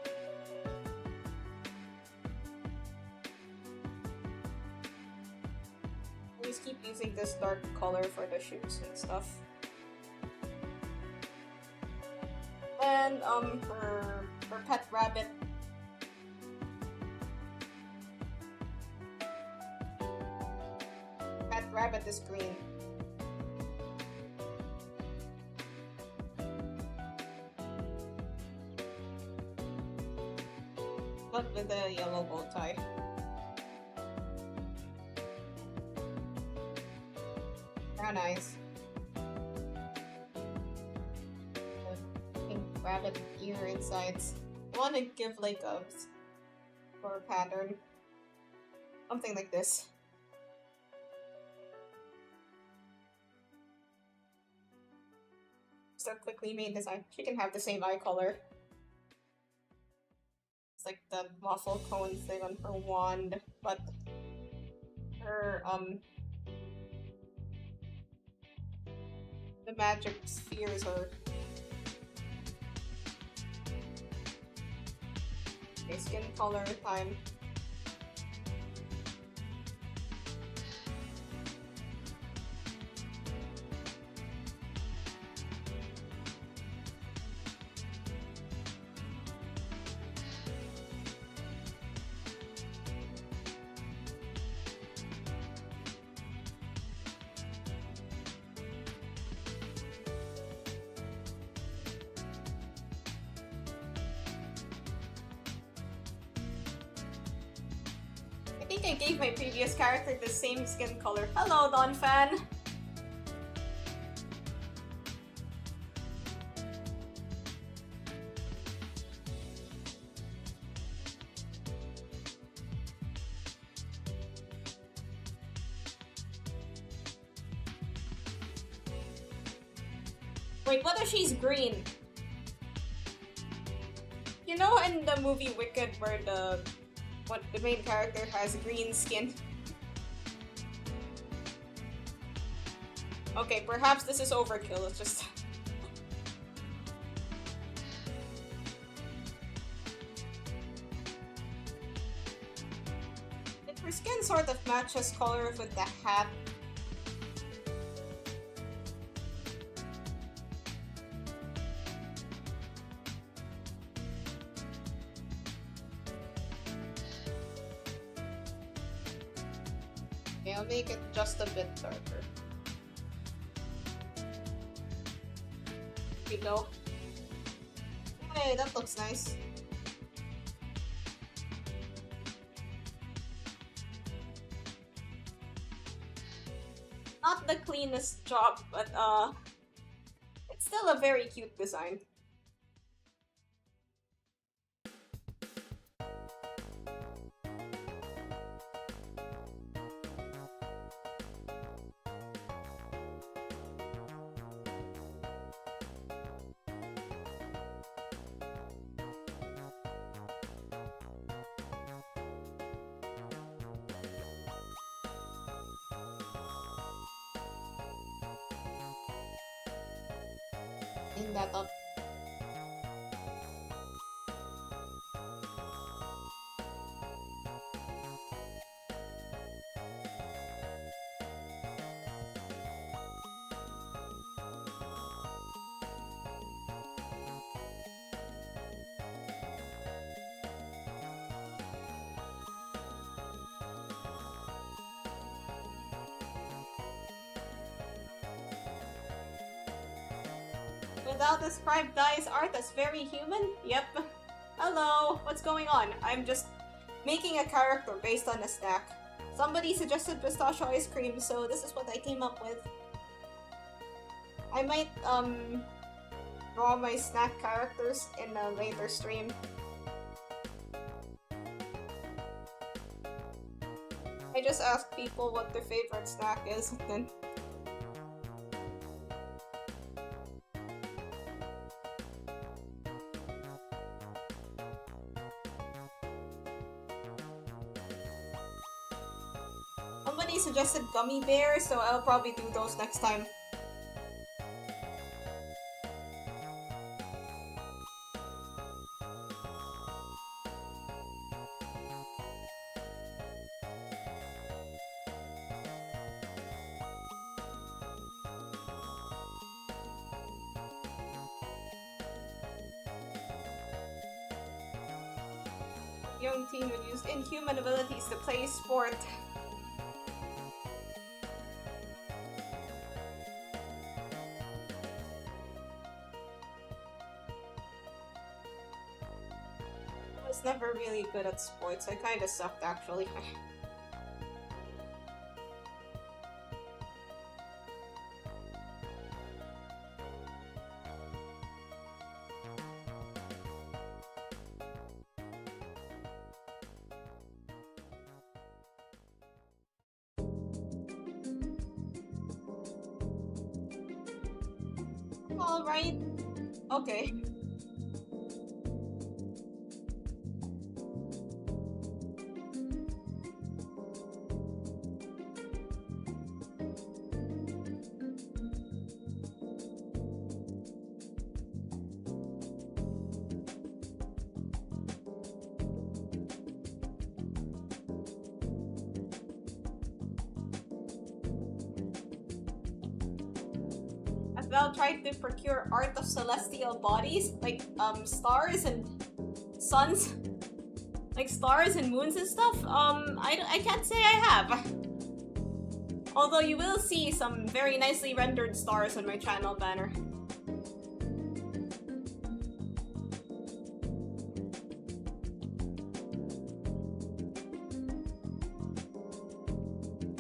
Always keep using this dark color for the shoes and stuff. And her pet rabbit. Pet rabbit is green. But with a yellow bow tie. Brown eyes. Pink rabbit ear insides. I want to give like a or pattern. Something like this. Just a quickly made design. She can have the same eye color. Like the waffle cone thing on her wand, but her the magic spheres are okay, skin color time. I think I gave my previous character the same skin color. Hello, Don Fan! Wait, what if she's green? You know in the movie Wicked where the main character has green skin? Okay, perhaps this is overkill, it's just... Her skin sort of matches color with the hat. Okay, I'll make it just a bit darker. There we go. Hey, that looks nice. Not the cleanest job, but it's still a very cute design. Clean that up. Without described Dai's art as very human? Yep. Hello, what's going on? I'm just making a character based on a snack. Somebody suggested pistachio ice cream, so this is what I came up with. I might, draw my snack characters in a later stream. I just ask people what their favorite snack is, then. Somebody suggested gummy bears, so I'll probably do those next time. Young teen would use inhuman abilities to play sport. I was never really good at sports. I kinda sucked actually. Alright. Okay. Thou tried to procure art of celestial bodies, like stars and suns, like stars and moons and stuff. I can't say I have. Although you will see some very nicely rendered stars on my channel banner.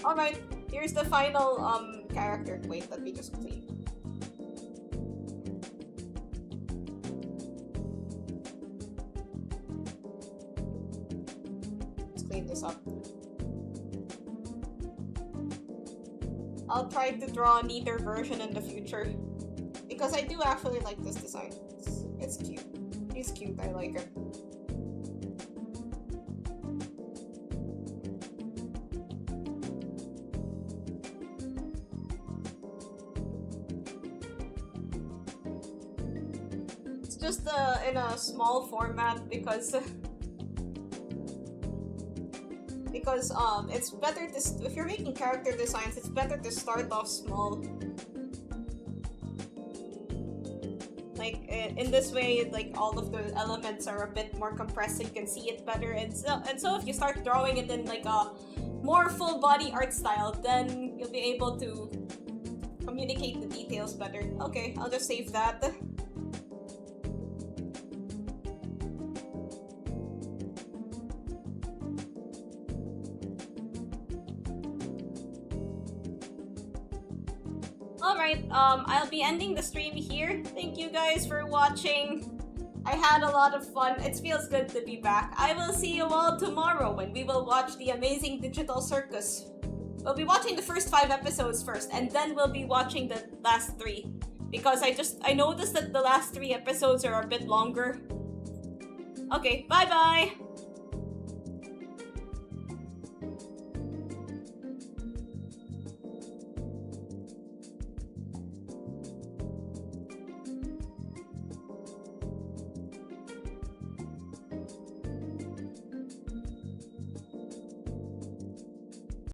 Alright, here's the final character. Wait, let me just clean. This up. I'll try to draw a neater version in the future because I do actually like this design. It's cute. He's cute. I like it. It's just in a small format because it's better to if you're making character designs, it's better to start off small. Like in this way, like all of the elements are a bit more compressed, so you can see it better. And so if you start drawing it in like a more full body art style, then you'll be able to communicate the details better. Okay, I'll just save that. Alright, I'll be ending the stream here. Thank you guys for watching. I had a lot of fun. It feels good to be back. I will see you all tomorrow when we will watch the amazing digital circus. We'll be watching the first 5 episodes first, and then we'll be watching the last 3. Because I noticed that the last 3 episodes are a bit longer. Okay, bye-bye!